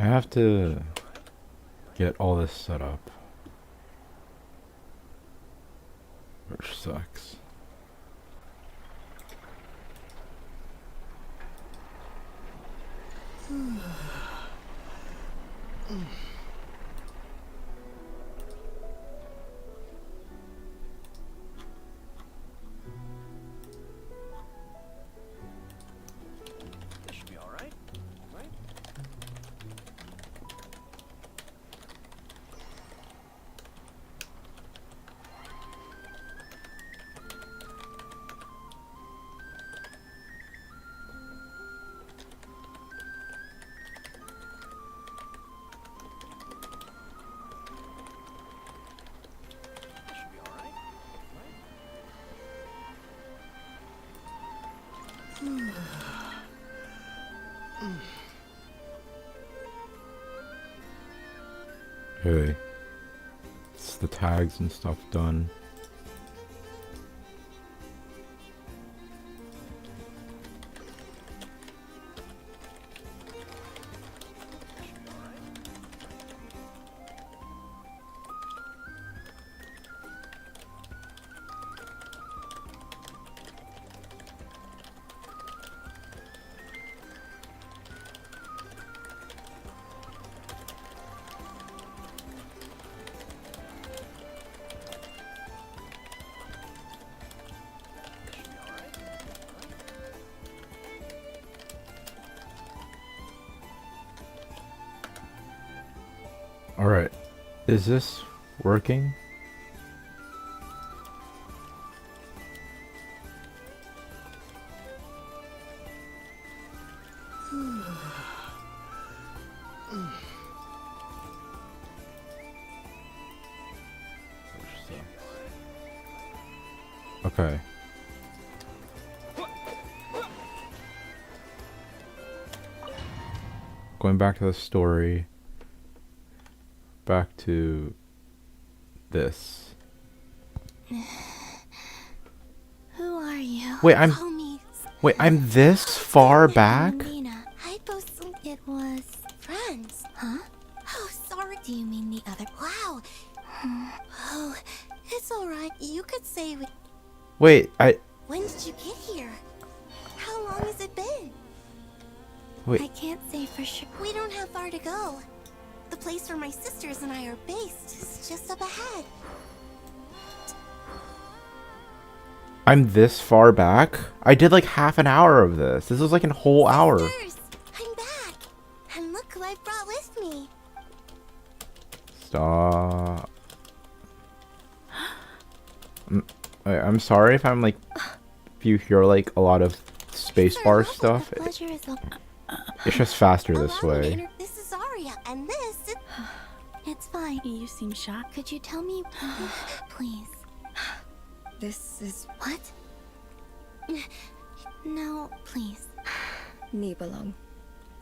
I have to get all this set up, which sucks. This should be all right, right? This should be all right, Hey, it's the tags and stuff done. Alright, is this working? Okay. Going back to the story. Back to this. Who are you? Wait, I'm Homies. wait, I'm this far back? Nina. I thought it was friends. Huh? Oh, sorry. Do you mean the other? Wow. Oh, it's all right. You could say we. Wait, When did you get here? How long has it been? Wait. I can't say for sure. We don't have far to go. The place where my sisters and I are based is just up ahead. I'm this far back? I did like half an hour of this. This was like a whole hour. Sisters, I'm back. And look who I brought with me. Stop. I'm sorry if I'm like, if you hear like a lot of spacebar stuff. The pleasure is all. It's just faster this Allow me to way. This is Arya, and this. It's fine. You seem shocked. Could you tell me, please? This is What? No, please. Nibelung,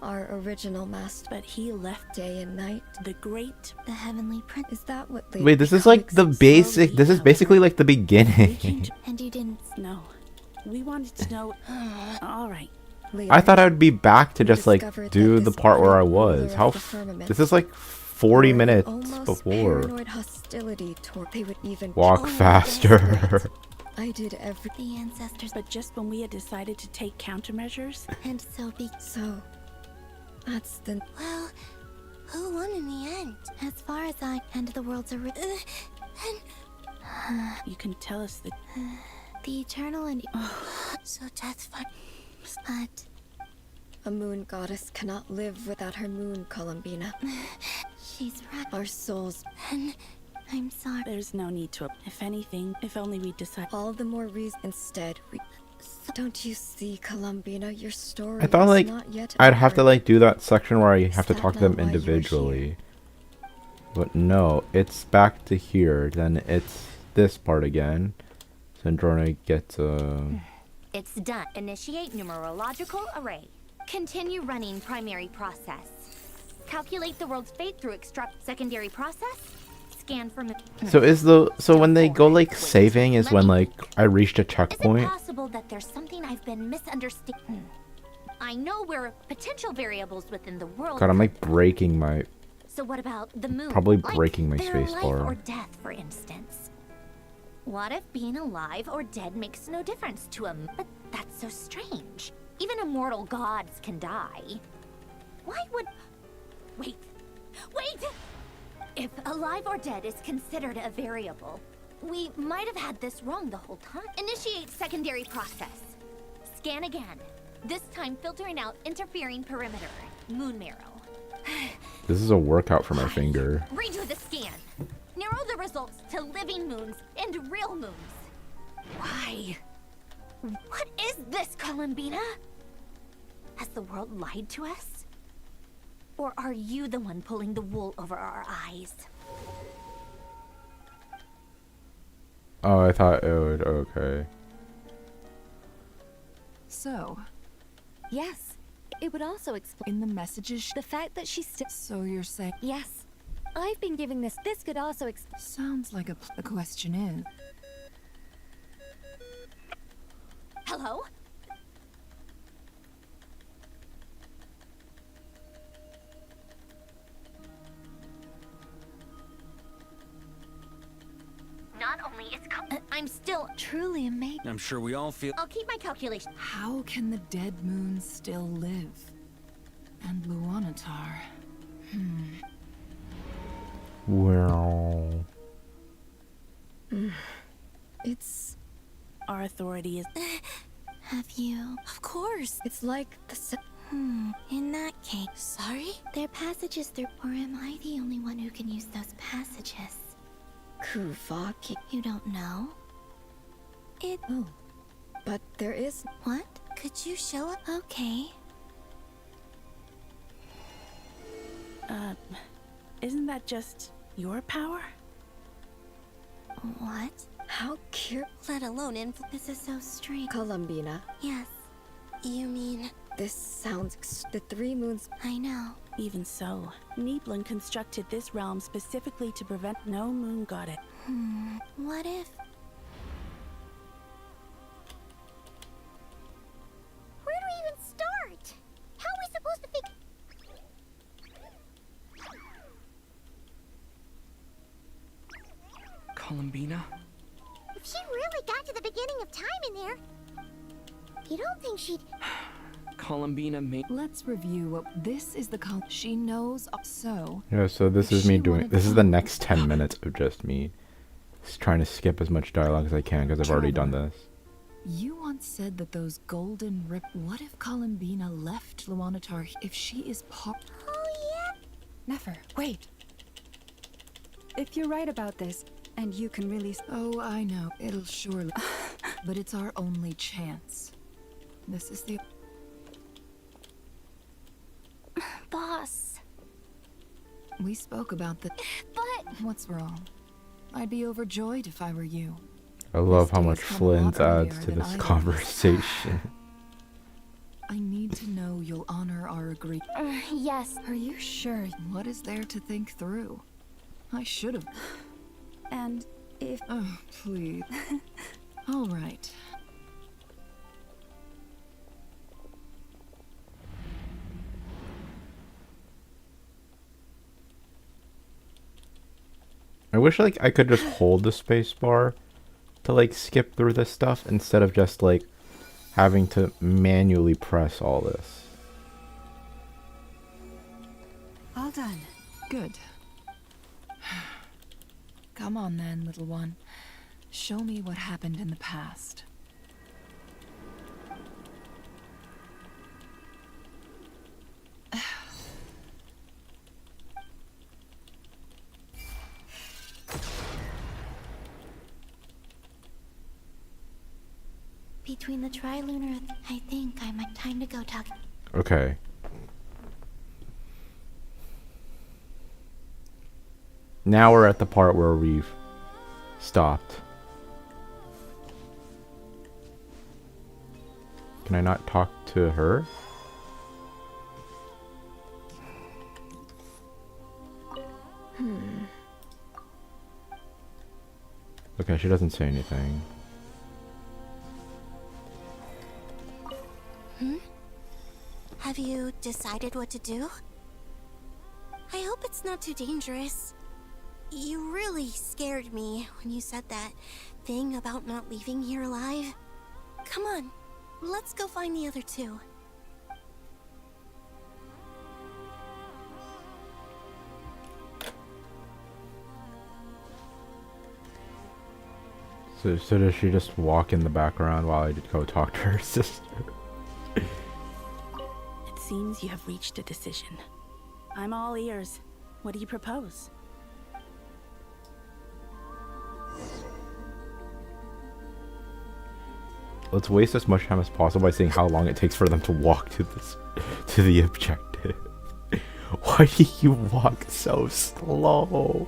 our original master. But he left Day and night. the great The Heavenly Prince. Is that what they Wait, this is like the basic. This is basically like the we came beginning. to And you didn't. know. We wanted to know. All right. I thought I would be back to just like discovered do that the this part where I ruler was. of How? the firmament This is like 40 minutes almost before. paranoid hostility toward they would even Walk Oh, faster. I did every The ancestors. But just when we had decided to take countermeasures, And so be. so that's the Well, who won in the end? As far as I and the world's and you can tell us that. the eternal and. So that's fine. But a moon goddess cannot live without her moon, Columbina. she's right. Our souls, And I'm sorry. There's no need to. If anything, if only we decide. all the more reason. Instead, we don't you see, Columbina? Your story I thought is like not yet I'd have to over. like do that section where I have to that talk to them not why you were here? individually. But no, it's back to here. Then it's this part again. So Androna gets It's done. Initiate numerological array. Continue running primary process. Calculate the world's fate through extract secondary process. Scan for. so when they go like saving is when like I reached a Is it checkpoint. possible that there's something I've been misunderstanding? I know we're potential variables within the world. God, I'm like breaking my... So what about the moon? Probably Like breaking my their space life bar. or death, for instance. What if being alive or dead makes no difference to him? But that's so strange. Even immortal gods can die. Why would... Wait. Wait! If alive or dead is considered a variable, we might have had this wrong the whole time. Initiate secondary process. Scan again. This time filtering out interfering perimeter. Moon marrow. This is a workout for my finger. Redo the scan. Narrow the results to living moons and real moons. Why? What is this, Columbina? Has the world lied to us? Or are you the one pulling the wool over our eyes? Oh, I thought it would... Okay. So, yes, it would also explain in the messages the fact that she's still. So you're saying? Yes. I've been giving this. This could also Sounds like the question is. Hello? Not only is I'm still truly amazing. I'm sure we all feel. I'll keep my calculation. How can the dead moon still live? And Luanatar. Well... It's. Our authority is. Have you? Of course. It's like the. In that case, sorry? There are passages through, or am I the only one who can use those passages? Kuvaki. You don't know? Oh. But there is. What? Could you show up? Okay. Isn't that just your power? What? How cute. Let alone This is so strange. Columbina. Yes. You mean... This sounds. The three moons. I know. Even so, Neeblin constructed this realm specifically to prevent no moon got it. What if... Where do we even start? How are we supposed to figure? Columbina? If she really got to the beginning of time in there, you don't think she'd... Columbina may. Let's review what this is the she knows. So Yeah, so this If is me she doing... wanted This is to- the next 10 minutes of just me trying to skip as much dialogue as I can because I've already done this. you once said that those golden rip. What if Columbina left Luanatar? If she is part. Oh, yeah? Never. Wait. If you're right about this, and you can really. Oh, I know. It'll surely. But it's our only chance. This is the. Boss. We spoke about the. But... What's wrong? I'd be overjoyed if I were you. I love how This much day's come a lot Flint adds earlier to than this I did. conversation. I need to know you'll honor our agreement. yes. Are you sure? What is there to think through? I should have. And if. Oh, please. All right. I wish like I could just hold the space bar to like skip through this stuff instead of just like having to manually press all this. All done. Good. Come on then, little one. Show me what happened in the past. Between the trilunar... I think I might... Time to go talk... Okay. Now we're at the part where we've stopped. Can I not talk to her? Okay, she doesn't say anything. decided what to do? I hope it's not too dangerous. You really scared me when you said that thing about not leaving here alive. Come on, let's go find the other two. So does she just walk in the background while I go talk to her sister? It seems you have reached a decision. I'm all ears. What do you propose? Let's waste as much time as possible by seeing how long it takes for them to walk to this, to the objective. Why do you walk so slow?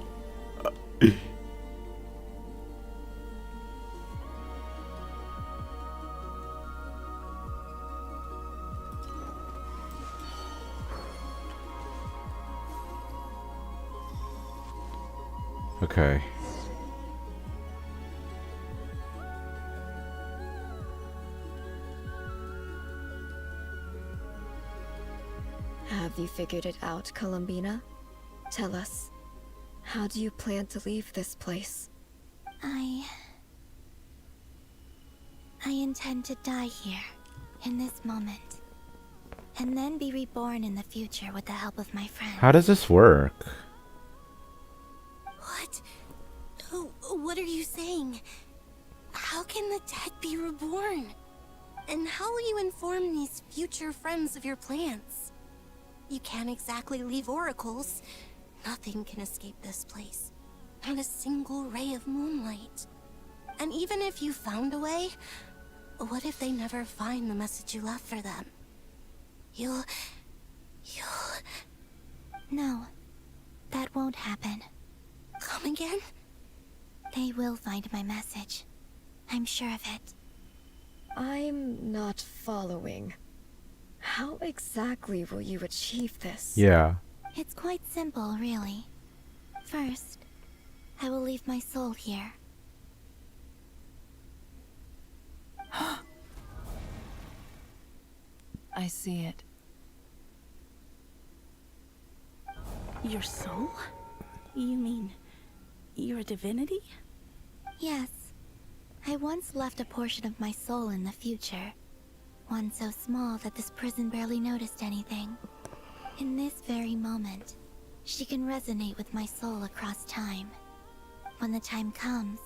Okay. Have you figured it out, Columbina? Tell us, how do you plan to leave this place? I intend to die here, in this moment. And then be reborn in the future with the help of my friends. How does this work? What? Oh, what are you saying? How can the dead be reborn? And how will you inform these future friends of your plans? You can't exactly leave oracles. Nothing can escape this place. Not a single ray of moonlight. And even if you found a way, what if they never find the message you left for them? You'll... No, that won't happen. Come again? They will find my message. I'm sure of it. I'm not following. How exactly will you achieve this? Yeah. It's quite simple, really. First, I will leave my soul here. I see it. Your soul? You mean your divinity? Yes. I once left a portion of my soul in the future. One so small that this prison barely noticed anything. In this very moment, she can resonate with my soul across time. When the time comes,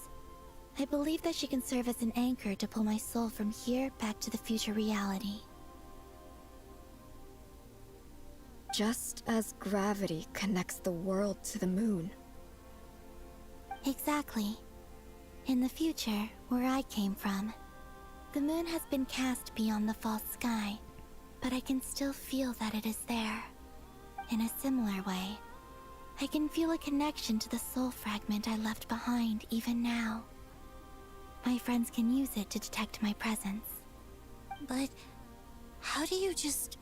I believe that she can serve as an anchor to pull my soul from here back to the future reality. Just as gravity connects the world to the moon. Exactly. In the future, where I came from, the moon has been cast beyond the false sky, but I can still feel that it is there. In a similar way, I can feel a connection to the soul fragment I left behind even now. My friends can use it to detect my presence. But how do you just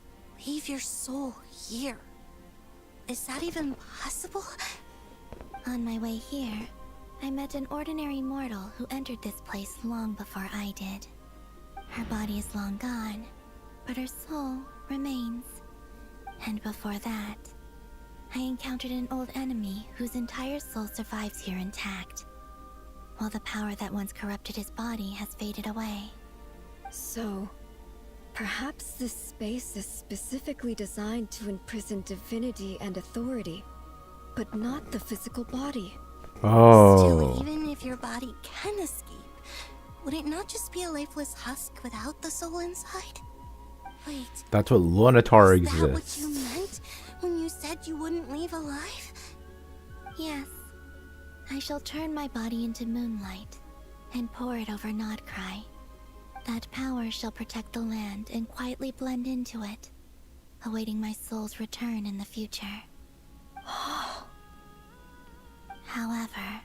leave your soul here? Is that even possible? On my way here, I met an ordinary mortal who entered this place long before I did. Her body is long gone, but her soul remains. And before that, I encountered an old enemy whose entire soul survives here intact, while the power that once corrupted his body has faded away. So, perhaps this space is specifically designed to imprison divinity and authority, but not the physical body. Still, Oh. even if your body can escape, would it not just be a lifeless husk without the soul inside? Wait, That's what Lunatar is that what exists. you meant when you said you wouldn't leave alive? Yes. I shall turn my body into moonlight and pour it over Nod-Krai. That power shall protect the land and quietly blend into it, awaiting my soul's return in the future. However,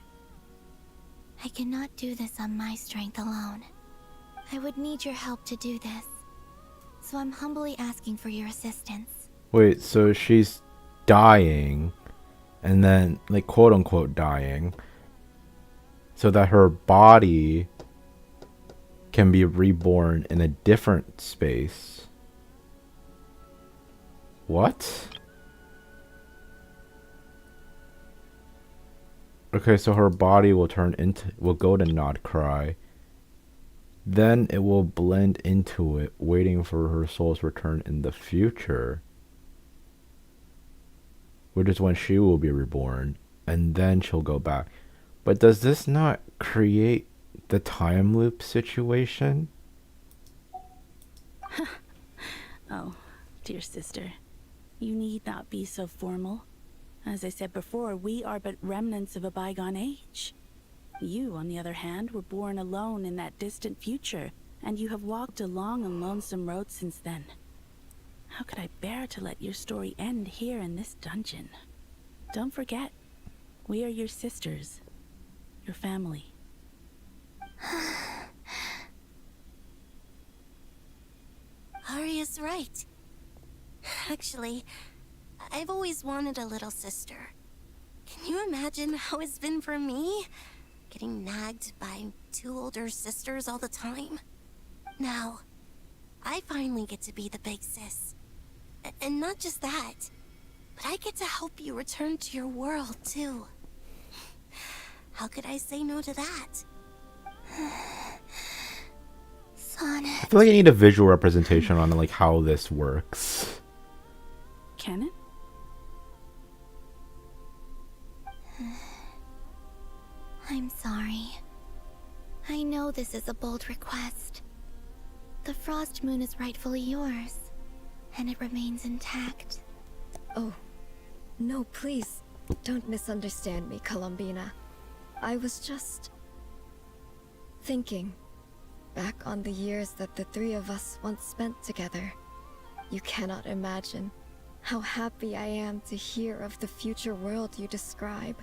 I cannot do this on my strength alone. I would need your help to do this, so I'm humbly asking for your assistance. Wait, so she's dying, and then, like, quote unquote dying, so that her body can be reborn in a different space. What? Okay, so her body will go to Nod-Krai. Then it will blend into it, waiting for her soul's return in the future. Which is when she will be reborn. And then she'll go back. But does this not create the time loop situation? Oh, dear sister. You need not be so formal. As I said before, we are but remnants of a bygone age. You, on the other hand, were born alone in that distant future, and you have walked a long and lonesome road since then. How could I bear to let your story end here in this dungeon? Don't forget, we are your sisters, your family. Arya's right. Actually, I've always wanted a little sister. Can you imagine how it's been for me? Getting nagged by 2 older sisters all the time. Now, I finally get to be the big sis. And not just that, but I get to help you return to your world, too. How could I say no to that? Sonnet. I feel like I need a visual representation on like how this works. Can it? I'm sorry. I know this is a bold request. The Frost Moon is rightfully yours, and it remains intact. Oh, no, please. Don't misunderstand me, Columbina. I was just thinking back on the years that the 3 of us once spent together. You cannot imagine how happy I am to hear of the future world you describe.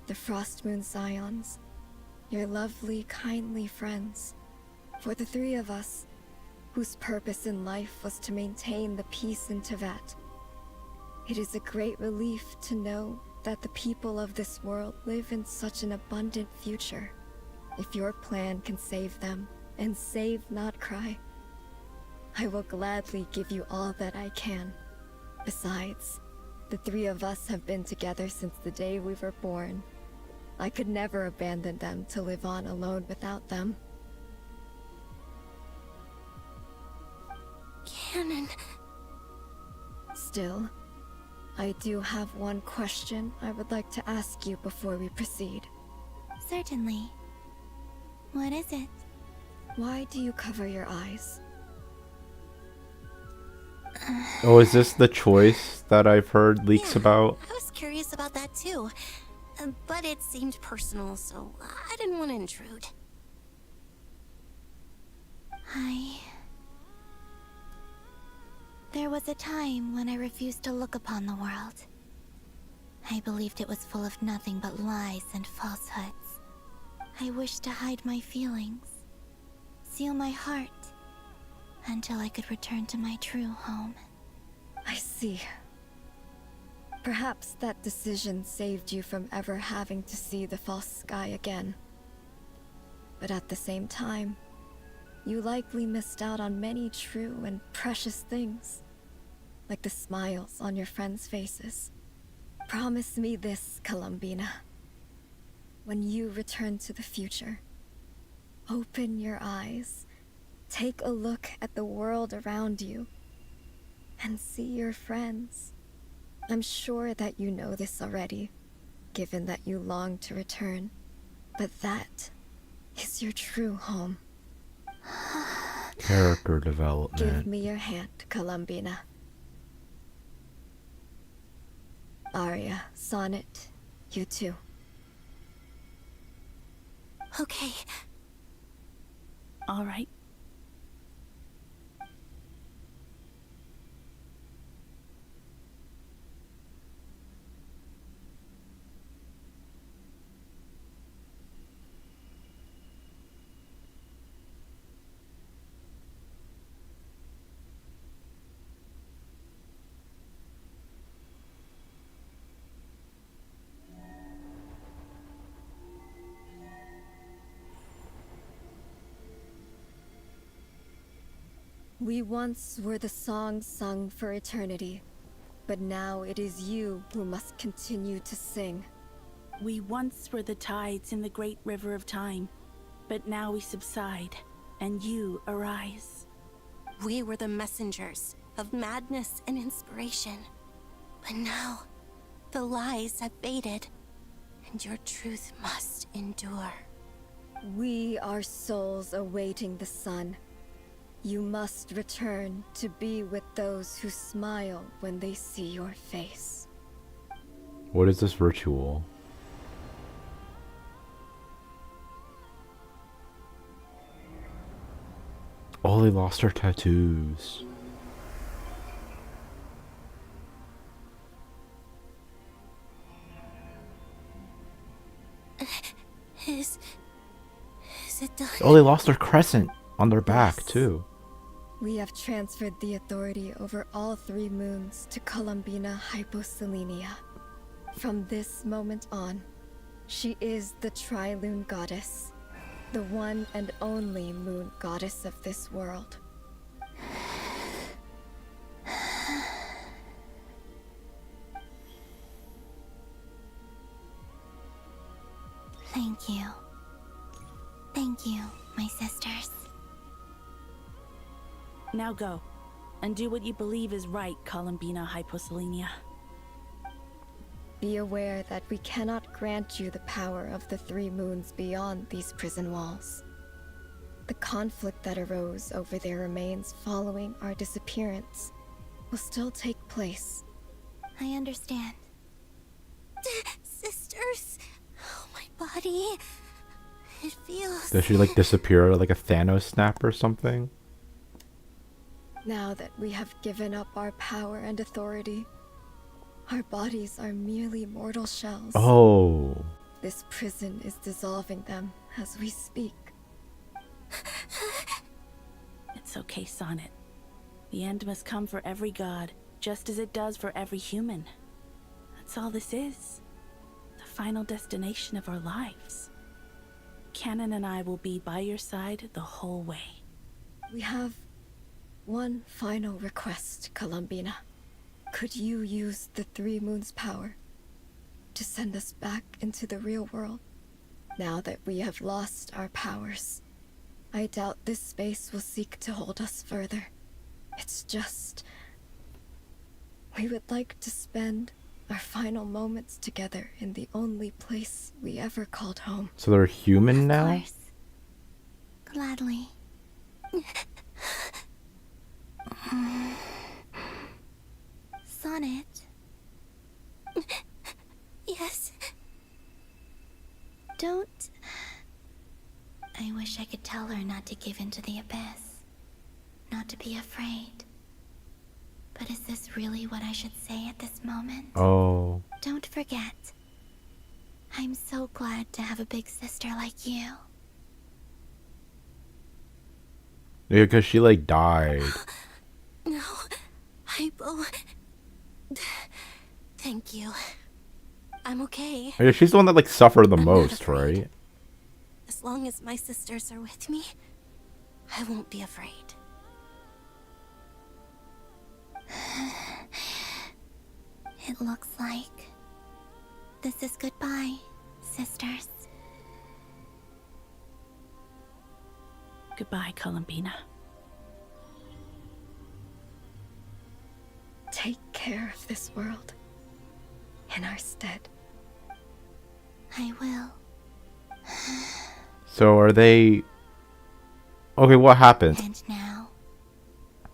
The Frost Moon Scions, your lovely, kindly friends. For the 3 of us, whose purpose in life was to maintain the peace in Teyvat. It is a great relief to know that the people of this world live in such an abundant future. If your plan can save them, and save Nod-Krai, I will gladly give you all that I can. Besides, the 3 of us have been together since the day we were born. I could never abandon them to live on alone without them. Canon. Still, I do have one question I would like to ask you before we proceed. Certainly. What is it? Why do you cover your eyes? Oh, is this the choice that I've heard leaks about? I was curious about that too. But it seemed personal, so I didn't want to intrude. There was a time when I refused to look upon the world. I believed it was full of nothing but lies and falsehoods. I wished to hide my feelings, seal my heart, until I could return to my true home. I see. Perhaps that decision saved you from ever having to see the false sky again. But at the same time, you likely missed out on many true and precious things, like the smiles on your friends' faces. Promise me this, Columbina. When you return to the future, open your eyes, take a look at the world around you, and see your friends. I'm sure that you know this already, given that you long to return, but that is your true home. Character Give development. me your hand, Columbina. Arya, Sonnet, you too. Okay. All right. We once were the songs sung for eternity, But now it is you who must continue to sing. We once were the tides in the great river of time, but now we subside, and you arise. We were the messengers of madness and inspiration. But now, the lies have faded, and your truth must endure. We are souls awaiting the sun. You must return to be with those who smile when they see your face. What is this ritual? Oh, they lost their tattoos. Is it done? Oh, they lost their crescent on their back, Yes. too. We have transferred the authority over all 3 moons to Columbina Hyposelenia. From this moment on, she is the Tri-Lune Goddess, the one and only moon goddess of this world. Thank you. Thank you, my sisters. Now go, and do what you believe is right, Columbina Hyposelenia. Be aware that we cannot grant you the power of the 3 moons beyond these prison walls. The conflict that arose over their remains following our disappearance will still take place. I understand. Sisters, oh, my body. It feels... Does she like disappear like a Thanos snap or something? Now that we have given up our power and authority, our bodies are merely mortal shells. Oh. This prison is dissolving them as we speak. It's okay, Sonnet. The end must come for every god, just as it does for every human. That's all this is. The final destination of our lives. Canon and I will be by your side the whole way. We have one final request, Columbina. Could you use the 3 moons' power to send us back into the real world? Now that we have lost our powers, I doubt this space will seek to hold us further. It's just... we would like to spend our final moments together in the only place we ever called home. So they're human Of now? course. Gladly. Sonnet. Yes. Don't... I wish I could tell her not to give in to the abyss. Not to be afraid. But is this really what I should say at this moment? Oh. Don't forget. I'm so glad to have a big sister like you. Yeah, because she like died. No. Hypo... Thank you. I'm okay. Yeah, she's the one that like suffered the I'm not most, afraid. right? As long as my sisters are with me, I won't be afraid. It looks like this is goodbye, sisters. Goodbye, Columbina. Take care of this world in our stead. I will. So are they... Okay, what happened? And now,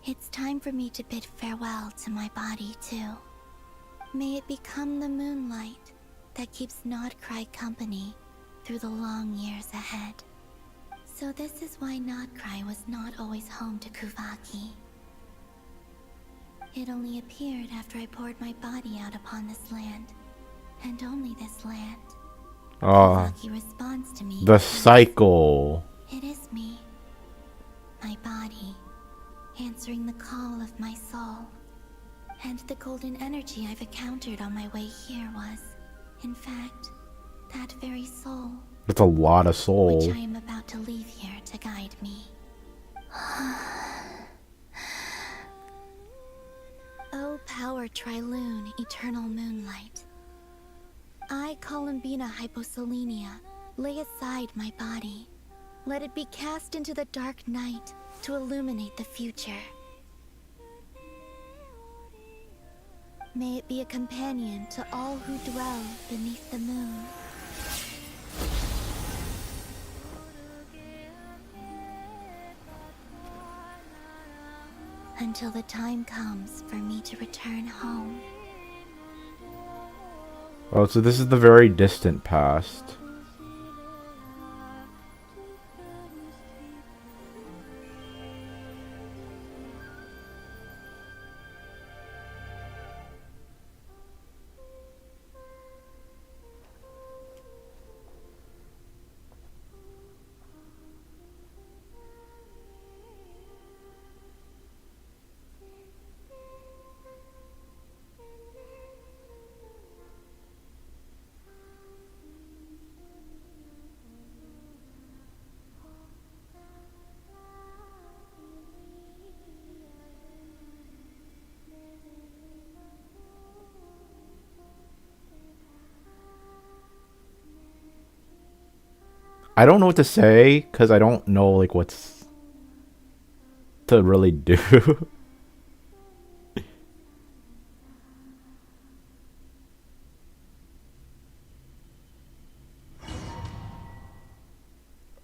it's time for me to bid farewell to my body too. May it become the moonlight that keeps Nod-Krai company through the long years ahead. So this is why Nod-Krai was not always home to Kuvaki. It only appeared after I poured my body out upon this land, and only this land. Kuvaki responds to me. The cycle. It is me, my body, answering the call of my soul. And the golden energy I've encountered on my way here was, in fact, that very soul, That's a lot of soul. which I am about to leave here to guide me. Oh, power Trilune, eternal moonlight. I, Columbina Hyposelenia, lay aside my body. Let it be cast into the dark night to illuminate the future. May it be a companion to all who dwell beneath the moon. Until the time comes for me to return home. Oh, so this is the very distant past. I don't know what to say because I don't know like what's to really do.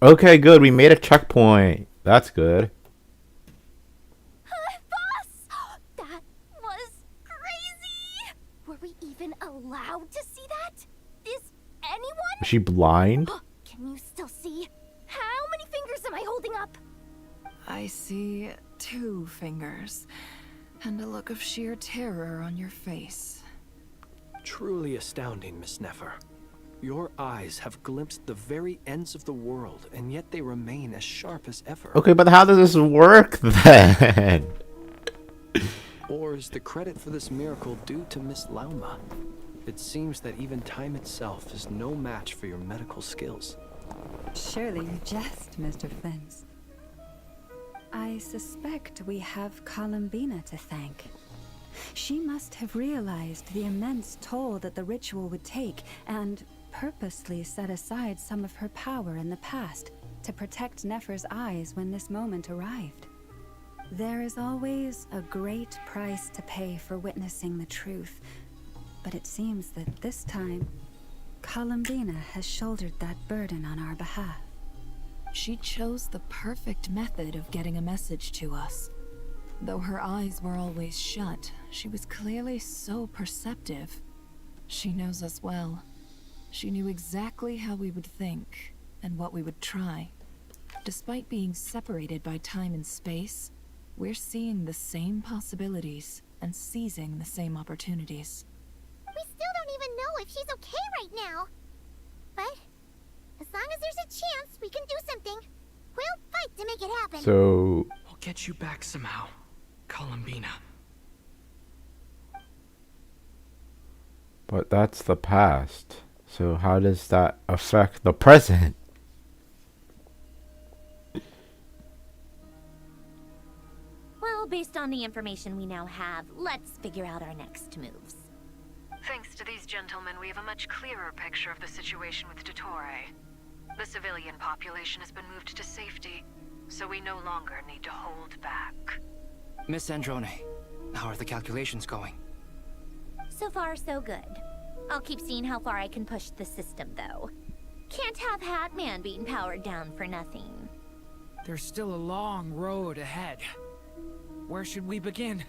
Okay, good. We made a checkpoint. That's good. Boss! That was crazy! Were we even allowed to see that? Is anyone? Is she blind? Can you still see? How many fingers am I holding up? I see 2 fingers, and a look of sheer terror on your face. Truly astounding, Miss Nefer. Your eyes have glimpsed the very ends of the world, and yet they remain as sharp as ever. Okay, but how does this work then? Or is the credit for this miracle due to Miss Lauma? It seems that even time itself is no match for your medical skills. Surely you jest, Mr. Flins. I suspect we have Columbina to thank. She must have realized the immense toll that the ritual would take and purposely set aside some of her power in the past to protect Nefer's eyes when this moment arrived. There is always a great price to pay for witnessing the truth, but it seems that this time, Columbina has shouldered that burden on our behalf. She chose the perfect method of getting a message to us. Though her eyes were always shut, she was clearly so perceptive. She knows us well. She knew exactly how we would think and what we would try. Despite being separated by time and space, we're seeing the same possibilities and seizing the same opportunities. We still don't even know if she's okay right now. But as long as there's a chance we can do something, we'll fight to make it happen. So We'll get you back somehow, Columbina. but that's the past. So how does that affect the present? Well, based on the information we now have, let's figure out our next moves. Thanks to these gentlemen, we have a much clearer picture of the situation with Dottore. The civilian population has been moved to safety, so we no longer need to hold back. Miss Androne, how are the calculations going? So far, so good. I'll keep seeing how far I can push the system, though. Can't have Hatman being powered down for nothing. There's still a long road ahead. Where should we begin?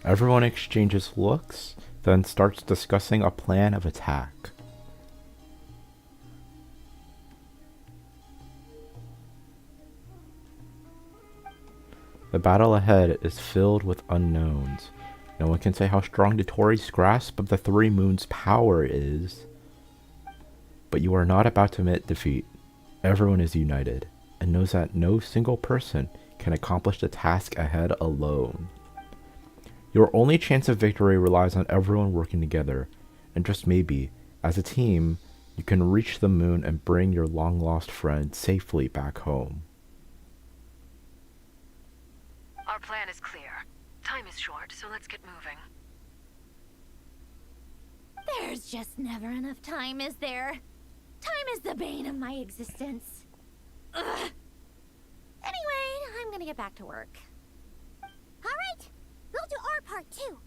Everyone exchanges looks, then starts discussing a plan of attack. The battle ahead is filled with unknowns. No one can say how strong Dottore's grasp of the Three Moons' power is. But you are not about to admit defeat. Everyone is united, and knows that no single person can accomplish the task ahead alone. Your only chance of victory relies on everyone working together, and just maybe, as a team, you can reach the moon and bring your long-lost friend safely back home. Our plan is clear. Time is short, so let's let's get moving. There's just never enough time, is there? Time is the bane of my existence. Ugh. Anyway, I'm gonna get back to work. All right, we'll do our part too.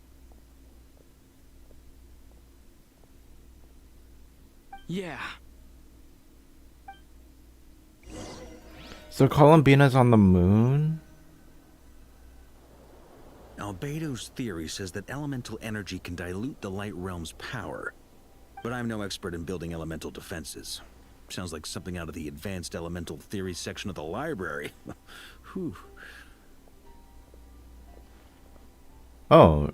Yeah. So Columbina's on the moon? Albedo's theory says that elemental energy can dilute the light realm's power. But I'm no expert in building elemental defenses. Sounds like something out of the advanced elemental theory section of the library. Whew. Oh,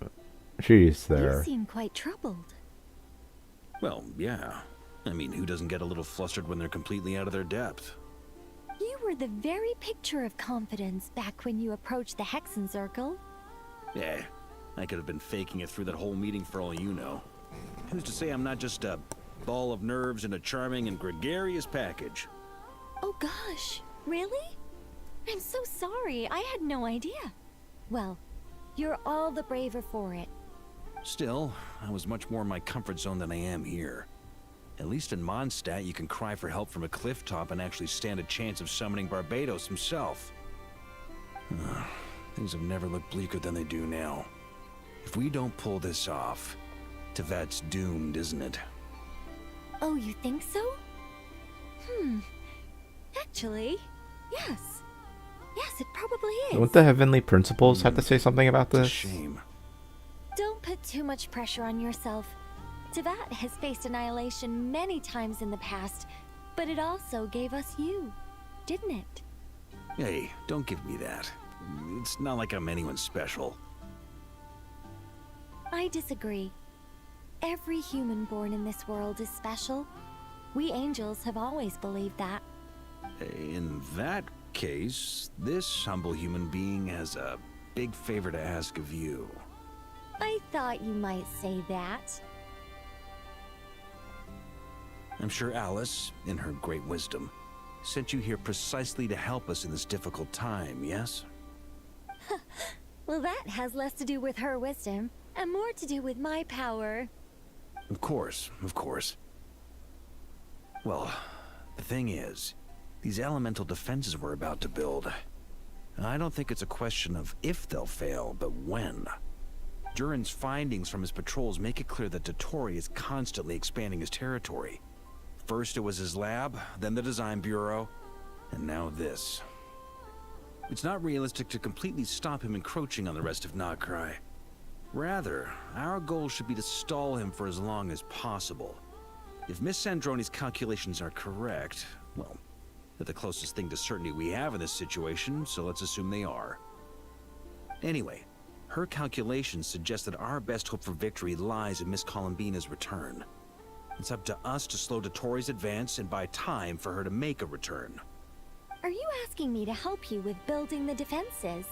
she's You there. seem quite troubled. Well, yeah. I mean, who doesn't get a little flustered when they're completely out of their depth? You were the very picture of confidence back when you approached the Hexen Circle. Yeah, I could have been faking it through that whole meeting for all you know. Who's to say I'm not just a ball of nerves in a charming and gregarious package? Oh gosh, really? I'm so sorry, I had no idea. Well, you're all the braver for it. Still, I was much more in my comfort zone than I am here. At least in Mondstadt, you can cry for help from a cliff top and actually stand a chance of summoning Barbados himself. Things have never looked bleaker than they do now. If we don't pull this off, Tevat's doomed, isn't it? Oh, you think so? Actually, yes. Yes, it probably is. Don't the Heavenly Principles have to say something about this? It's a shame. Don't put too much pressure on yourself. Tevat has faced annihilation many times in the past, but it also gave us you, didn't it? Hey, don't give me that. It's not like I'm anyone special. I disagree. Every human born in this world is special. We angels have always believed that. In that case, this humble human being has a big favor to ask of you. I thought you might say that. I'm sure Alice, in her great wisdom, sent you here precisely to help us in this difficult time, yes? Well, that has less to do with her wisdom, and more to do with my power. Of course, of course. Well, the thing is, these elemental defenses we're about to build, I don't think it's a question of if they'll fail, but when. Durin's findings from his patrols make it clear that Dottore is constantly expanding his territory. First it was his lab, then the design bureau, and now this. It's not realistic to completely stop him encroaching on the rest of Nod-Krai. Rather, our goal should be to stall him for as long as possible. If Miss Sandroni's calculations are correct, well, they're the closest thing to certainty we have in this situation, so let's assume they are. Anyway, her calculations suggest that our best hope for victory lies in Miss Columbina's return. It's up to us to slow Dottore's advance and buy time for her to make a return. Are you asking me to help you with building the defenses?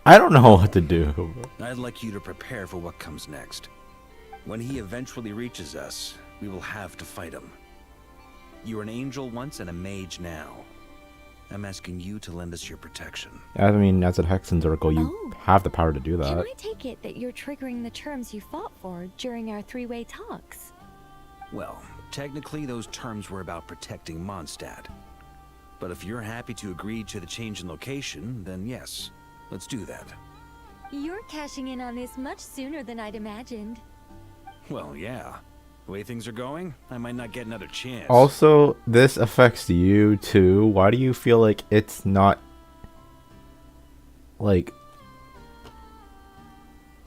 I don't know what to do. I'd like you to prepare for what comes next. When he eventually reaches us, we will have to fight him. You were an angel once and a mage now. I'm asking you to lend us your protection. I mean, as a Hexen Circle, you have the power to do that. Can I take it that you're triggering the terms you fought for during our three-way talks? Well, technically those terms were about protecting Mondstadt. But if you're happy to agree to the change in location, then yes, let's do that. You're cashing in on this much sooner than I'd imagined. Well, yeah. The way things are going, I might not get another chance. Also, this affects you too. Why do you feel like it's not like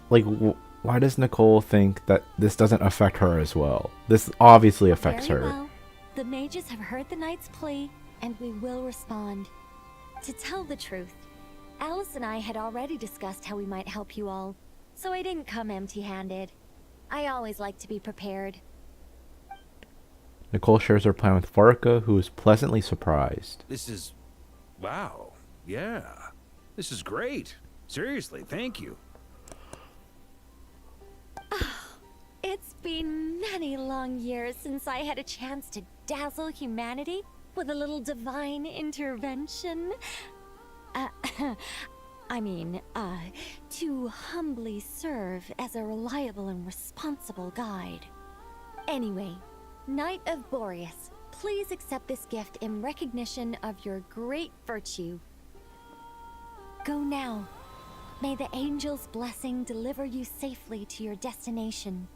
why does Nicole think that this doesn't affect her as well? This obviously affects Very her. well. The mages have heard the knight's plea, and we will respond. To tell the truth, Alice and I had already discussed how we might help you all, so I didn't come empty-handed. I always like to be prepared. Nicole shares her plan with Farka, who is pleasantly surprised. This is... wow. Yeah. This is great. Seriously, thank you. It's been many long years since I had a chance to dazzle humanity with a little divine intervention. to humbly serve as a reliable and responsible guide. Anyway, Knight of Boreas, please accept this gift in recognition of your great virtue. Go now. May the angel's blessing deliver you safely to your destination.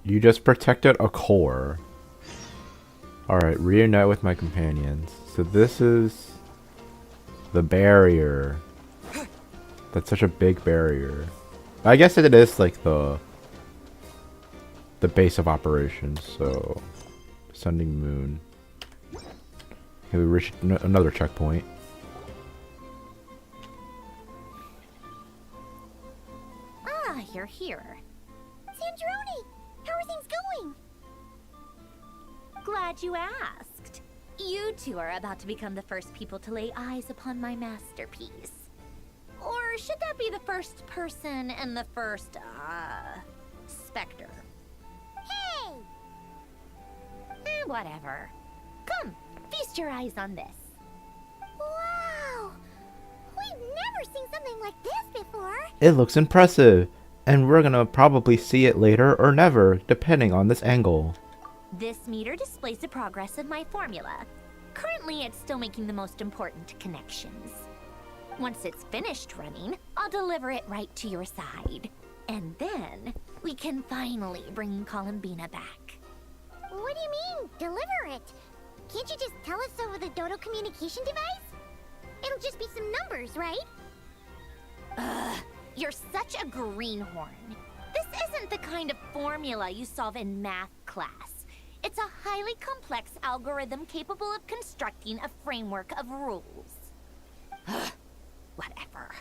You just protected a core. Alright, reunite with my companions. So this is the barrier. That's such a big barrier. I guess it is like the base of operations, so sending moon. Okay, we reached another checkpoint. Ah, you're here. Sandrone, how are things going? Glad you asked. You two are about to become the first people to lay eyes upon my masterpiece. Or should that be the first person and the first, specter? Hey! Whatever. Come, feast your eyes on this. Wow! We've never seen something like this before. It looks impressive, and we're gonna probably see it later or never, depending on this angle. This meter displays the progress of my formula. Currently, it's still making the most important connections. Once it's finished running, I'll deliver it right to your side. And then, we can finally bring Columbina back. What do you mean, deliver it? Can't you just tell us over the Dodo communication device? It'll just be some numbers, right? Ugh, you're such a greenhorn. This isn't the kind of formula you solve in math class. It's a highly complex algorithm capable of constructing a framework of rules. Ugh, whatever.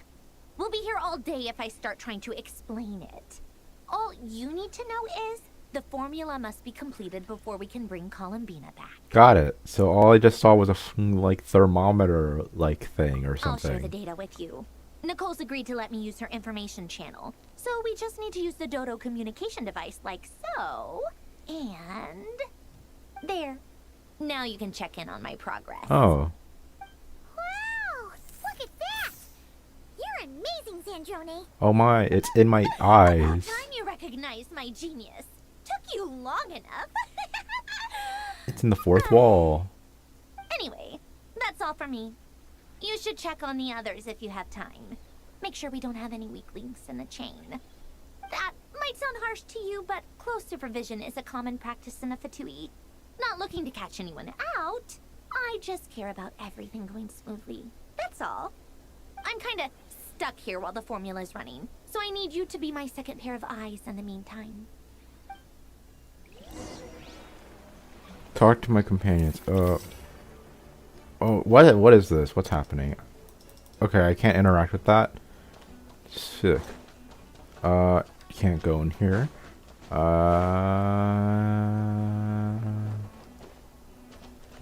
We'll be here all day if I start trying to explain it. All you need to know is the formula must be completed before we can bring Columbina back. Got it. So all I just saw was a like thermometer like thing or something. I'll share the data with you. Nicole's agreed to let me use her information channel, so we just need to use the Dodo communication device like so. And there. Now you can check in on my progress. Oh. Wow! Look at that! You're amazing, Sandrone. Oh my, it's in my About eyes. time you recognized my genius. Took you long enough. It's in the fourth wall. Anyway, that's all for me. You should check on the others if you have time. Make sure we don't have any weak links in the chain. That might sound harsh to you, but close supervision is a common practice in a Fatui. Not looking to catch anyone out. I just care about everything going smoothly. That's all. I'm kinda stuck here while the formula's running, so I need you to be my second pair of eyes in the meantime. Talk to my companions. Oh, what is this? What's happening? Okay, I can't interact with that. Sick. Can't go in here. Where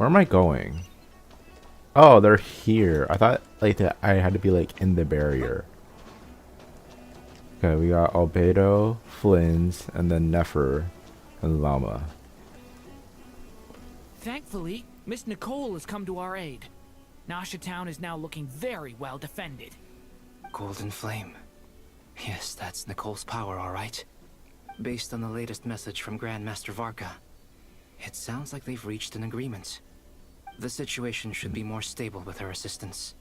am I going? Oh, they're here. I thought like that I had to be like in the barrier. Okay, we got Albedo, Flynn's, and then Nefer and Llama. Thankfully, Miss Nicole has come to our aid. Nasha Town is now looking very well defended. Golden Flame. Yes, that's Nicole's power, all right. Based on the latest message from Grandmaster Varka, it sounds like they've reached an agreement. The situation should be more stable with her assistance.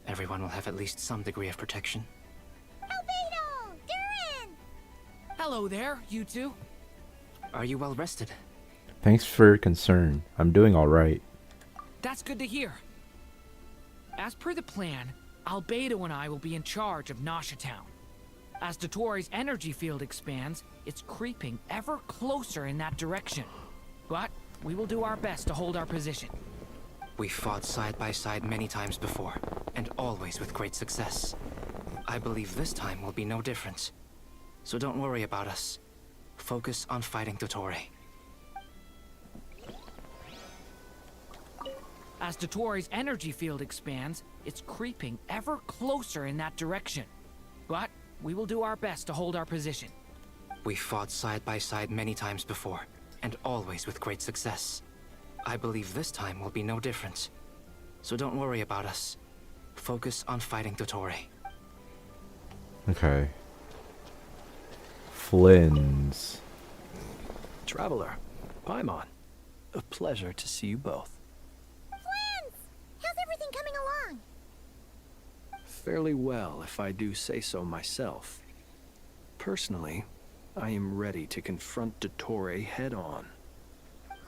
Everyone will have at least some degree of protection. Albedo! Durin! Hello there, you two. Are you well rested? Thanks for your concern. I'm doing alright. That's good to hear. As per the plan, Albedo and I will be in charge of Nasha Town. As Dottore's energy field expands, it's creeping ever closer in that direction. But we will do our best to hold our position. We fought side by side many times before, and always with great success. I believe this time will be no different. So don't worry about us. Focus on fighting Dottore. As Dottore's energy field expands, it's creeping ever closer in that direction. But we will do our best to hold our position. We fought side by side many times before, and always with great success. I believe this time will be no different. So don't worry about us. Focus on fighting Dottore. Okay. Flynn's. Traveler, Paimon, a pleasure to see you both. Flans! How's everything coming along? Fairly well, if I do say so myself. Personally, I am ready to confront Dottore head-on.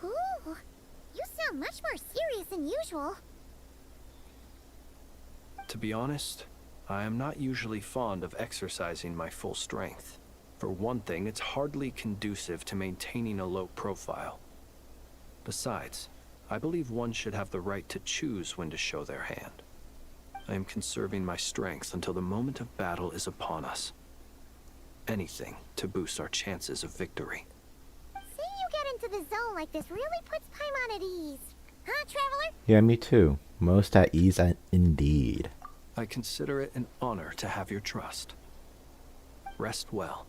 Ooh, you sound much more serious than usual. To be honest, I am not usually fond of exercising my full strength. For one thing, it's hardly conducive to maintaining a low profile. Besides, I believe one should have the right to choose when to show their hand. I am conserving my strength until the moment of battle is upon us. Anything to boost our chances of victory. Seeing you get into the zone like this really puts Paimon at ease. Huh, Traveler? Yeah, me too. Most at ease indeed. I consider it an honor to have your trust. Rest well.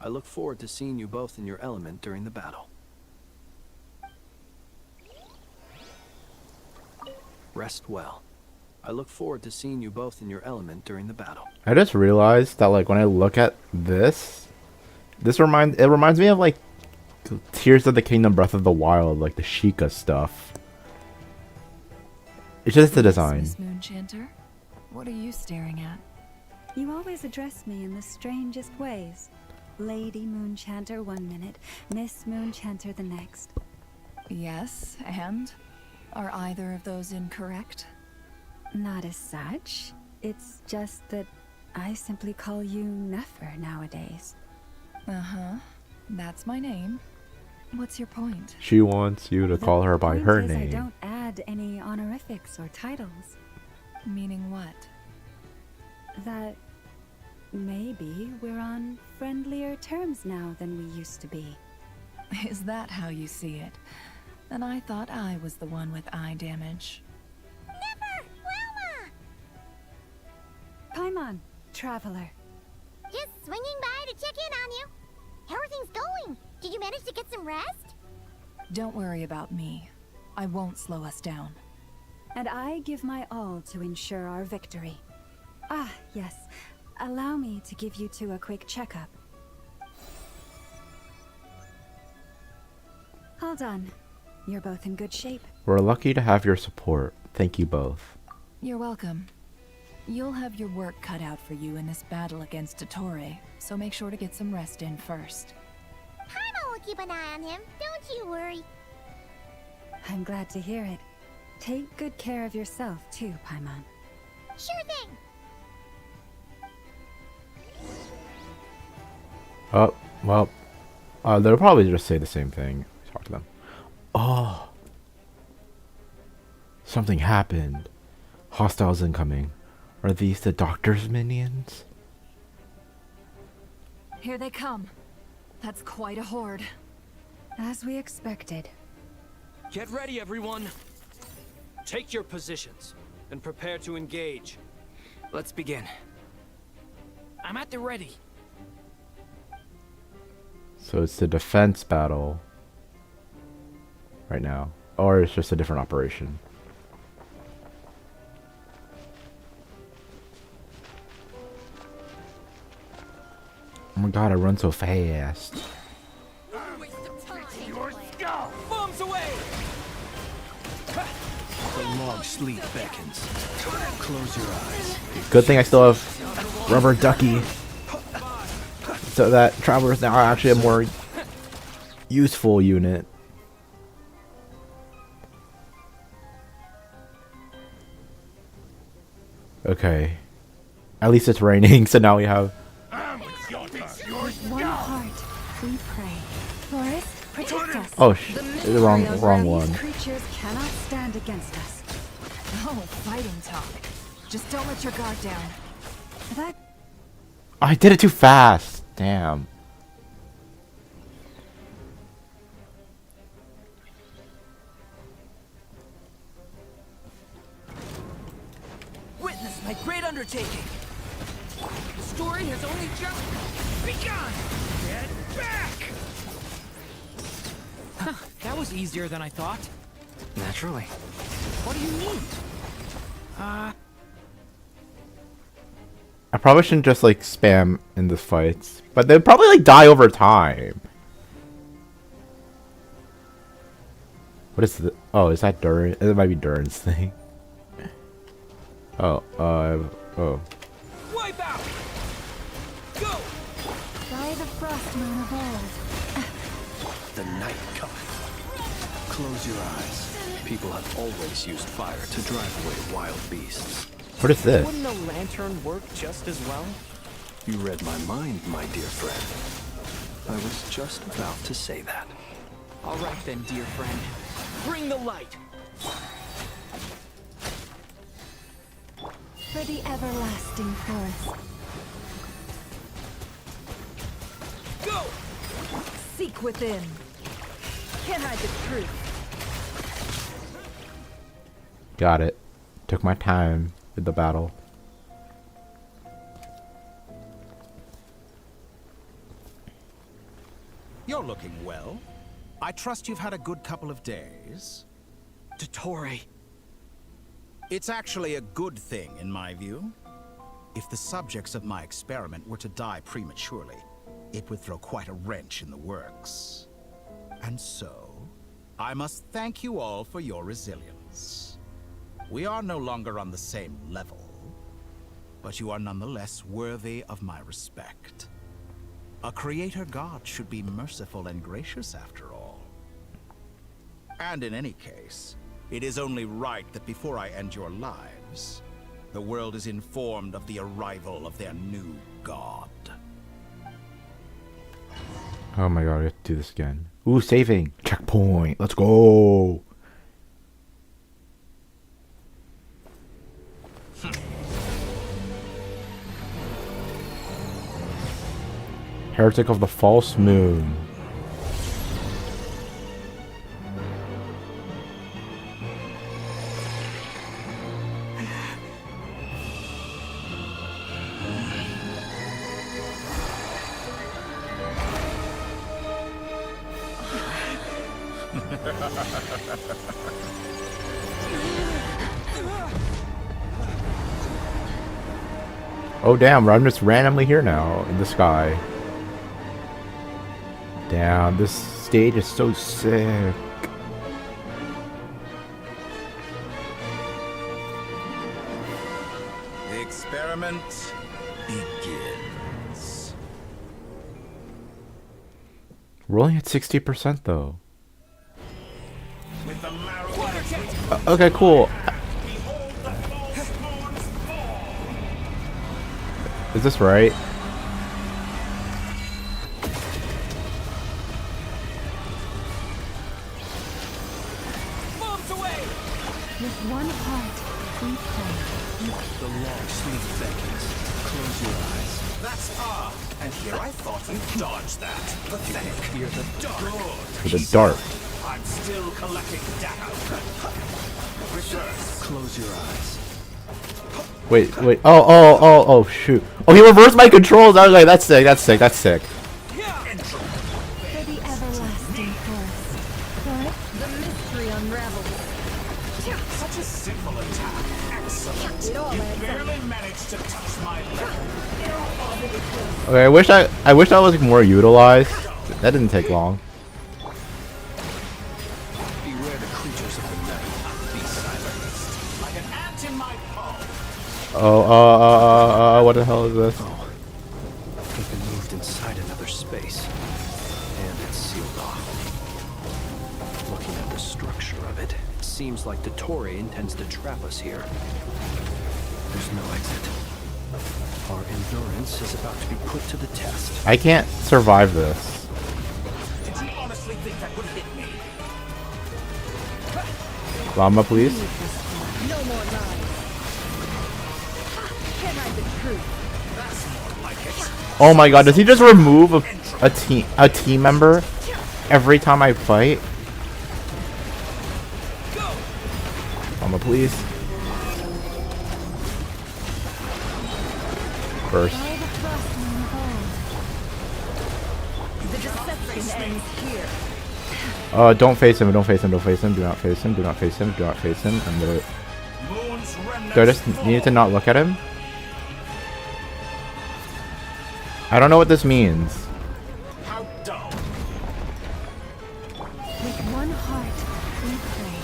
I look forward to seeing you both in your element during the battle. Rest well. I look forward to seeing you both in your element during the battle. I just realized that, like, when I look at this reminds me of, like, Tears of the Kingdom Breath of the Wild, like the Sheikah stuff. It's just the design. Miss Moonchanter, what are you staring at? You always address me in the strangest ways. Lady Moonchanter 1 minute, Miss Moonchanter the next. Yes, and? Are either of those incorrect? Not as such. It's just that I simply call you Nefer nowadays. Uh-huh. That's my name. What's your point? She wants you to call her by her name. I don't add any honorifics or titles. Meaning what? That maybe we're on friendlier terms now than we used to be. Is that how you see it? And I thought I was the one with eye damage. Never! Wilma! Paimon, Traveler. Just swinging by to check in on you. How are things going? Did you manage to get some rest? Don't worry about me. I won't slow us down. And I give my all to ensure our victory. Ah, yes. Allow me to give you two a quick checkup. Hold on. You're both in good shape. We're lucky to have your support. Thank you both. You're welcome. You'll have your work cut out for you in this battle against Dottore, so make sure to get some rest in first. Paimon will keep an eye on him. Don't you worry. I'm glad to hear it. Take good care of yourself too, Paimon. Sure thing. Oh, well, they'll probably just say the same thing. Talk to them. Oh. Something happened. Hostiles incoming. Are these the doctor's minions? Here they come. That's quite a horde. As we expected. Get ready, everyone. Take your positions and prepare to engage. Let's begin. I'm at the ready. So it's the defense battle right now. Or it's just a different operation. Oh my god, I run so fast. Bombs away! The long sleep beckons. Close your eyes. Good thing I still have Rubber Ducky. So that Traveler is now actually a more useful unit. Okay. At least it's raining, so now we have... One heart, we pray. Forest, protect us. Oh, the wrong one. These creatures cannot stand against us. Oh, fighting talk. Just don't let your guard down. That... I did it too fast. Damn. Witness my great undertaking. The story has only just begun. Get back! Huh, that was easier than I thought. Naturally. What do you mean? probably shouldn't just like spam in the fights, but they'd probably like die over time. What is the? Oh, is that Durin? It might be Durin's thing. Oh, oh. Wipe out! Go! By the frost moon of old. The night cometh. Close your eyes. People have always used fire to drive away wild beasts. What is this? Wouldn't a lantern work just as well? You read my mind, my dear friend. I was just about to say that. All right then, dear friend. Bring the light. For the everlasting forest. Go! Seek within. Can't hide the truth. Got it. Took my time with the battle. You're looking well. I trust you've had a good couple of days. Dottore. It's actually a good thing, in my view. If the subjects of my experiment were to die prematurely, it would throw quite a wrench in the works. And so, I must thank you all for your resilience. We are no longer on the same level, but you are nonetheless worthy of my respect. A creator god should be merciful and gracious after all. And in any case, it is only right that before I end your lives, the world is informed of the arrival of their new god. Oh my god, we have to do this again. Ooh, saving. Checkpoint. Let's go. Heretic of the False Moon. Oh damn, I'm just randomly here now in the sky. Damn, this stage is so sick. The experiment begins. We're only at 60% though. With the marrow Okay, cool. Is this right? Bombs away! With one heart, we pray. The long, sweet seconds. Close your eyes. That's and here I thought you dodged that. Pathetic. Fear the dark. With a dart. I'm still collecting data. Return. Close your eyes. Wait. Oh, shoot. Oh, he reversed my controls. I was like, that's sick. For the everlasting forest. The mystery unravels. Such a simple attack. Excellent. You barely managed to touch my level. Okay, I wish that was more utilized. That didn't take long. Beware the creatures of the night. Be silenced. Like an ant in my palm. What the hell is this? We've been moved inside another space. And it's sealed off. Looking at the structure of it, it seems like Dottore intends to trap us here. There's no exit. Our endurance is about to be put to the test. I can't survive this. Did you honestly think that would hit me? Llama, please. No more lies. Can't hide the truth. That's more like it. Oh my god, does he just remove a team member every time I fight? Llama, please. First. By the frost moon of old. The deception ends here. Don't face him, do not face him, do not face him, do not face him, do not face him. I'm gonna... Do I just need to not look at him? I don't know what this means. How dull. With one heart, we pray.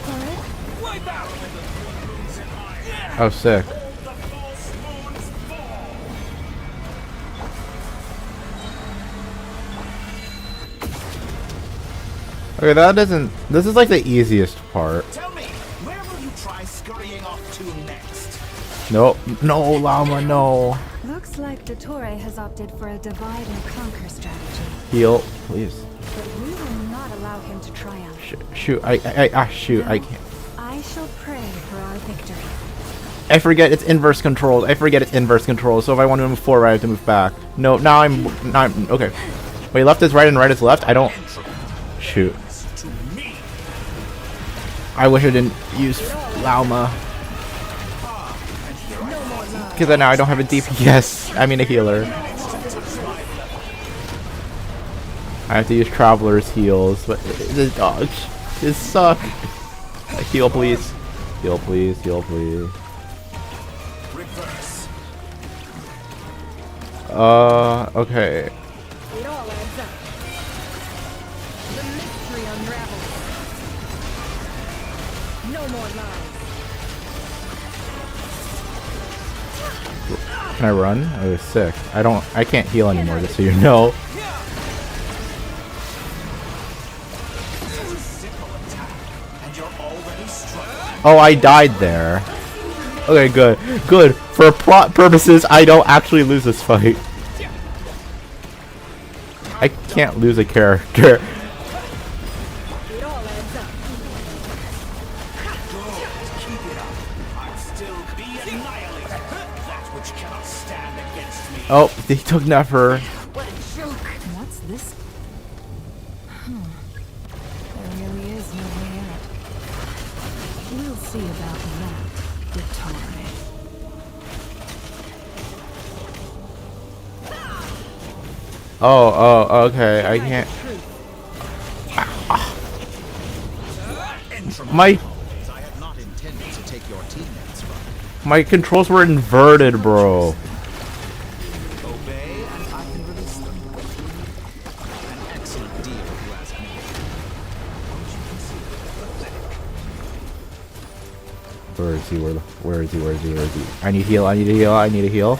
For Wipe out with the moons in my hand. Oh, sick. Hold the false moon's fall. Okay, that doesn't. This is like the easiest part. Tell me, where will you try scurrying off to next? Nope. No, llama, no. Looks like Dottore has opted for a divide and conquer strategy. Heal, please. But we will not allow him to triumph. Shoot, shoot, I can't. I shall pray for our victory. I forget it's inverse controls. I forget it's inverse controls. So if I want to move forward, I have to move back. No, now I'm okay. Wait, left is right and right is left? I don't. Shoot. I wish I didn't use llama. Because now I don't have a DPS. I mean a healer. I have to use traveler's heals. But this dog. This suck. Heal please. Heal please. Heal please. Okay. It all adds up. The mystery unravels. No more lies. Can I run? Oh, sick. I can't heal anymore, just so you know. Oh, I died there. Okay, good. Good. For plot purposes, I don't actually lose this fight. I can't lose a character. It all adds up. Keep it up. I'll still be annihilated. That which cannot stand against me. Oh, he took Nefer. What a joke. What's this? There really is no way out. We'll see about that, Dottore. Oh, okay. I can't. My I had not intended to take your teammates from my controls were inverted, bro. obey and I can release them. An excellent deal, if you ask me. Where is he? Where is he? Where is he? Where is he? I need heal. I need a heal. I need a heal.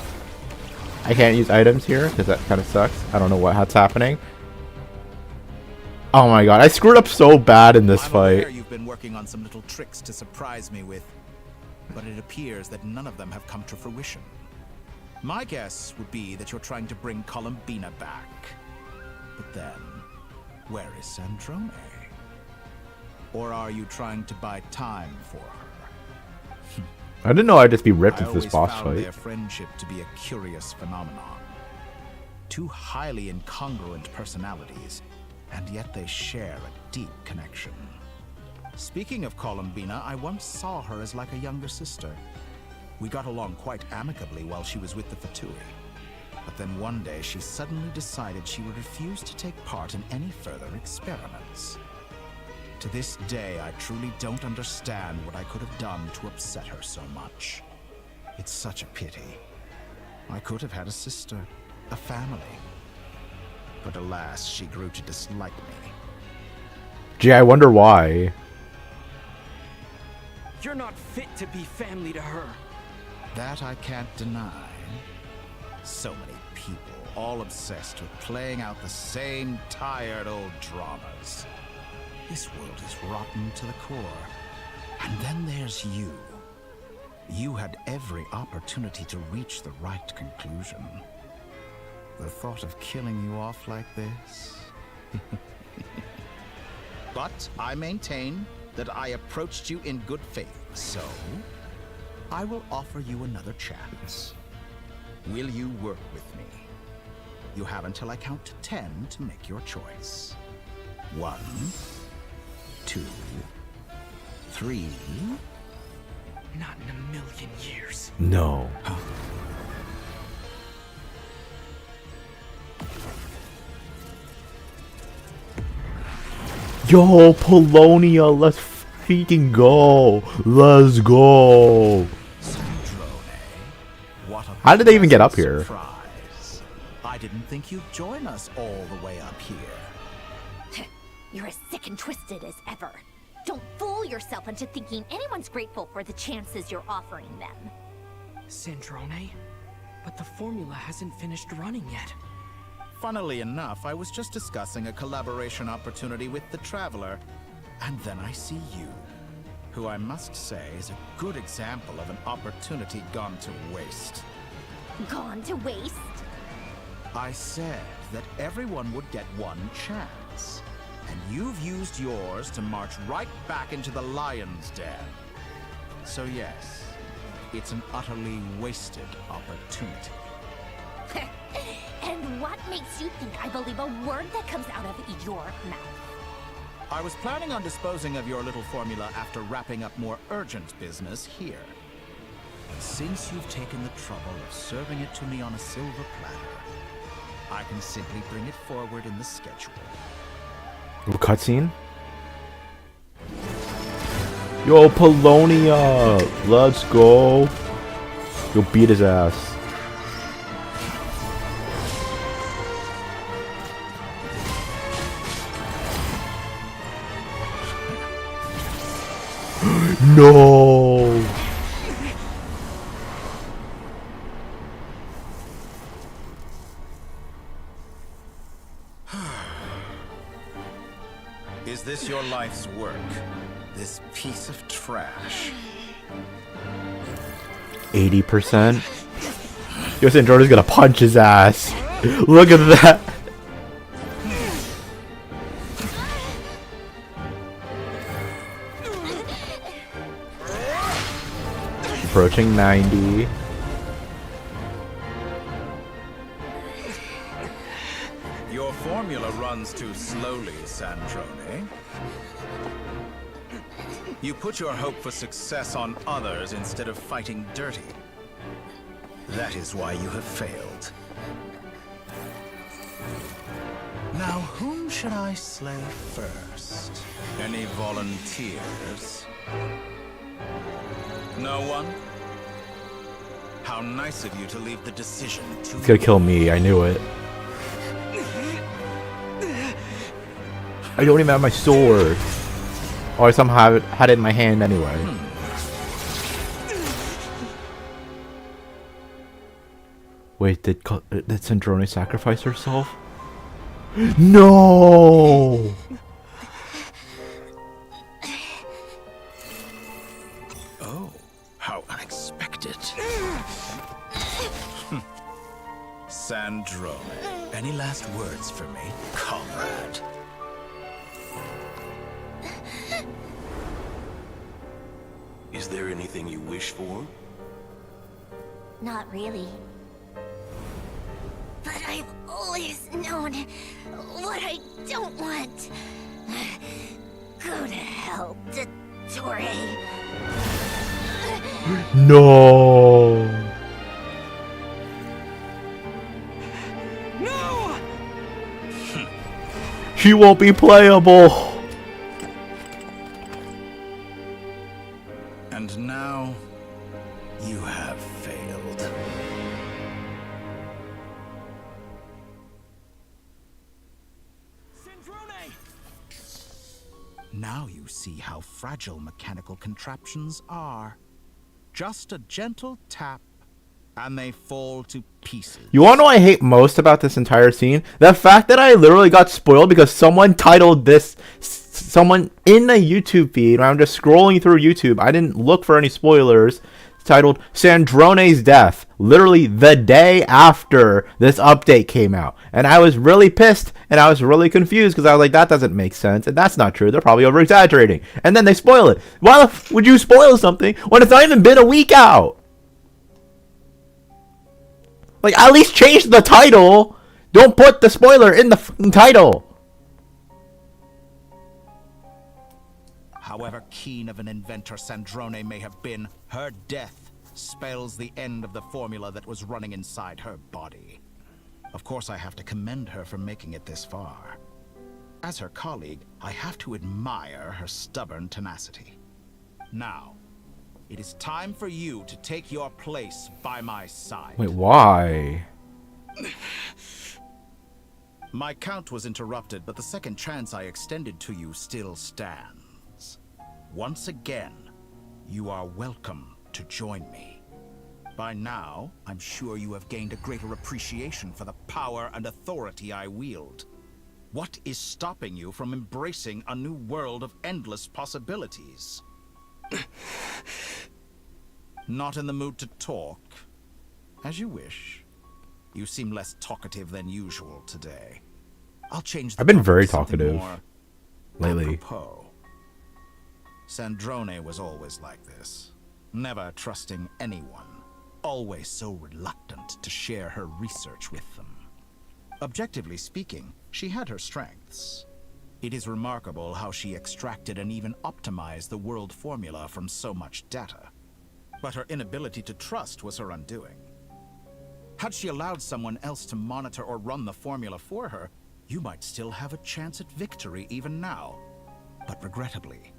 I can't use items here because that kind of sucks. I don't know what's happening. Oh my god, I screwed up so bad in this I'm aware fight. you've been working on some little tricks to surprise me with, but it appears that none of them have come to fruition. My guess would be that you're trying to bring Columbina back. But then, where is Sandrone? Or are you trying to buy time for her? I didn't know I'd just be ripped I into this always boss found fight. their friendship to be a curious phenomenon. Two highly incongruent personalities, and yet they share a deep connection. Speaking of Columbina, I once saw her as like a younger sister. We got along quite amicably while she was with the Fatui. But then one day she suddenly decided she would refuse to take part in any further experiments. To this day, I truly don't understand what I could have done to upset her so much. It's such a pity. I could have had a sister, a family. But alas, she grew to dislike me. Gee, I wonder why. You're not fit to be family to her. That I can't deny. So many people, all obsessed with playing out the same tired old dramas. This world is rotten to the core. And then there's you. You had every opportunity to reach the right conclusion. The thought of killing you off like this? But I maintain that I approached you in good faith, so I will offer you another chance. Will you work with me? You have until I count to 10 to make your choice. 1, 2, 3. Not in a million years. No. Yo, Polonia, let's freaking go. Let's go. How did they even get up here? Surprise. I didn't think you'd join us all the way up here. You're as sick and twisted as ever. Don't fool yourself into thinking anyone's grateful for the chances you're offering them. Sandrone? But the formula hasn't finished running yet. Funnily enough, I was just discussing a collaboration opportunity with the Traveler, and then I see you, who I must say is a good example of an opportunity gone to waste. Gone to waste? I said that everyone would get one chance, and you've used yours to march right back into the lion's den. So yes, it's an utterly wasted opportunity. And what makes you think I believe a word that comes out of your mouth? I was planning on disposing of your little formula after wrapping up more urgent business here. But since you've taken the trouble of serving it to me on a silver platter, I can simply bring it forward in the schedule. Little cutscene. Yo, Polonia! Let's go! You'll beat his ass. No! Is this your life's work? This piece of trash? 80%? Yo, Sandrone's gonna punch his ass. Look at that! Approaching 90. Your formula runs too slowly, Sandrone. You put your hope for success on others instead of fighting dirty. That is why you have failed. Now, whom should I slay first? Any volunteers? No one? How nice of you to leave the decision to He's gonna kill me, I knew it. I don't even have my sword. Oh, I somehow had it in my hand anyway. Wait, did Sandrone sacrifice herself? No! Oh, how unexpected. Sandrone, any last words for me, comrade? Is there anything you wish for? Not really. But I've always known what I don't want. Go to hell, Dottore. No! No! She won't be playable! And now, you have failed. Now you see how fragile mechanical contraptions are. Just a gentle tap, and they fall to pieces. You wanna know what I hate most about this entire scene? The fact that I literally got spoiled because someone titled this, someone in a YouTube feed, when I'm just scrolling through YouTube, I didn't look for any spoilers, titled Sandrone's death, literally the day after this update came out. And I was really pissed, and I was really confused, because I was like, that doesn't make sense, and that's not true, they're probably over-exaggerating. And then they spoil it. Why the f would you spoil something when it's not even been a week out? Like, at least change the title. Don't put the spoiler in the f***ing title. However keen of an inventor Sandrone may have been, her death spells the end of the formula that was running inside her body. Of course, I have to commend her for making it this far. As her colleague, I have to admire her stubborn tenacity. Now, it is time for you to take your place by my side. Wait, why? My count was interrupted, but the second chance I extended to you still stands. Once again, you are welcome to join me. By now, I'm sure you have gained a greater appreciation for the power and authority I wield. What is stopping you from embracing a new world of endless possibilities? Not in the mood to talk? As you wish. You seem less talkative than usual today. I'll change the I've been topic very to something talkative more lately. apropos. Sandrone was always like this. Never trusting anyone. Always so reluctant to share her research with them. Objectively speaking, she had her strengths. It is remarkable how she extracted and even optimized the world formula from so much data. But her inability to trust was her undoing. Had she allowed someone else to monitor or run the formula for her, you might still have a chance at victory even now. But regrettably,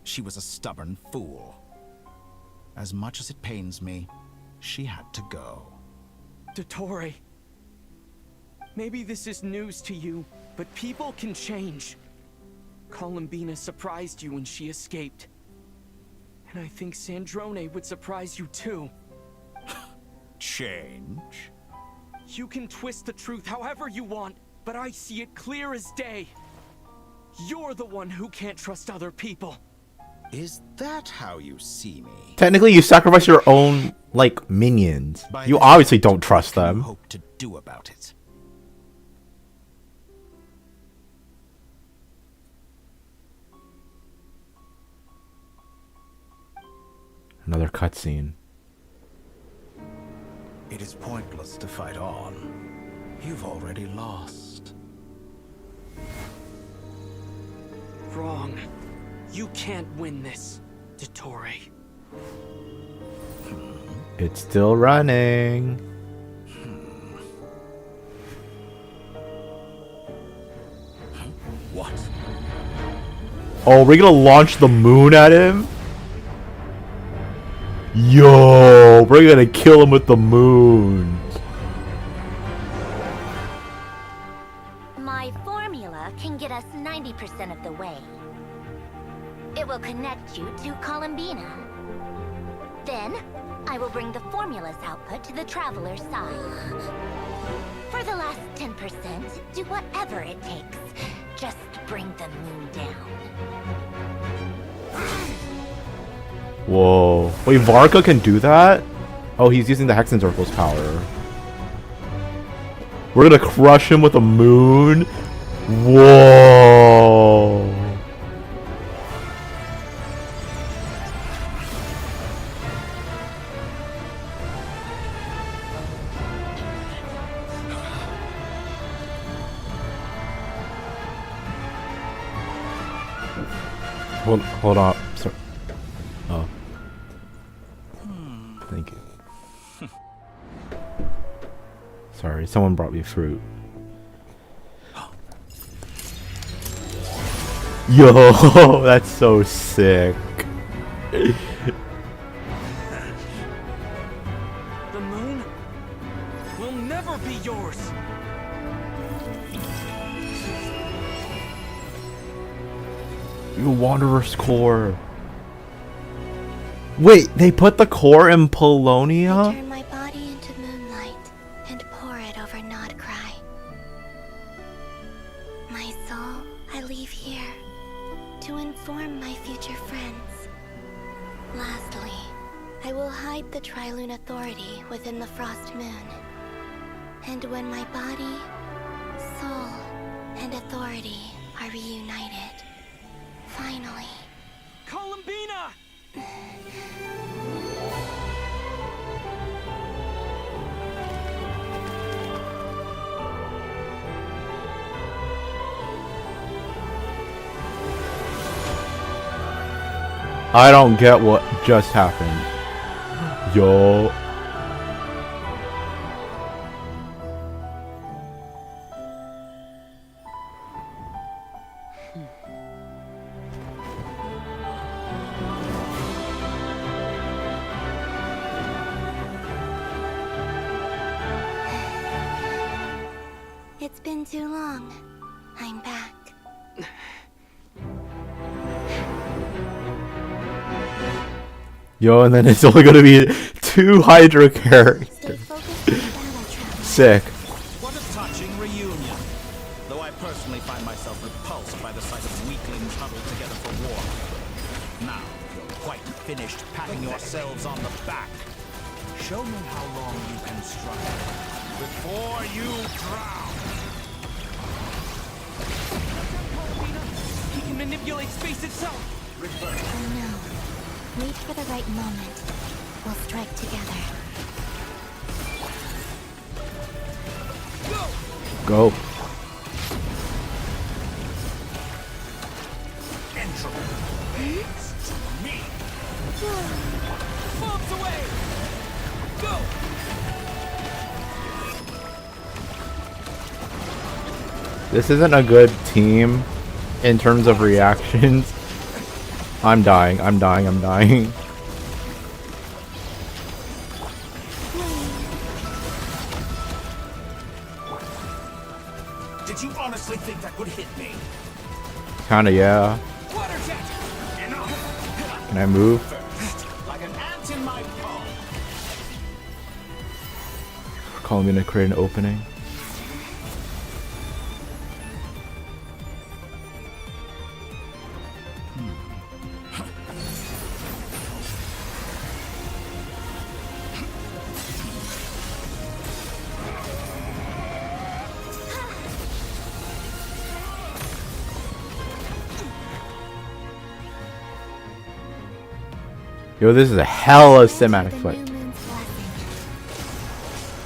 she was a stubborn fool. As much as it pains me, she had to go. Dottore. Maybe this is news to you, but people can change. Columbina surprised you when she escaped. And I think Sandrone would surprise you too. Change? You can twist the truth however you want, but I see it clear as day. You're the one who can't trust other people. Is that how you see me? Technically, you sacrifice your own, like, minions. You obviously don't trust What can you them. hope to do about it? Another cutscene. It is pointless to fight on. You've already lost. Wrong. You can't win this, Dottore. It's still running. What? Oh, we're gonna launch the moon at him? Yo, we're gonna kill him with the moon. My formula can get us 90% of the way. It will connect you to Columbina. Then, I will bring the formula's output to the Traveler's side. For the last 10%, do whatever it takes. Just bring the moon down. Whoa. Wait, Varka can do that? Oh, he's using the Hexen Circle's power. We're gonna crush him with a moon? Whoa. Hold on. Sorry. Oh. Thank you. Sorry, someone brought me fruit. Yo, that's so sick. The moon will never be yours. You Wanderer's core. Wait, they put the core in Polonia? Turn my body into moonlight and pour it over Nod-Krai. My soul, I leave here to inform my future friends. Lastly, I will hide the Trilune Authority within the Frost Moon. And when my body, soul, and authority are reunited, finally... Columbina! I don't get what just happened. Yo. It's been too long. I'm back. Yo, and then it's only gonna be 2 Hydra characters. Sick. What a touching reunion. Though I personally find myself repulsed by the sight of weaklings huddled together for war. Now, you're quite finished patting yourselves on the back. Show me how long you can struggle before you drown. He can manipulate space itself. Oh no. Wait for the right moment. We'll strike together. Go. Bombs away! Go! This isn't a good team in terms of reactions. I'm dying, I'm dying, I'm dying. Did you honestly think that would hit me? Kinda, yeah. Can I move? Like an ant in my palm. Calling me to create an opening. Yo, this is a hella cinematic fight.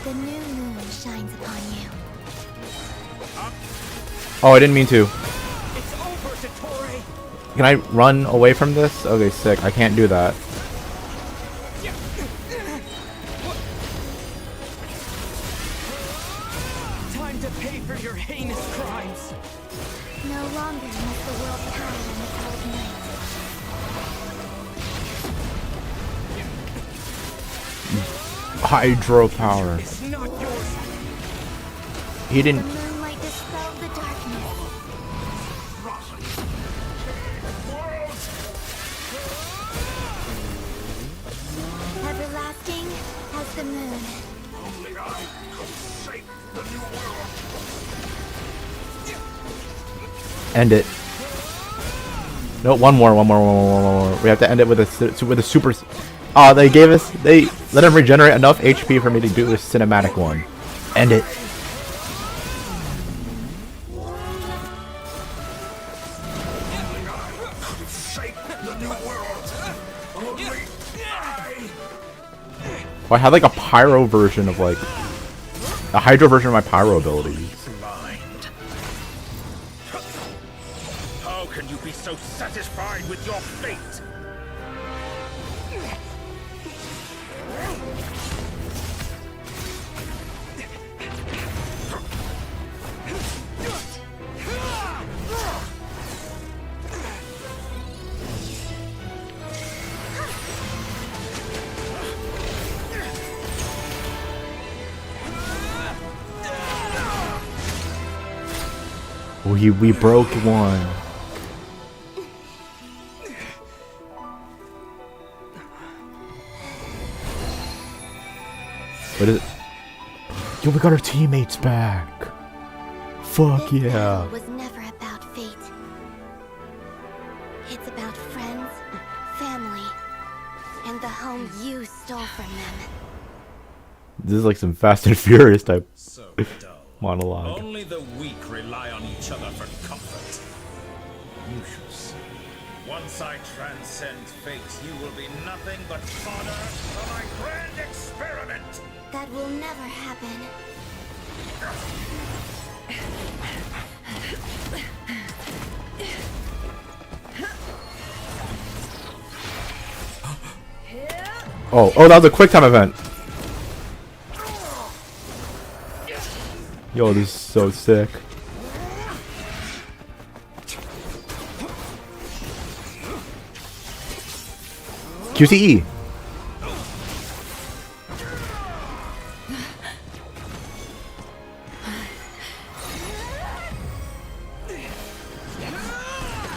The new moon shines upon you. Oh, I didn't mean to. It's over, Dottore. Can I run away from this? Okay, sick. I can't do that. Time to pay for your heinous crimes. No longer must the world cower in the cold night. Hydropower. It's not yours. He didn't. The moonlight dispelled the darkness. Everlasting as the moon. Only I could shape the new world. End it. No, one more. We have to end it with a super. Oh, they let him regenerate enough HP for me to do this cinematic one. End it. Oh, I had like a pyro version of like a hydro version of my pyro abilities. How can you be so satisfied with your fate? We broke one. What is it? Yo, we got our teammates back. Fuck This yeah. battle was never about fate. It's about friends, family, and the home you stole from them. This is like some Fast and Furious type monologue. Only the weak rely on each other for comfort. You shall see. Once I transcend fate, you will be nothing but fodder for my grand experiment. That will never happen. Oh, that was a quick time event. Yo, this is so sick. QTE.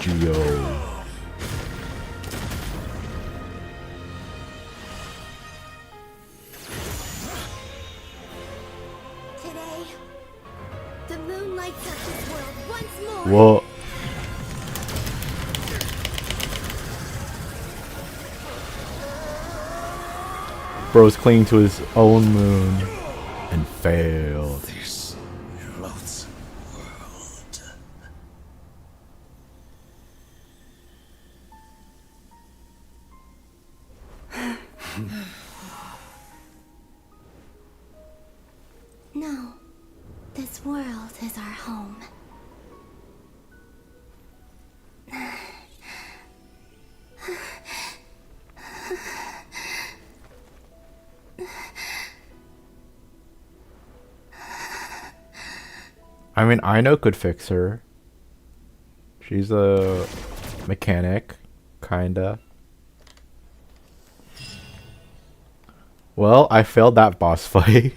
Geo. Today, the moon lights up this world once more. Whoa. Bro's clinging to his own moon and failed. This loathsome world. No, this world is our home. I mean, Ino could fix her. She's a mechanic, kinda. Well, I failed that boss fight.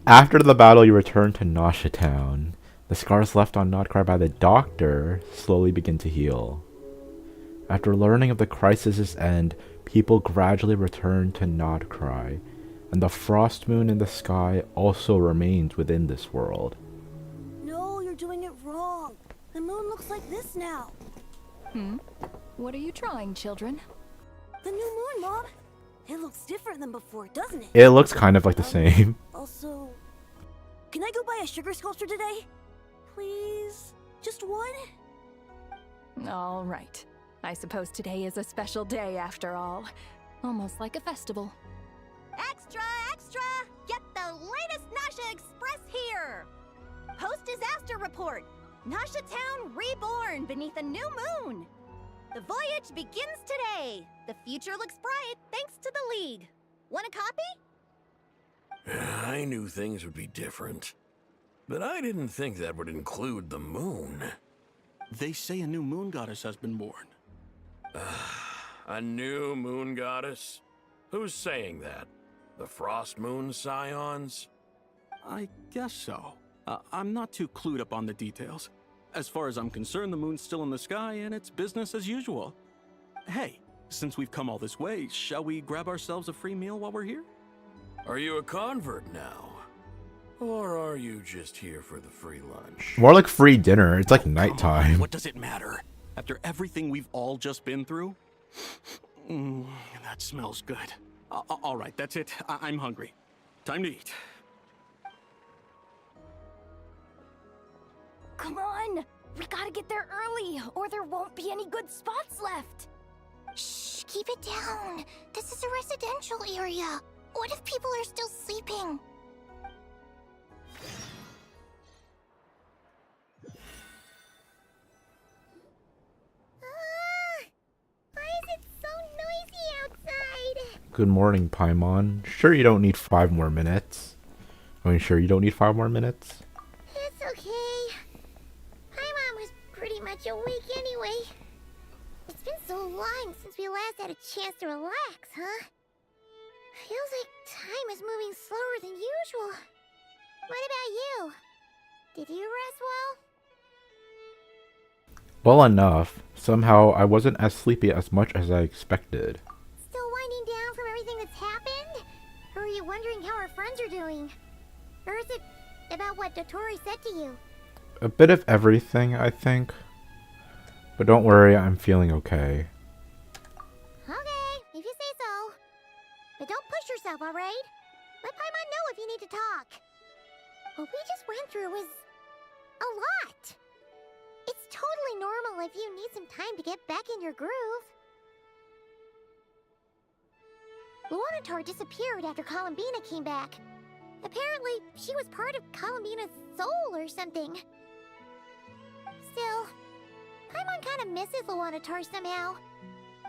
After the battle, you return to Nasha Town. The scars left on Nod-Krai by the doctor slowly begin to heal. After learning of the crisis's end, people gradually return to Nod-Krai, and the frost moon in the sky also remains within this world. No, you're doing it wrong. The moon looks like this now. What are you trying, children? The new moon, Mom. It looks different than before, doesn't it? It looks kind of like the same. Also, can I go buy a sugar sculpture today? Please? Just one? All right. I suppose today is a special day after all. Almost like a festival. Extra, extra! Get the latest Nasha Express here! Post-disaster report! Nasha Town reborn beneath a new moon! The voyage begins today! The future looks bright thanks to the League. Want a copy? I knew things would be different, but I didn't think that would include the moon. They say a new moon goddess has been born. A new moon goddess? Who's saying that? The Frost Moon Scions? I guess so. I'm not too clued up on the details. As far as I'm concerned, the moon's still in the sky and it's business as usual. Hey, since we've come all this way, shall we grab ourselves a free meal while we're here? Are you a convert now? Or are you just here for the free lunch? More like free dinner. It's like nighttime. What does it matter? After everything we've all just been through? That smells good. All right, that's it. I'm hungry. Time to eat. Come on! We gotta get there early, or there won't be any good spots left! Shh, keep it down. This is a residential area. What if people are still sleeping? Why is it so noisy outside? Good morning, Paimon. Sure you don't need 5 more minutes. I mean, sure you don't need 5 more minutes? It's okay. Paimon was pretty much awake anyway. It's been so long since we last had a chance to relax, huh? Feels like time is moving slower than usual. What about you? Did you rest well? Well enough. Somehow, I wasn't as sleepy as much as I expected. Still winding down from everything that's happened? Or are you wondering how our friends are doing? Or is it about what Dottore said to you? A bit of everything, I think. But don't worry, I'm feeling okay. Okay, if you say so. But don't push yourself, alright? Let Paimon know if you need to talk. What we just went through was a lot. It's totally normal if you need some time to get back in your groove. Luanatar disappeared after Columbina came back. Apparently, she was part of Columbina's soul or something. Still, Paimon kind of misses Luanatar somehow.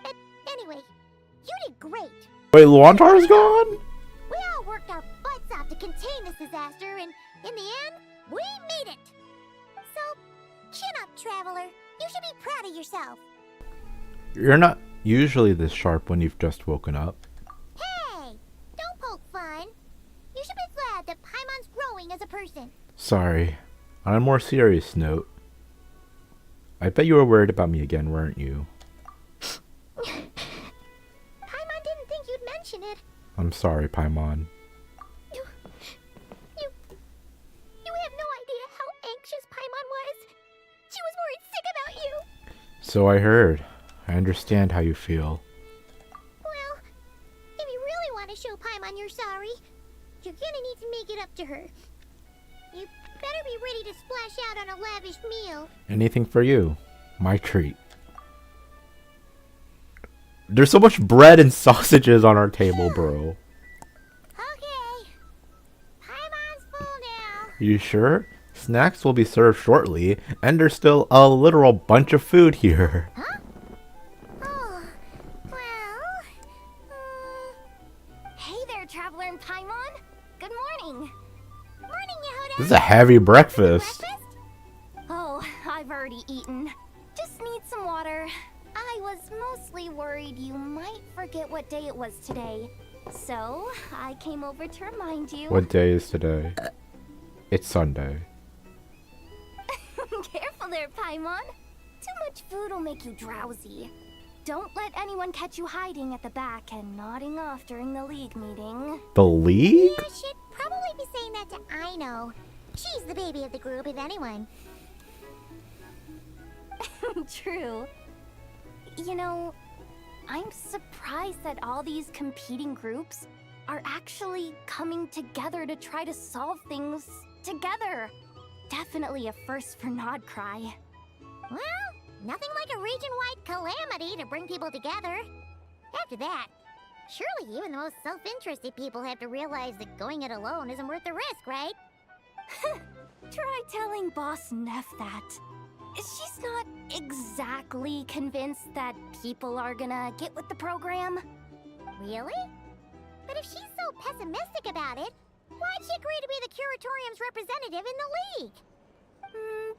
But anyway, you did great. Wait, Luantar's gone? We all worked our butts off to contain this disaster, and in the end, we made it. So, chin up, Traveler. You should be proud of yourself. You're not usually this sharp when you've just woken up. Hey, don't poke fun. You should be glad that Paimon's growing as a person. Sorry. On a more serious note, I bet you were worried about me again, weren't you? Paimon didn't think you'd mention it. I'm sorry, Paimon. You have no idea how anxious Paimon was. She was worried sick about you. So I heard. I understand how you feel. Well, if you really want to show Paimon you're sorry, you're gonna need to make it up to her. You better be ready to splash out on a lavish meal. Anything for you. My treat. There's so much bread and sausages on our table, bro. Okay. Paimon's full now. You sure? Snacks will be served shortly, and there's still a literal bunch of food here. Huh? Oh, well... Hey there, Traveler and Paimon. Good morning. Morning, Yehuda. This is a heavy breakfast. Oh, I've already eaten. Just need some water. I was mostly worried you might forget what day it was today. So, I came over to remind you. What day is today? It's Sunday. Careful there, Paimon. Too much food will make you drowsy. Don't let anyone catch you hiding at the back and nodding off during the League meeting. The League? You should probably be saying that to Aino. She's the baby of the group, if anyone. True. You know, I'm surprised that all these competing groups are actually coming together to try to solve things together. Definitely a first for Nod-Krai. Well, nothing like a region-wide calamity to bring people together. After that, surely even the most self-interested people have to realize that going it alone isn't worth the risk, right? Try telling Boss Neff that. She's not exactly convinced that people are gonna get with the program. Really? But if she's so pessimistic about it, why'd she agree to be the Curatorium's representative in the League?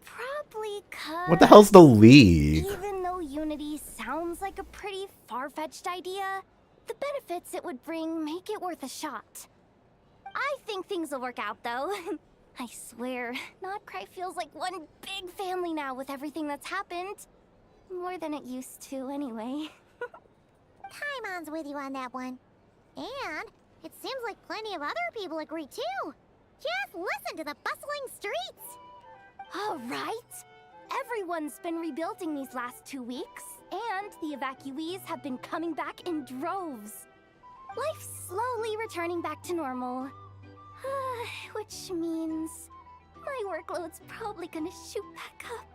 Probably 'cause... What the hell's the League? Even though unity sounds like a pretty far-fetched idea, the benefits it would bring make it worth a shot. I think things will work out, though. I swear, Nod-Krai feels like one big family now with everything that's happened. More than it used to, anyway. Paimon's with you on that one. And it seems like plenty of other people agree, too. Just listen to the bustling streets. All right. Everyone's been rebuilding these last 2 weeks, and the evacuees have been coming back in droves. Life's slowly returning back to normal. Which means my workload's probably gonna shoot back up.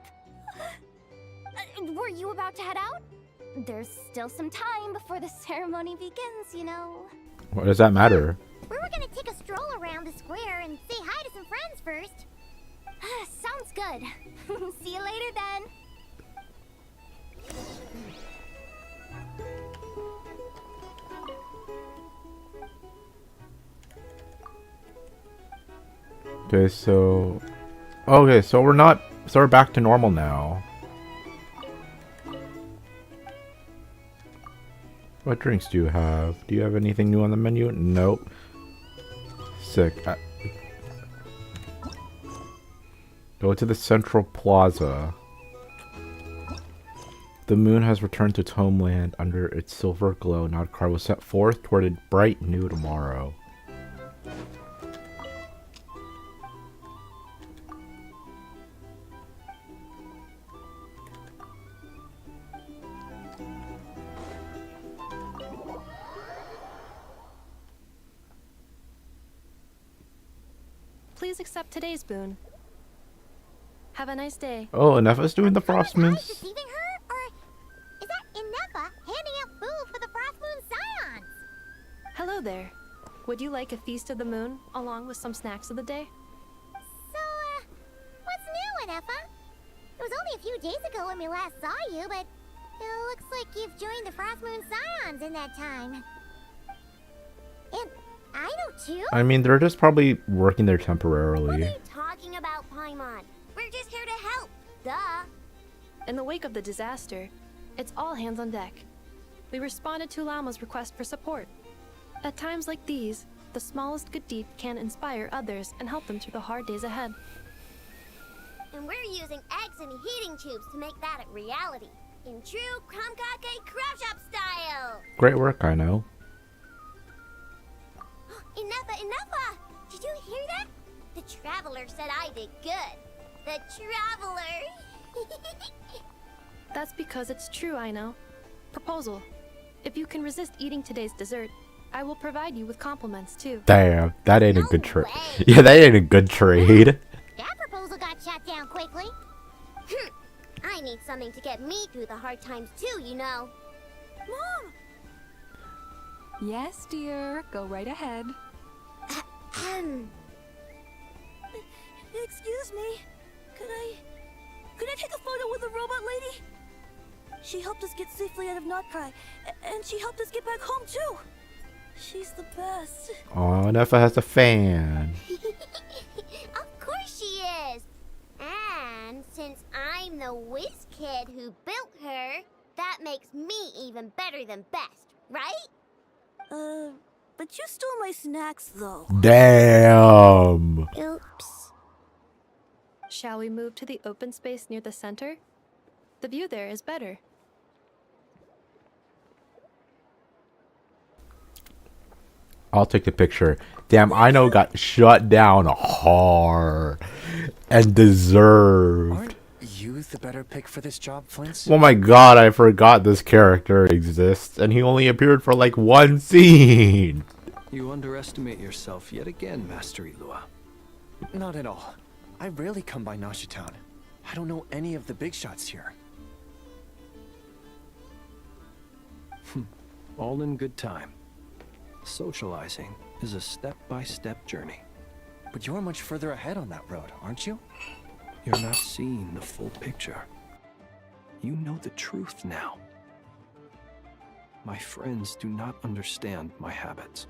Were you about to head out? There's still some time before the ceremony begins, you know. What does that matter? We were gonna take a stroll around the square and say hi to some friends first. Sounds good. See you later then. Okay, so we're back to normal now. What drinks do you have? Do you have anything new on the menu? Nope. Sick. Go to the central plaza. The moon has returned to its homeland. Under its silver glow, Nod-Krai will set forth toward a bright new tomorrow. Please accept today's boon. Have a nice day. Oh, Ineffa's doing the frost moons? Deceiving her? Or is that Ineffa handing out food for the Frost Moon Scions? Hello there. Would you like a feast of the moon along with some snacks of the day? So, what's new, Ineffa? It was only a few days ago when we last saw you, but it looks like you've joined the Frost Moon Scions in that time. And I know too. I mean, they're just probably working there temporarily. What are you talking about, Paimon? We're just here to help. Duh. In the wake of the disaster, it's all hands on deck. We responded to Lama's request for support. At times like these, the smallest good deed can inspire others and help them through the hard days ahead. And we're using eggs and heating tubes to make that a reality. In true Krumkake craft shop style! Great work, I know. Enough! Did you hear that? The Traveler said I did good. The Traveler! That's because it's true, I know. Proposal. If you can resist eating today's dessert, I will provide you with compliments too. Damn, that ain't a good trade. Yeah, that ain't a good trade. That proposal got shot down quickly. I need something to get me through the hard times too, you know. Mom! Yes, dear. Go right ahead. Excuse me. Could I take a photo with the robot lady? She helped us get safely out of Nod-Krai, and she helped us get back home too. She's the best. Oh, Nefa has a fan. Of course she is. And since I'm the whiz kid who built her, that makes me even better than best, right? But you stole my snacks though. Damn. Oops. Shall we move to the open space near the center? The view there is better. I'll take the picture. Damn, I know got shut down hard and deserved. Aren't you the better pick for this job, Flint? Oh my god, I forgot this character exists, and he only appeared for like one scene. You underestimate yourself yet again, Master Ilua. Not at all. I rarely come by Nasha Town. I don't know any of the big shots here. All in good time. Socializing is a step-by-step journey. But you're much further ahead on that road, aren't you? You're not seeing the full picture. You know the truth now. My friends do not understand my habits.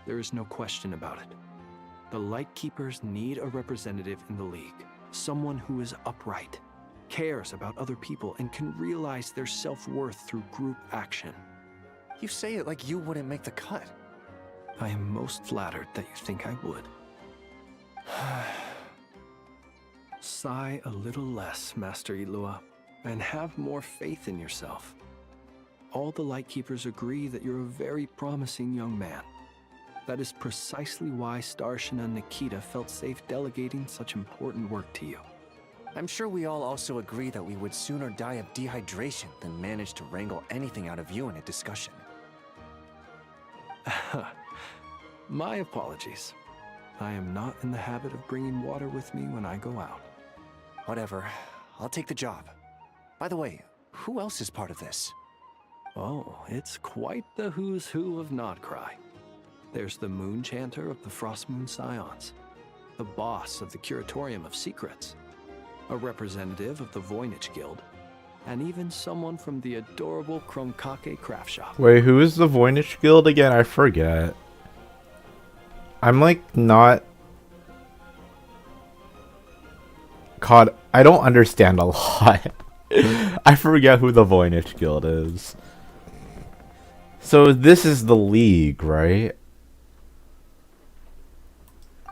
There is no question about it. The Lightkeepers need a representative in the League. Someone who is upright, cares about other people, and can realize their self-worth through group action. You say it like you wouldn't make the cut. I am most flattered that you think I would. Sigh a little less, Master Ilua, and have more faith in yourself. All the Lightkeepers agree that you're a very promising young man. That is precisely why Starshina and Nikita felt safe delegating such important work to you. I'm sure we all also agree that we would sooner die of dehydration than manage to wrangle anything out of you in a discussion. My apologies. I am not in the habit of bringing water with me when I go out. Whatever. I'll take the job. By the way, who else is part of this? Oh, it's quite the who's who of Nod-Krai. There's the Moon Chanter of the Frostmoon Scions, the boss of the Curatorium of Secrets, a representative of the Voynich Guild, and even someone from the adorable Krumkake craft shop. Wait, who is the Voynich Guild again? I forget. I'm like not... God, I don't understand a lot. I forget who the Voynich Guild is. So this is the League, right?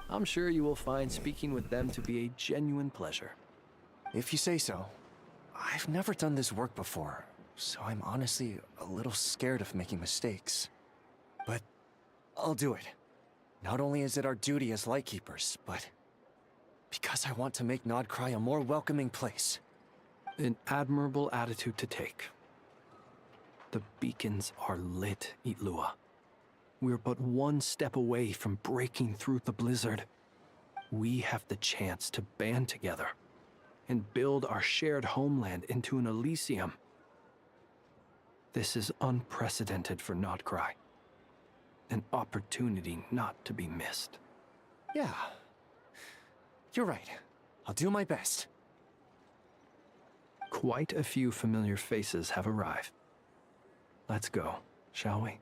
I'm sure you will find speaking with them to be a genuine pleasure. If you say so. I've never done this work before, so I'm honestly a little scared of making mistakes. But I'll do it. Not only is it our duty as Lightkeepers, but because I want to make Nod-Krai a more welcoming place. An admirable attitude to take. The beacons are lit, Ilua. We're but one step away from breaking through the blizzard. We have the chance to band together and build our shared homeland into an Elysium. This is unprecedented for Nod-Krai. An opportunity not to be missed. Yeah. You're right. I'll do my best. Quite a few familiar faces have arrived. Let's go, shall we?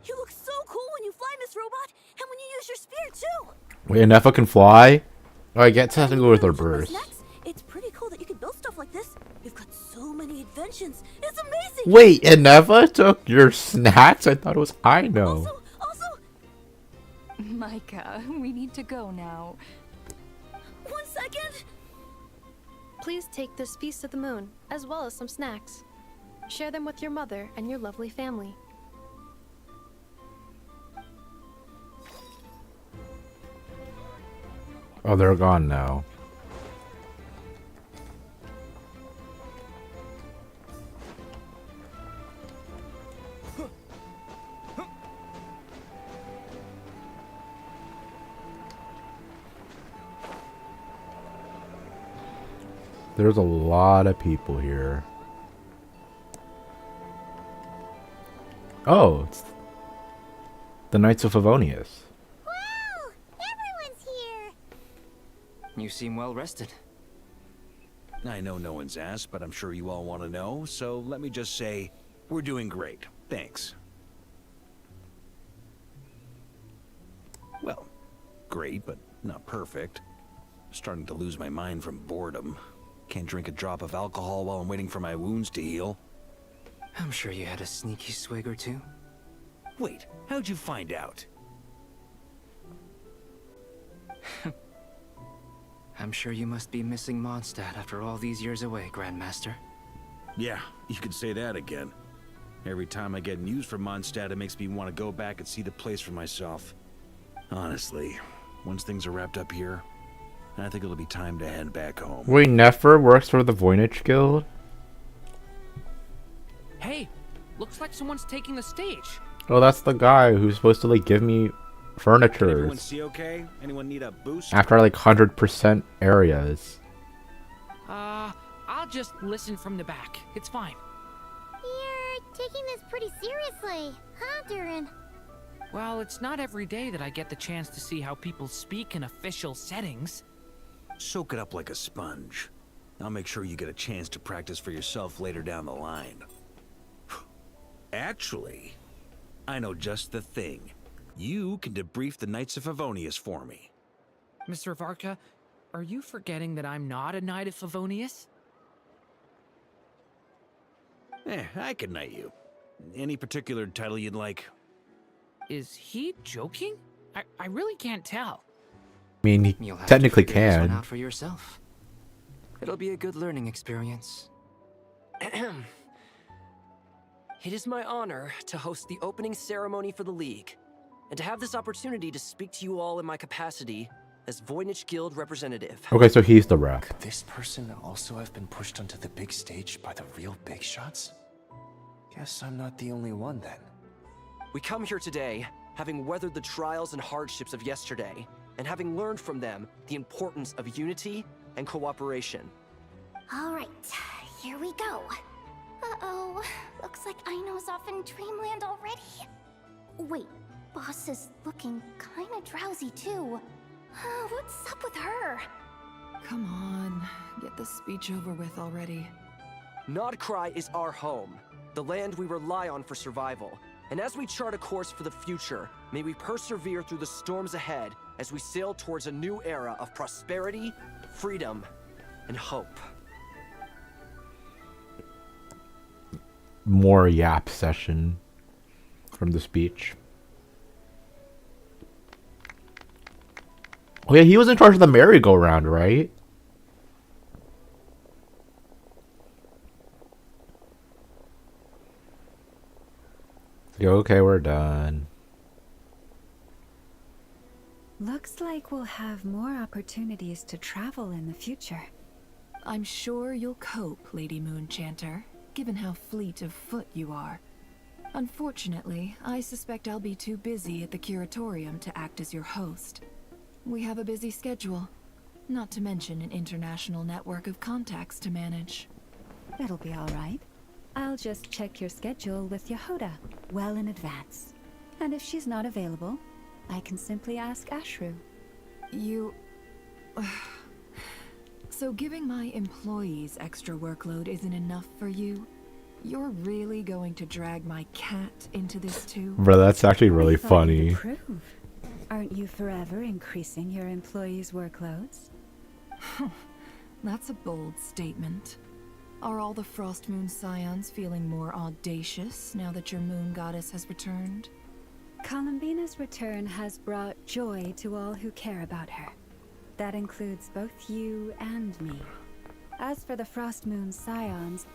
You look so cool when you fly, Miss Robot, and when you use your spear too. Wait, Nefa can fly? Oh, I guess it has to go with her birth. It's pretty cool that you can build stuff like this. You've got so many inventions. It's amazing. Wait, and Nefa took your snacks? I thought it was I know. Also, Micah, we need to go now. 1 second! Please take this Feast of the Moon, as well as some snacks. Share them with your mother and your lovely family. Oh, they're gone now. There's a lot of people here. Oh, it's the Knights of Favonius. Wow! Everyone's here! You seem well rested. I know no one's asked, but I'm sure you all want to know, so let me just say, we're doing great. Thanks. Well, great, but not perfect. Starting to lose my mind from boredom. Can't drink a drop of alcohol while I'm waiting for my wounds to heal. I'm sure you had a sneaky swig or two. Wait, how'd you find out? I'm sure you must be missing Mondstadt after all these years away, Grandmaster. Yeah, you could say that again. Every time I get news from Mondstadt, it makes me want to go back and see the place for myself. Honestly, once things are wrapped up here, I think it'll be time to head back home. Wait, Nefer works for the Voynich Guild? Hey, looks like someone's taking the stage. Oh, that's the guy who's supposed to like give me furniture. Everyone see okay? Anyone need a boost? After like 100% areas. I'll just listen from the back. It's fine. You're taking this pretty seriously, huh, Durin? Well, it's not every day that I get the chance to see how people speak in official settings. Soak it up like a sponge. I'll make sure you get a chance to practice for yourself later down the line. Actually, I know just the thing. You can debrief the Knights of Favonius for me. Mr. Varka, are you forgetting that I'm not a Knight of Favonius? I can knight you. Any particular title you'd like? Is he joking? I really can't tell. I mean, he You'll have technically to figure this one can. out for yourself. It'll be a good learning experience. It is my honor to host the opening ceremony for the League, and to have this opportunity to speak to you all in my capacity as Voynich Guild representative. Okay, so he's the rep. Could this person also have been pushed onto the big stage by the real big shots? Guess I'm not the only one then. We come here today, having weathered the trials and hardships of yesterday, and having learned from them the importance of unity and cooperation. All right, here we go. Uh-oh, looks like Aino's off in Dreamland already. Wait, Boss is looking kinda drowsy too. What's up with her? Come on, get this speech over with already. Nod-Krai is our home, the land we rely on for survival. And as we chart a course for the future, may we persevere through the storms ahead as we sail towards a new era of prosperity, freedom, and hope. More yap session from the speech. Oh yeah, he was in charge of the merry-go-round, right? Okay, we're done. Looks like we'll have more opportunities to travel in the future. I'm sure you'll cope, Lady Moonchanter, given how fleet of foot you are. Unfortunately, I suspect I'll be too busy at the curatorium to act as your host. We have a busy schedule, not to mention an international network of contacts to manage. It'll be all right. I'll just check your schedule with Yehuda well in advance. And if she's not available, I can simply ask Ashru. You... So giving my employees extra workload isn't enough for you? You're really going to drag my cat into this too? Bro, that's actually really I thought you'd funny. approve. Aren't you forever increasing your employees' workloads? That's a bold statement. Are all the Frostmoon Scions feeling more audacious now that your moon goddess has returned? Columbina's return has brought joy to all who care about her. That includes both you and me. As for the Frost Moon Scions,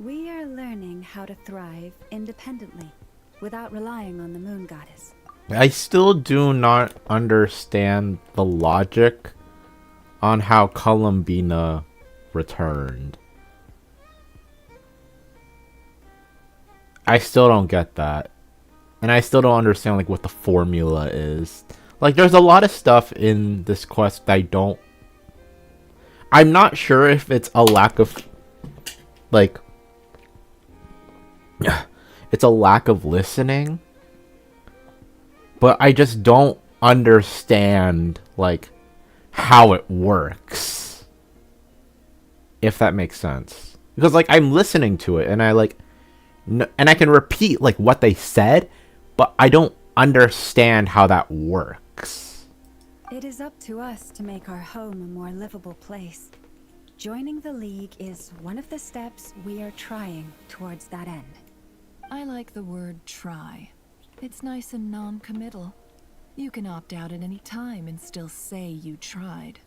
we are learning how to thrive independently, without relying on the Moon Goddess. I still do not understand the logic on how Columbina returned. I still don't get that. And I still don't understand like what the formula is. Like there's a lot of stuff in this quest that I don't... I'm not sure if it's a lack of like it's a lack of listening, but I just don't understand like how it works, if that makes sense. Because like I'm listening to it and I like and I can repeat like what they said, but I don't understand how that works. It is up to us to make our home a more livable place. Joining the League is one of the steps we are trying towards that end. I like the word try. It's nice and non-committal. You can opt out at any time and still say you tried.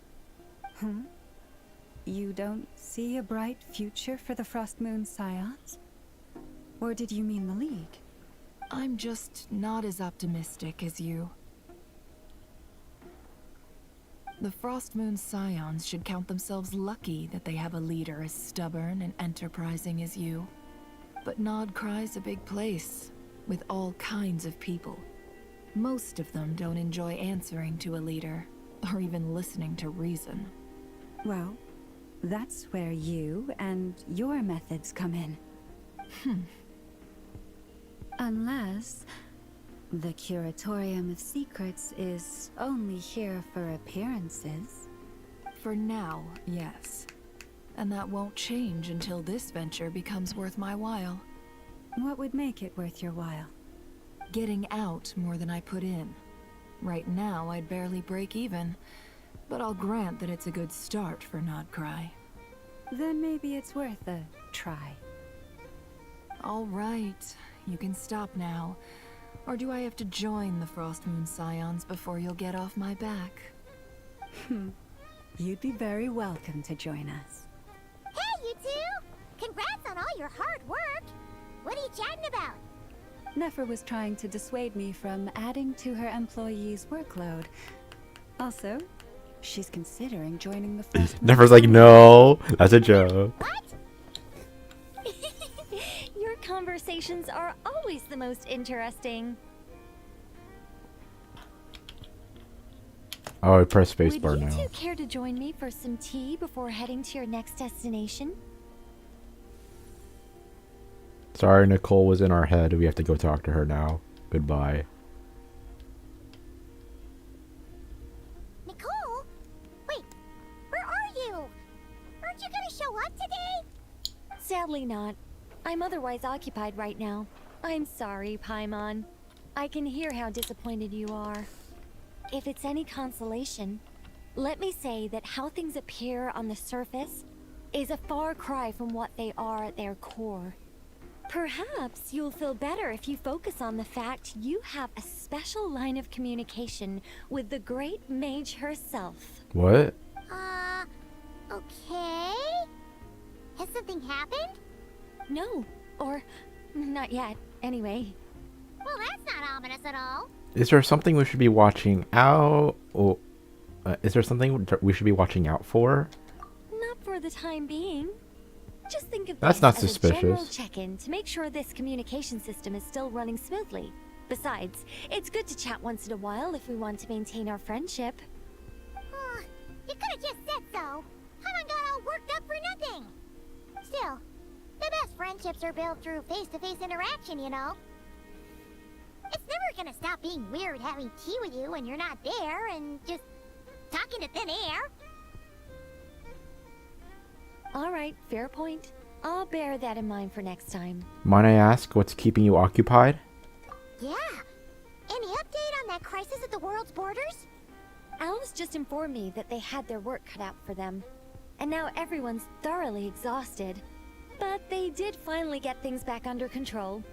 You don't see a bright future for the Frost Moon Scions? Or did you mean the League? I'm just not as optimistic as you. The Frost Moon Scions should count themselves lucky that they have a leader as stubborn and enterprising as you. But Nod-Krai's a big place, with all kinds of people. Most of them don't enjoy answering to a leader, or even listening to reason. Well, that's where you and your methods come in. Unless the Curatorium of Secrets is only here for appearances. For now, yes. And that won't change until this venture becomes worth my while. What would make it worth your while? Getting out more than I put in. Right now, I'd barely break even, but I'll grant that it's a good start for Nod-Krai. Then maybe it's worth a try. All right, you can stop now. Or do I have to join the Frost Moon Scions before you'll get off my back? You'd be very welcome to join us. Hey, you two! Congrats on all your hard work! What are you chatting about? Nefer was trying to dissuade me from adding to her employees' workload. Also, she's considering joining the Frost Moon. Nefer's like, no, that's a joke. Your conversations are always the most interesting. Oh, I press spacebar now. Would you two care to join me for some tea before heading to your next destination? Sorry, Nicole was in our head. We have to go talk to her now. Goodbye. Nicole? Wait, where are you? Aren't you gonna show up today? Sadly not. I'm otherwise occupied right now. I'm sorry, Paimon. I can hear how disappointed you are. If it's any consolation, let me say that how things appear on the surface is a far cry from what they are at their core. Perhaps you'll feel better if you focus on the fact you have a special line of communication with the great mage herself. What? Okay. Has something happened? No, or not yet, anyway. Well, that's not ominous at all. Is there something we should be watching out? Or, is there something we should be watching out for? Not for the time being. Just think of That's this not as a general suspicious. check-in to make sure this communication system is still running smoothly. Besides, it's good to chat once in a while if we want to maintain our friendship. You could have just said so. Haven't got all worked up for nothing. Still, the best friendships are built through face-to-face interaction, you know. It's never gonna stop being weird having tea with you when you're not there and just talking to thin air. All right, fair point. I'll bear that in mind for next time. Might I ask what's keeping you occupied? Yeah. Any update on that crisis at the world's borders? Alice just informed me that they had their work cut out for them. And now everyone's thoroughly exhausted. But they did finally get things back under control.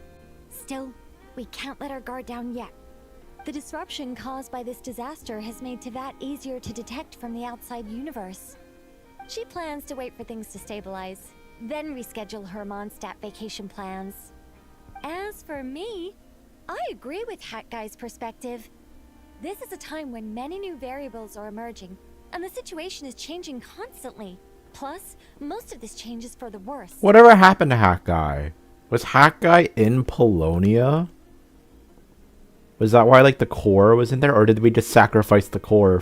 Still, we can't let our guard down yet. The disruption caused by this disaster has made Teyvat easier to detect from the outside universe. She plans to wait for things to stabilize, then reschedule her Mondstadt vacation plans. As for me, I agree with Hat Guy's perspective. This is a time when many new variables are emerging, and the situation is changing constantly. Plus, most of this change is for the worse. Whatever happened to Hat Guy? Was Hat Guy in Polonia? Was that why, like, the core was in there? Or did we just sacrifice the core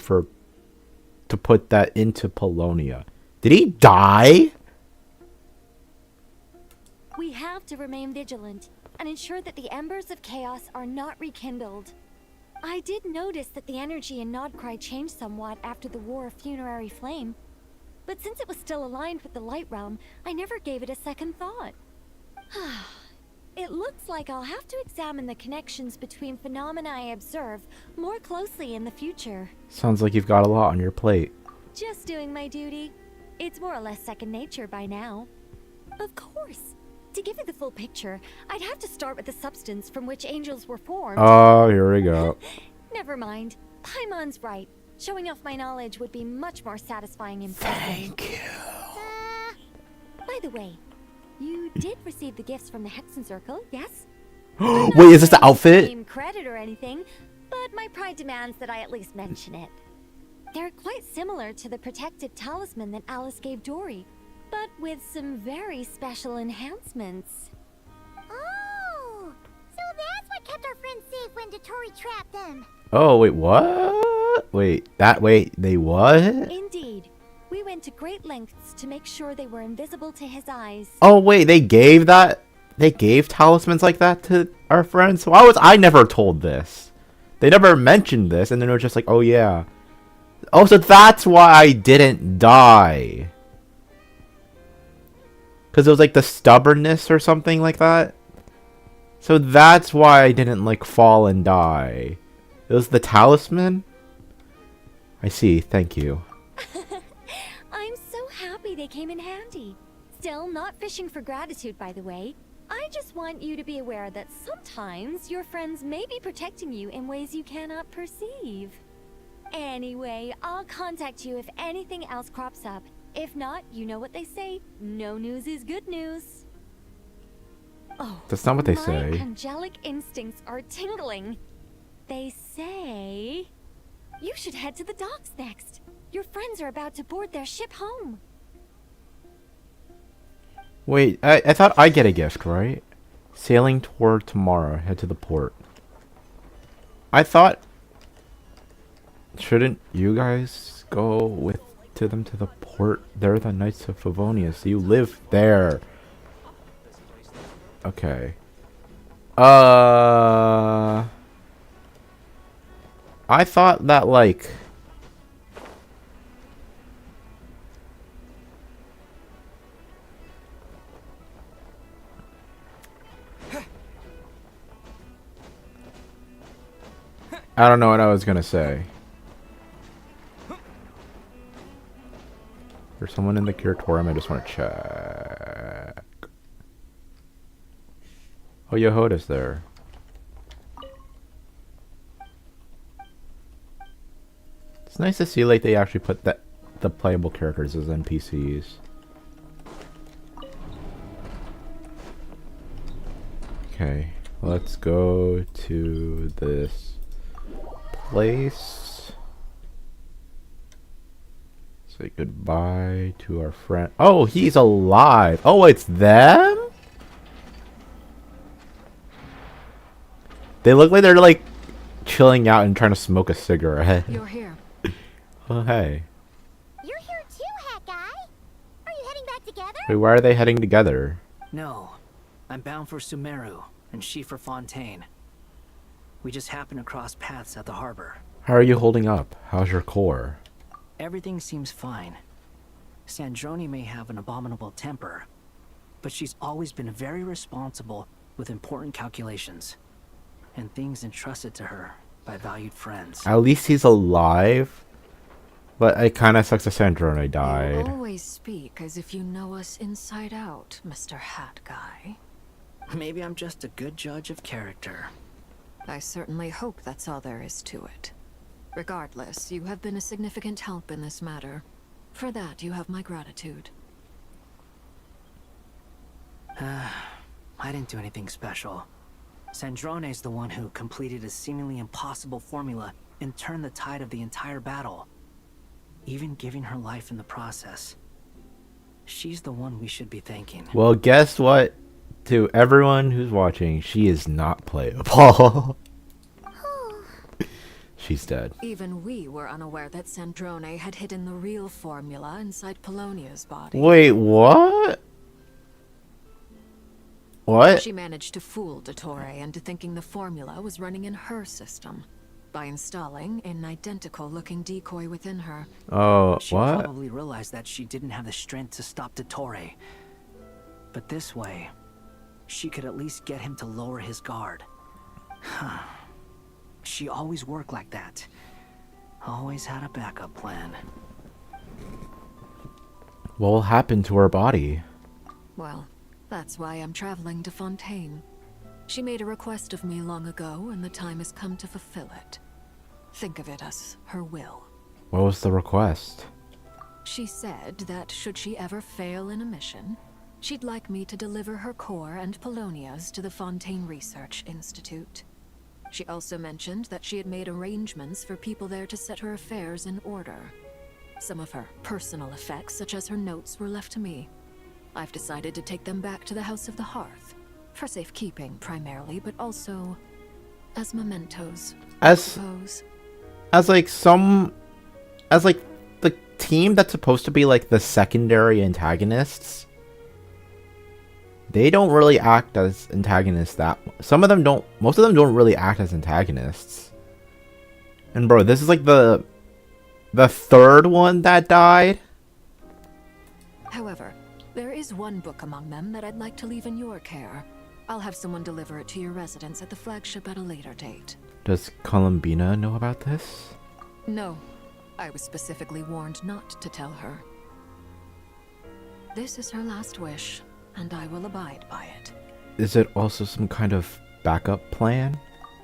to put that into Polonia? Did he die? We have to remain vigilant and ensure that the embers of chaos are not rekindled. I did notice that the energy in Nod-Krai changed somewhat after the War of Funerary Flame, but since it was still aligned with the Light Realm, I never gave it a second thought. It looks like I'll have to examine the connections between phenomena I observe more closely in the future. Sounds like you've got a lot on your plate. Just doing my duty. It's more or less second nature by now. Of course. To give you the full picture, I'd have to start with the substance from which angels were formed. Oh, here we go. Never mind. Paimon's right. Showing off my knowledge would be much more satisfying in person. Thank you. By the way, you did receive the gifts from the Hexen Circle, yes? Wait, is this the outfit? Claim credit or anything, but my pride demands that I at least mention it. They're quite similar to the protective talisman that Alice gave Dory, but with some very special enhancements. Oh, so that's what kept our friends safe when Dottore trapped them. Oh, wait, what? Wait, they what? Indeed. We went to great lengths to make sure they were invisible to his eyes. Oh, wait, they gave talismans like that to our friends? Why was I never told this? They never mentioned this, and then it was just like, oh yeah. Oh, so that's why I didn't die. Because it was like the stubbornness or something like that. So that's why I didn't like fall and die. It was the talisman? I see, thank you. I'm so happy they came in handy. Still, not fishing for gratitude, by the way. I just want you to be aware that sometimes your friends may be protecting you in ways you cannot perceive. Anyway, I'll contact you if anything else crops up. If not, you know what they say, no news is good news. Oh, That's not what they my say. angelic instincts are tingling. They say you should head to the docks next. Your friends are about to board their ship home. Wait, I thought I get a gift, right? Sailing toward tomorrow, head to the port. I thought... Shouldn't you guys go to them to the port? They're the Knights of Favonius. You live there. Okay. I thought that, like... I don't know what I was gonna say. There's someone in the curatorium. I just want to check. Oh, Yehoda's there. It's nice to see like they actually put the playable characters as NPCs. Okay, let's go to this place. Say goodbye to our friend. Oh, he's alive. Oh, it's them? They look like they're like chilling out and trying to smoke a cigarette. You're here. Oh, hey. You're here too, Hat Guy. Are you heading back together? Wait, why are they heading together? No, I'm bound for Sumeru, and she for Fontaine. We just happened to cross paths at the harbor. How are you holding up? How's your core? Everything seems fine. Sandrone may have an abominable temper, but she's always been very responsible with important calculations and things entrusted to her by valued friends. At least he's alive. But it kind of sucks that Sandrone You died. always speak as if you know us inside out, Mr. Hat Guy. Maybe I'm just a good judge of character. I certainly hope that's all there is to it. Regardless, you have been a significant help in this matter. For that, you have my gratitude. I didn't do anything special. Sandrone's the one who completed a seemingly impossible formula and turned the tide of the entire battle. Even giving her life in the process. She's the one we should be thanking. Well, guess what? To everyone who's watching, she is not playable. She's dead. Even we were unaware that Sandrone had hidden the real formula inside Polonia's body. Wait, what? What? She managed to fool Dottore into thinking the formula was running in her system by installing an identical-looking decoy within her. Oh, She what? probably realized that she didn't have the strength to stop Dottore. But this way, she could at least get him to lower his guard. She always worked like that. Always had a backup plan. What will happen to her body? Well, that's why I'm traveling to Fontaine. She made a request of me long ago, and the time has come to fulfill it. Think of it as her will. What was the request? She said that should she ever fail in a mission, she'd like me to deliver her core and Polonia's to the Fontaine Research Institute. She also mentioned that she had made arrangements for people there to set her affairs in order. Some of her personal effects, such as her notes, were left to me. I've decided to take them back to the House of the Hearth. For safekeeping, primarily, but also as mementos. As like the team that's supposed to be like the secondary antagonists, they don't really act as antagonists some of them don't, most of them don't really act as antagonists. And bro, this is like the third one that died. However, there is one book among them that I'd like to leave in your care. I'll have someone deliver it to your residence at the flagship at a later date. Does Columbina know about this? No, I was specifically warned not to tell her. This is her last wish, and I will abide by it. Is it also some kind of backup plan?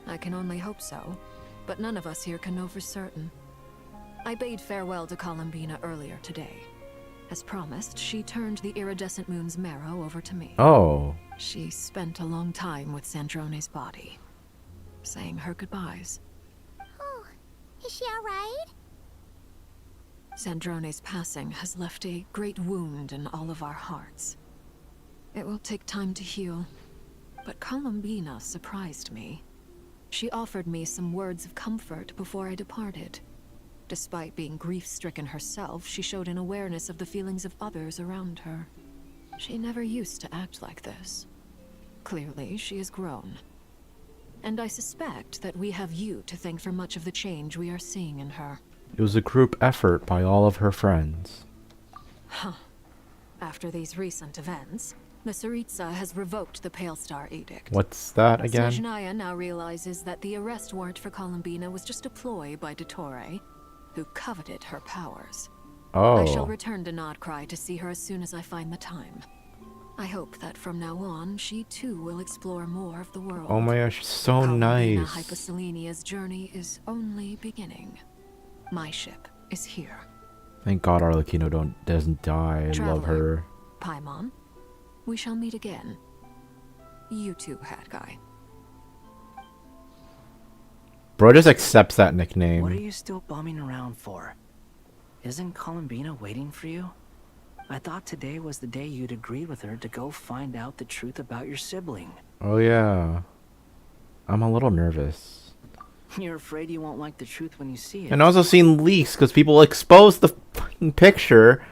I can only hope so, but none of us here can know for certain. I bade farewell to Columbina earlier today. As promised, she turned the iridescent moon's marrow over to me. Oh. She spent a long time with Sandrone's body, saying her goodbyes. Oh, is she alright? Sandrone's passing has left a great wound in all of our hearts. It will take time to heal, but Columbina surprised me. She offered me some words of comfort before I departed. Despite being grief-stricken herself, she showed an awareness of the feelings of others around her. She never used to act like this. Clearly, she has grown. And I suspect that we have you to thank for much of the change we are seeing in her. It was a group effort by all of her friends. Huh. After these recent events, the Tsaritsa has revoked the Pale Star Edict. What's that again? Snezhnaya now realizes that the arrest warrant for Columbina was just a ploy by Dottore, who coveted her powers. Oh. I shall return to Nod-Krai to see her as soon as I find the time. I hope that from now on, she too will explore more of the world. Oh my gosh, so Columbina nice. Hyposelenia's journey is only beginning. My ship is here. Thank God Arlecchino doesn't die. I love Traveler, her. Paimon, we shall meet again. You too, Hat Guy. Bro just accepts that nickname. What are you still bumming around for? Isn't Columbina waiting for you? I thought today was the day you'd agreed with her to go find out the truth about your sibling. Oh yeah. I'm a little nervous. You're afraid you won't like the truth when you see it. And also seen leaks because people expose the fucking picture.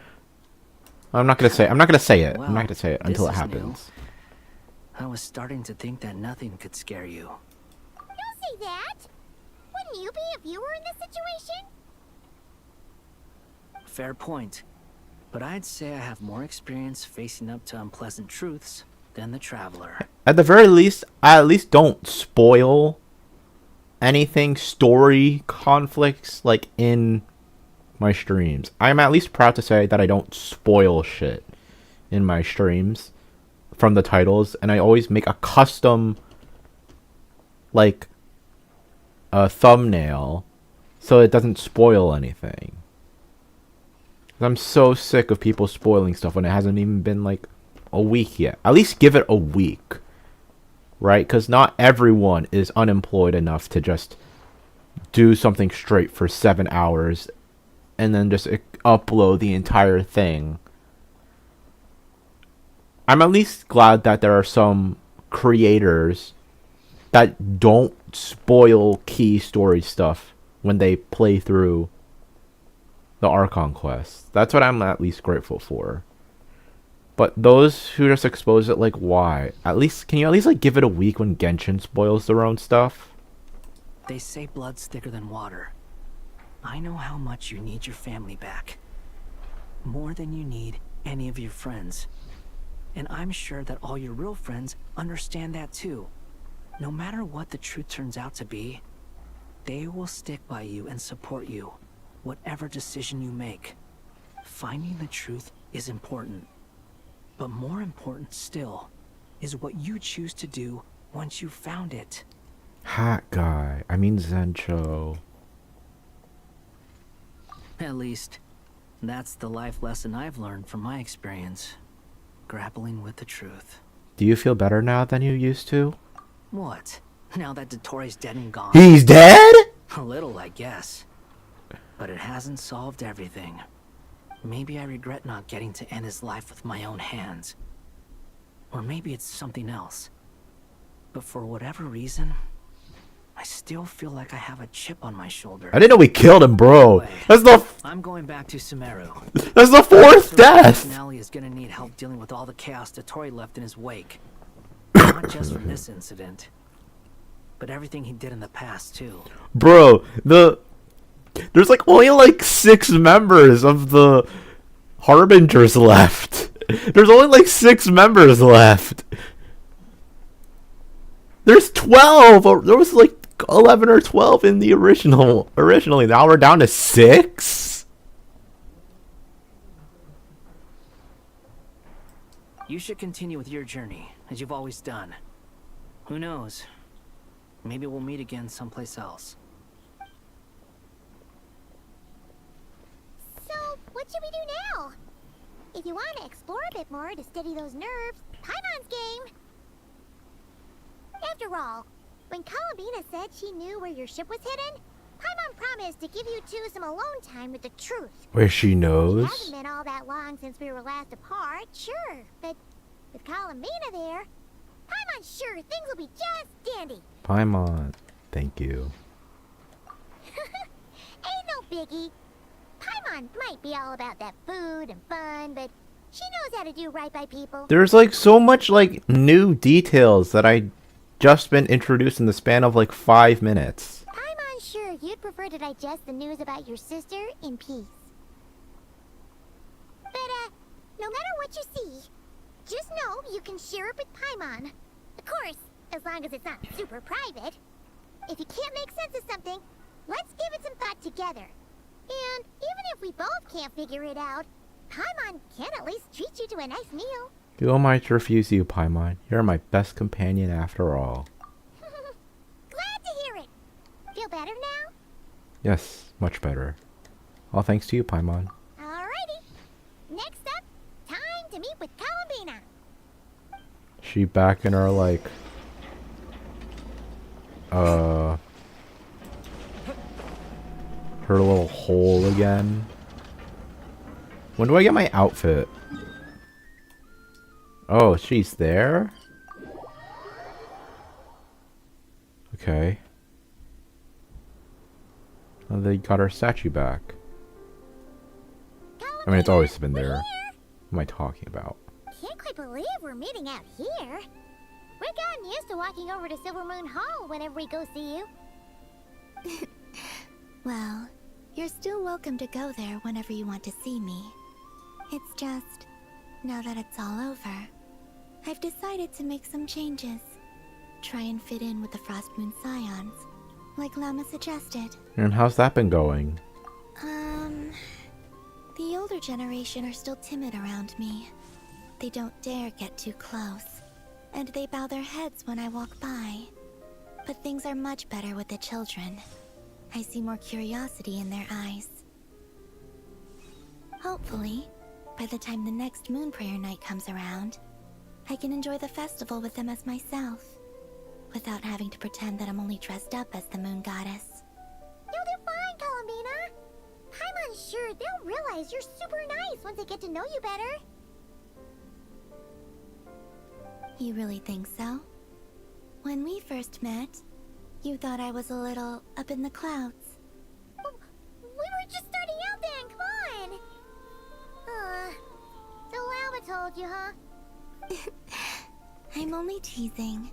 I'm not gonna say it. I'm not gonna say it Well, until it this is happens. new. I was starting to think that nothing could scare you. Don't say that! Wouldn't you be a viewer in this situation? Fair point. But I'd say I have more experience facing up to unpleasant truths than the Traveler. At the very least, I at least don't spoil anything story conflicts like in my streams. I'm at least proud to say that I don't spoil shit in my streams from the titles, and I always make a custom like a thumbnail so it doesn't spoil anything. I'm so sick of people spoiling stuff when it hasn't even been like a week yet. At least give it a week, right? Because not everyone is unemployed enough to just do something straight for 7 hours and then just upload the entire thing. I'm at least glad that there are some creators that don't spoil key story stuff when they play through the Archon quest. That's what I'm at least grateful for. But those who just expose it, like, why? Can you at least like give it a week when Genshin spoils their own stuff? They say blood's thicker than water. I know how much you need your family back. More than you need any of your friends. And I'm sure that all your real friends understand that too. No matter what the truth turns out to be, they will stick by you and support you, whatever decision you make. Finding the truth is important. But more important still is what you choose to do once you've found it. Hat guy. I mean Zencho. At least, that's the life lesson I've learned from my experience. Grappling with the truth. Do you feel better now than you used to? What? Now that Dottore's dead and gone? He's dead? A little, I guess. But it hasn't solved everything. Maybe I regret not getting to end his life with my own hands. Or maybe it's something else. But for whatever reason, I still feel like I have a chip on my shoulder. I didn't know we killed him, bro. I'm going back to Sumeru. That's the fourth death. Finale is gonna need help dealing with all the chaos Dottore left in his wake. Not just from this incident, but everything he did in the past too. Bro, there's like only like 6 members of the Harbingers left. There's only like 6 members left. There's 12. Or there was like 11 or 12 in the originally. Now we're down to 6. You should continue with your journey, as you've always done. Who knows? Maybe we'll meet again someplace else. So, what should we do now? If you want to explore a bit more to steady those nerves, Paimon's game. After all, when Columbina said she knew where your ship was hidden, Paimon promised to give you two some alone time with the truth. Where she knows? It hasn't been all that long since we were last apart, sure, but with Columbina there, Paimon's sure things will be just dandy. Paimon, thank you. Ain't no biggie. Paimon might be all about that food and fun, but she knows how to do right by people. There's like so much like new details that I just been introduced in the span of like 5 minutes. I'm unsure you'd prefer to digest the news about your sister in peace. But, no matter what you see, just know you can share it with Paimon. Of course, as long as it's not super private. If you can't make sense of something, let's give it some thought together. And even if we both can't figure it out, Paimon can at least treat you to a nice meal. Who am I to refuse you, Paimon? You're my best companion after all. Glad to hear it. Feel better now? Yes, much better. All thanks to you, Paimon. Alrighty. Next up, time to meet with Columbina. She back in her like her little hole again. When do I get my outfit? Oh, she's there? Okay. Oh, they got her statue back. I mean, it's always been there. What am I talking about? Can't quite believe we're meeting out here. We've gotten used to walking over to Silver Moon Hall whenever we go see you. Well, you're still welcome to go there whenever you want to see me. It's just, now that it's all over, I've decided to make some changes. Try and fit in with the Frost Moon Scions, like Llama suggested. And how's that been going? The older generation are still timid around me. They don't dare get too close, and they bow their heads when I walk by. But things are much better with the children. I see more curiosity in their eyes. Hopefully, by the time the next moon prayer night comes around, I can enjoy the festival with them as myself, without having to pretend that I'm only dressed up as the moon goddess. You'll do fine, Columbina. I'm unsure they'll realize you're super nice once they get to know you better. You really think so? When we first met, you thought I was a little up in the clouds. We were just starting out then, come on! So Alba told you, huh? I'm only teasing.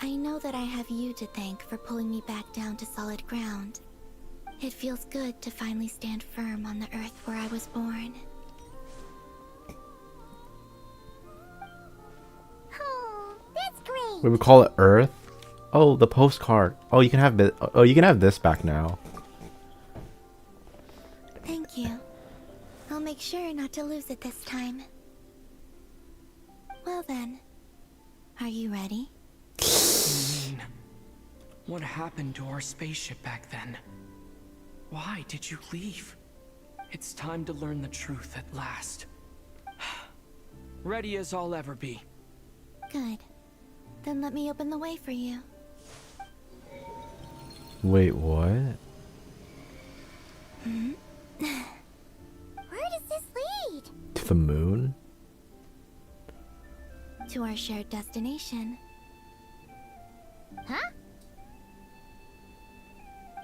I know that I have you to thank for pulling me back down to solid ground. It feels good to finally stand firm on the earth where I was born. Oh, that's great! We would call it Earth. Oh, the postcard. Oh, you can have this. Oh, you can have this back now. Thank you. I'll make sure not to lose it this time. Well then, are you ready? You mean, what happened to our spaceship back then? Why did you leave? It's time to learn the truth at last. Ready as I'll ever be. Good. Then let me open the way for you. Wait, what? Where does this lead? To the moon? To our shared destination. Huh?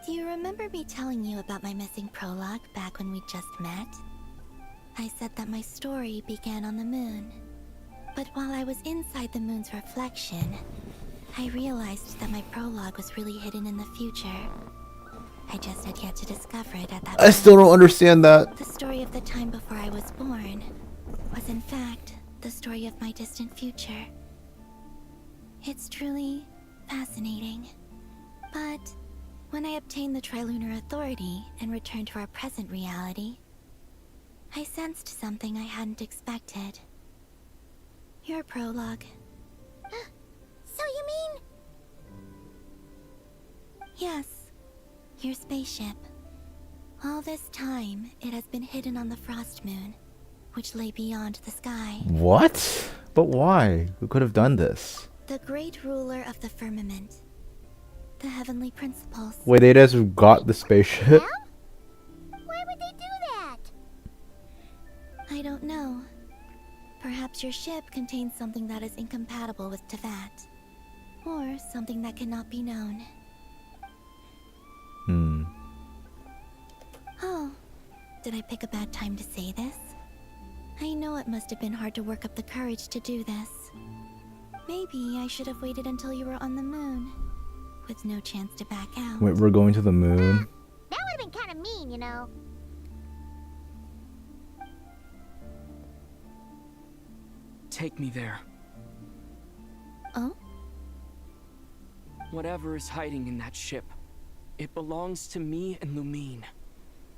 Do you remember me telling you about my missing prologue back when we just met? I said that my story began on the moon. But while I was inside the moon's reflection, I realized that my prologue was really hidden in the future. I just had yet to discover it at that point. I still don't understand that. The story of the time before I was born was in fact the story of my distant future. It's truly fascinating. But when I obtained the Trilunar Authority and returned to our present reality, I sensed something I hadn't expected. Your prologue. So you mean... Yes, your spaceship. All this time, it has been hidden on the Frost Moon, which lay beyond the sky. What? But why? Who could have done this? The great ruler of the firmament. The heavenly principles. Wait, they just got the spaceship? Why would they do that? I don't know. Perhaps your ship contains something that is incompatible with Tevat. Or something that cannot be known. Oh, did I pick a bad time to say this? I know it must have been hard to work up the courage to do this. Maybe I should have waited until you were on the moon, with no chance to back out. Wait, we're going to the moon? That would have been kind of mean, you know. Take me there. Oh? Whatever is hiding in that ship, it belongs to me and Lumine.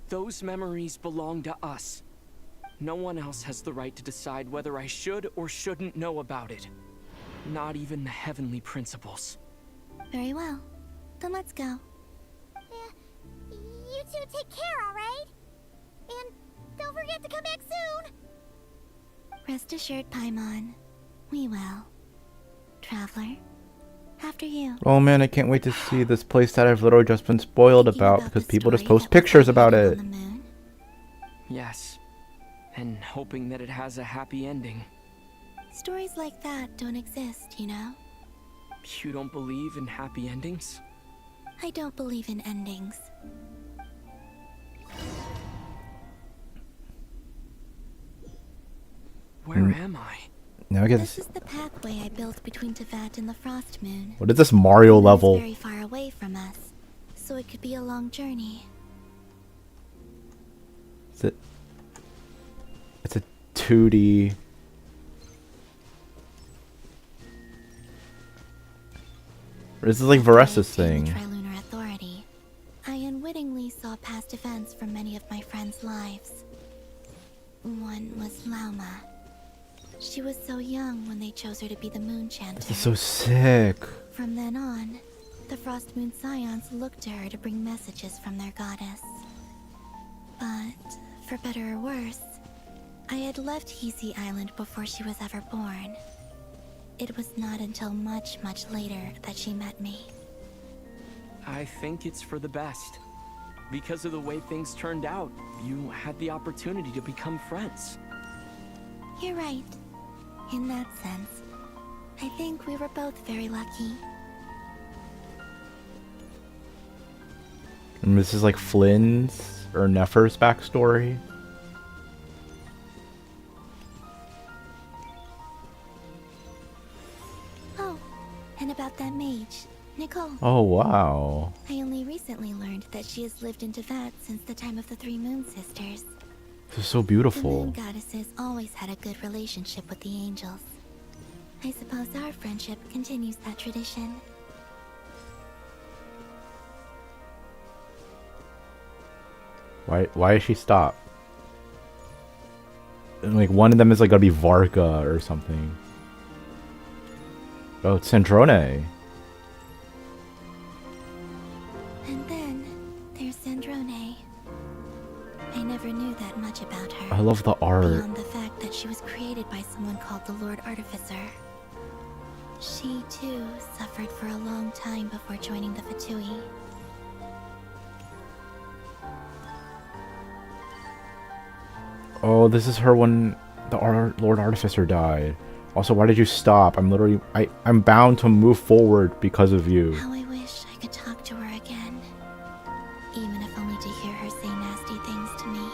Those memories belong to us. No one else has the right to decide whether I should or shouldn't know about it. Not even the heavenly principles. Very well. Then let's go. You two take care, alright? And don't forget to come back soon! Rest assured, Paimon. We will. Traveler, after you. Oh man, I can't wait to see this place that I've literally just been spoiled about because people just post pictures about it. Yes. And hoping that it has a happy ending. Stories like that don't exist, you know? You don't believe in happy endings? I don't believe in endings. Where am I? Now I get This is the pathway I built between Tevat and the Frost Moon. What is this Mario level? It's very far away from us, so it could be a long journey. It's a 2D. This is like Varessa's thing. Trilunar Authority. I unwittingly saw past events from many of my friends' lives. One was Lauma. She was so young when they chose her to be the Moon Chanter. This is so sick. From then on, the Frost Moon Scions looked to her to bring messages from their goddess. But, for better or worse, I had left Hisi Island before she was ever born. It was not until much, much later that she met me. I think it's for the best. Because of the way things turned out, you had the opportunity to become friends. You're right. In that sense, I think we were both very lucky. And this is like Flynn's or Nefer's backstory. Oh, and about that mage, Nicole. Oh, wow. I only recently learned that she has lived in Teyvat since the time of the Three Moon Sisters. This is so The beautiful. moon goddesses always had a good relationship with the angels. I suppose our friendship continues that tradition. Why does she stop? And like one of them is like gonna be Varka or something. Oh, it's Sandrone. And then there's Sandrone. I never knew that much about her. I love the art. Beyond the fact that she was created by someone called the Lord Artificer. She, too, suffered for a long time before joining the Fatui. Oh, this is her when the Lord Artificer died. Also, why did you stop? I'm bound to move forward because of you. How I wish I could talk to her again. Even if only to hear her say nasty things to me.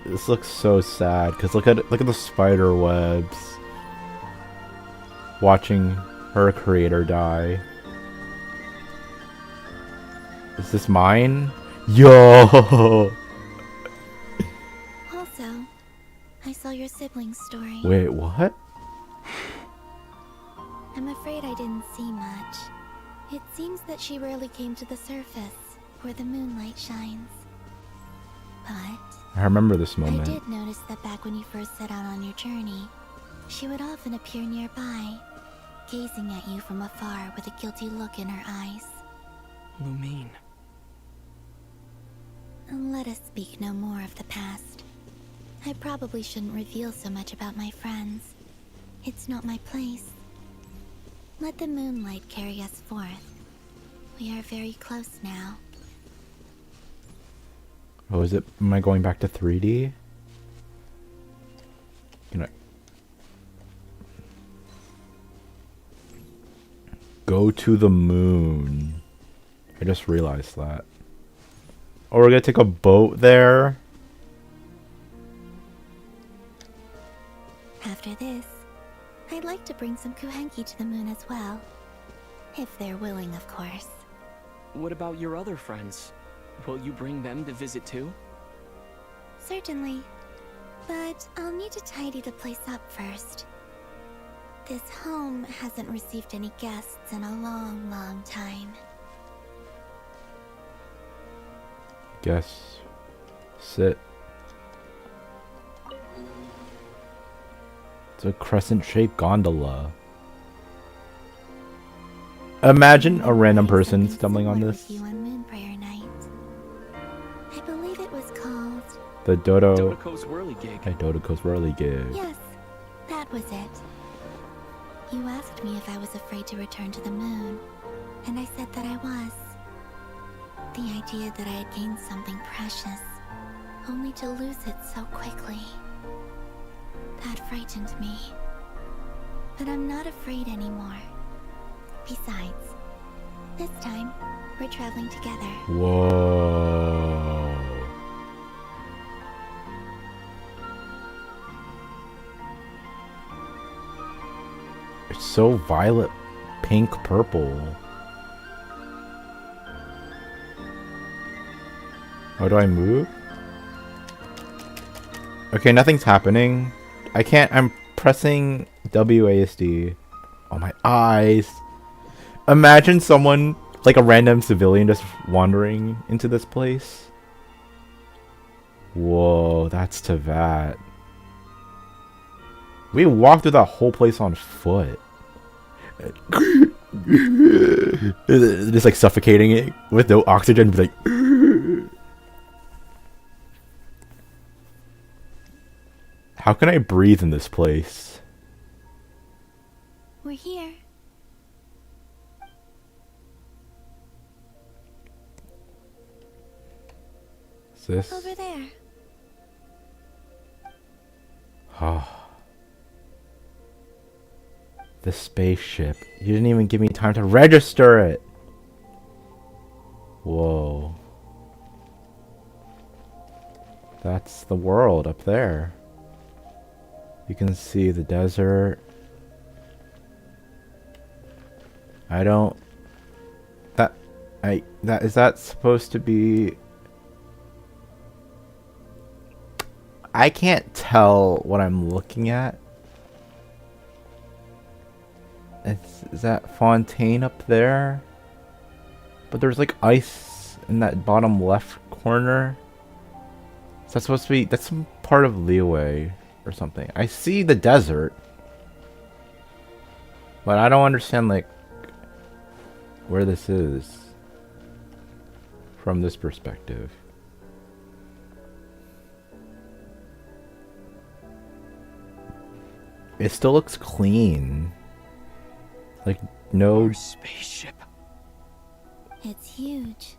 This looks so sad because look at the spider webs. Watching her creator die. Is this mine? Yo! Also, I saw your siblings' story. Wait, what? I'm afraid I didn't see much. It seems that she rarely came to the surface, where the moonlight shines. But I remember this I moment. did notice that back when you first set out on your journey, she would often appear nearby, gazing at you from afar with a guilty look in her eyes. Lumine. Let us speak no more of the past. I probably shouldn't reveal so much about my friends. It's not my place. Let the moonlight carry us forth. We are very close now. Oh, is it? Am I going back to 3D? Can I go to the moon? I just realized that. Oh, we're gonna take a boat there? After this, I'd like to bring some Kuhenki to the moon as well. If they're willing, of course. What about your other friends? Will you bring them to visit too? Certainly. But I'll need to tidy the place up first. This home hasn't received any guests in a long, long time. Guess. Sit. It's a crescent-shaped gondola. Imagine a random person stumbling on this. You on Moon Prayer Night. I believe it was called... The Dodoko's Whirligig. Dodoko's Whirligig. Yes, that was it. You asked me if I was afraid to return to the moon, and I said that I was. The idea that I had gained something precious, only to lose it so quickly. That frightened me. But I'm not afraid anymore. Besides, this time, we're traveling together. Whoa. It's so violet, pink, purple. How do I move? Okay, nothing's happening. I can't. I'm pressing WASD. Oh, my eyes. Imagine someone, like a random civilian, just wandering into this place. Whoa, that's Teyvat. We walked through that whole place on foot. Just like suffocating it with no oxygen. Like, how can I breathe in this place? We're here. Is this? Over there. Oh. The spaceship. You didn't even give me time to register it. Whoa. That's the world up there. You can see the desert. I don't... Is that supposed to be... I can't tell what I'm looking at. Is that Fontaine up there? But there's like ice in that bottom left corner. Is that supposed to be... That's some part of Leeway or something. I see the desert. But I don't understand like where this is from this perspective. It still looks clean. Like, no... Our spaceship. It's huge.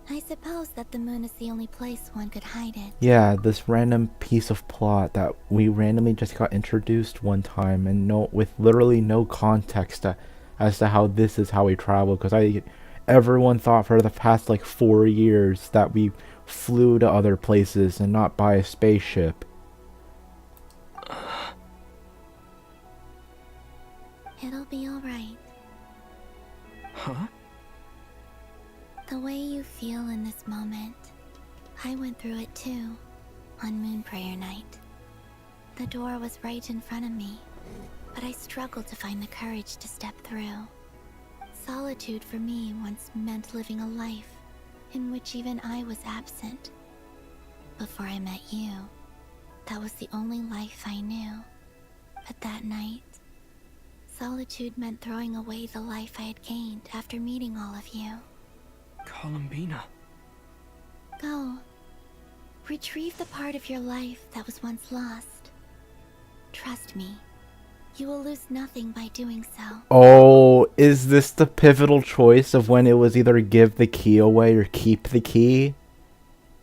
I suppose that the moon is the only place one could hide it. Yeah, this random piece of plot that we randomly just got introduced one time and with literally no context as to how this is how we travel. Because everyone thought for the past like 4 years that we flew to other places and not by a spaceship. It'll be alright. Huh? The way you feel in this moment, I went through it too, on Moon Prayer Night. The door was right in front of me, but I struggled to find the courage to step through. Solitude for me once meant living a life in which even I was absent. Before I met you, that was the only life I knew. But that night, solitude meant throwing away the life I had gained after meeting all of you. Columbina. Go. Retrieve the part of your life that was once lost. Trust me, you will lose nothing by doing so. Oh, is this the pivotal choice of when it was either give the key away or keep the key?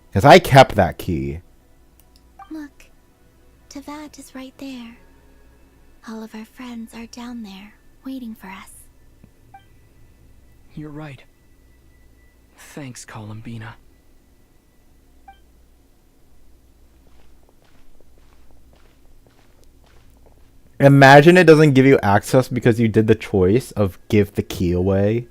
Because I kept that key. Look, Teyvat is right there. All of our friends are down there, waiting for us. You're right. Thanks, Columbina. Imagine it doesn't give you access because you did the choice of give the key away.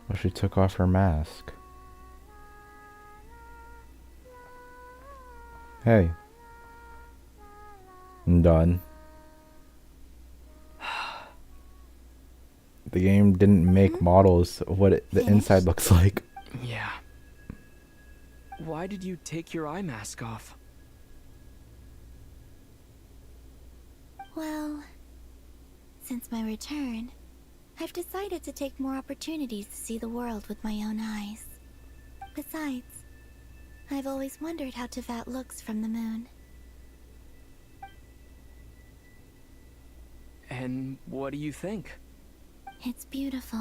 Well, she took off her mask. Hey. I'm done. The game didn't make models of what the inside looks like. Yeah. Why did you take your eye mask off? Well, since my return, I've decided to take more opportunities to see the world with my own eyes. Besides, I've always wondered how Teyvat looks from the moon. And what do you think? It's beautiful.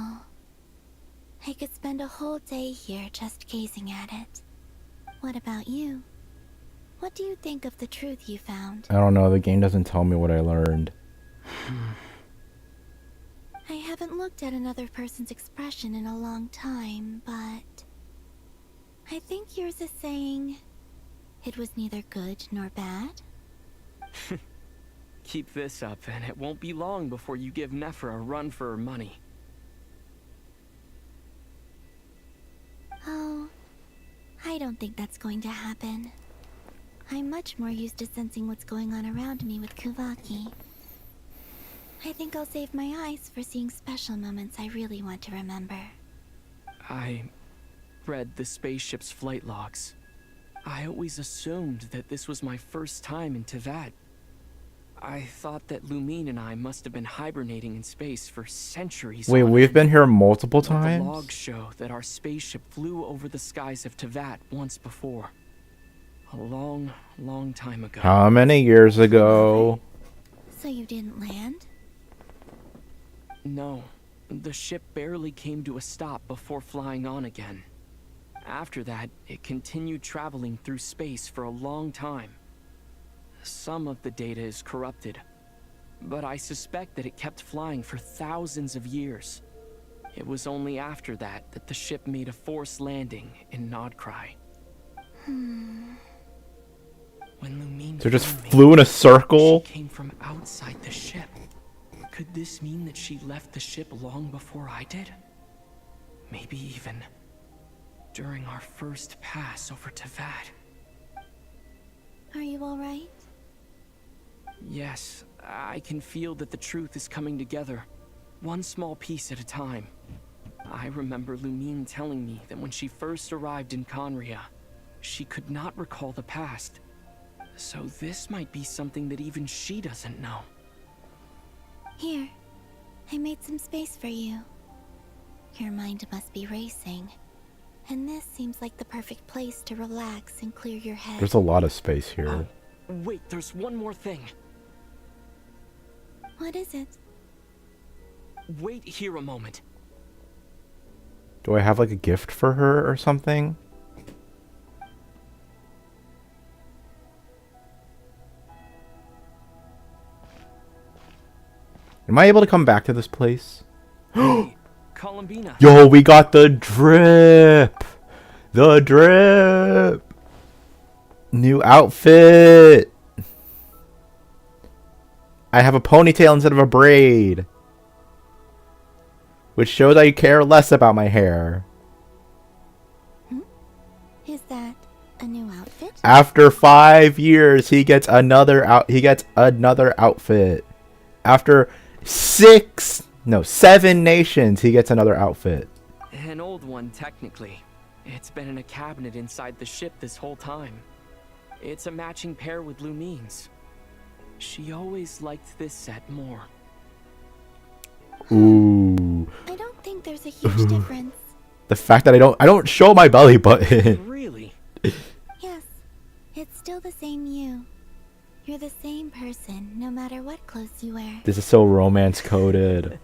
I could spend a whole day here just gazing at it. What about you? What do you think of the truth you found? I don't know, the game doesn't tell me what I learned. I haven't looked at another person's expression in a long time, but I think yours is saying it was neither good nor bad. Keep this up, and it won't be long before you give Nephra a run for her money. I don't think that's going to happen. I'm much more used to sensing what's going on around me with Kuvaki. I think I'll save my eyes for seeing special moments I really want to remember. I read the spaceship's flight logs. I always assumed that this was my first time in Teyvat. I thought that Lumine and I must have been hibernating in space for centuries. Wait, we've been here multiple The times? logs show that our spaceship flew over the skies of Teyvat once before. A long, long time ago. How many years ago? So you didn't land? No. The ship barely came to a stop before flying on again. After that, it continued traveling through space for a long time. Some of the data is corrupted, but I suspect that it kept flying for thousands of years. It was only after that that the ship made a forced landing in Nod-Krai. When Lumine So it just found me, flew in a circle? she came from outside the ship. Could this mean that she left the ship long before I did? Maybe even during our first pass over Teyvat. Are you alright? Yes, I can feel that the truth is coming together, one small piece at a time. I remember Lumine telling me that when she first arrived in Conria, she could not recall the past. So this might be something that even she doesn't know. Here, I made some space for you. Your mind must be racing, and this seems like the perfect place to relax and clear your head. There's a lot of space here. Wait, there's one more thing. What is it? Wait here a moment. Do I have like a gift for her or something? Am I able to come back to this place? Columbina. Yo, we got the drip! The drip! New outfit! I have a ponytail instead of a braid. Which shows I care less about my hair. Is that a new outfit? After 5 years, he gets another outfit. After 7 nations, he gets another outfit. An old one, technically. It's been in a cabinet inside the ship this whole time. It's a matching pair with Lumine's. She always liked this set more. Ooh. I don't think there's a huge difference. The fact that I don't show my belly button. Really? Yes, it's still the same you. You're the same person, no matter what clothes you wear. This is so romance coded.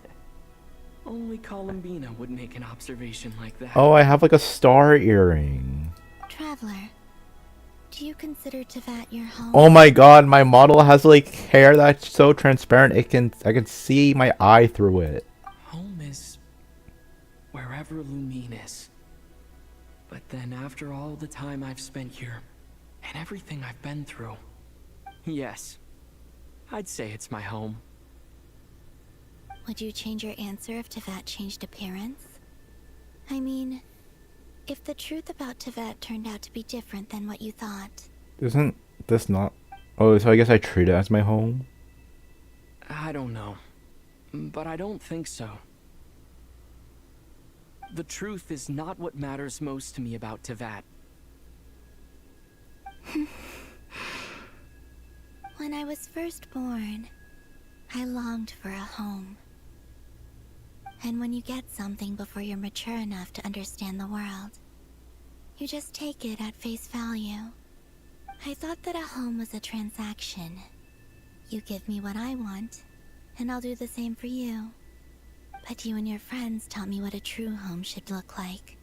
Only Columbina would make an observation like that. Oh, I have like a star earring. Traveler, do you consider Teyvat your home? Oh my god, my model has like hair that's so transparent I can see my eye through it. Home is wherever Lumine is. But then after all the time I've spent here, and everything I've been through, yes, I'd say it's my home. Would you change your answer if Teyvat changed appearance? I mean, if the truth about Teyvat turned out to be different than what you thought. Isn't this not... Oh, so I guess I treat it as my home? I don't know, but I don't think so. The truth is not what matters most to me about Teyvat. When I was first born, I longed for a home. And when you get something before you're mature enough to understand the world, you just take it at face value. I thought that a home was a transaction. You give me what I want, and I'll do the same for you. But you and your friends taught me what a true home should look like.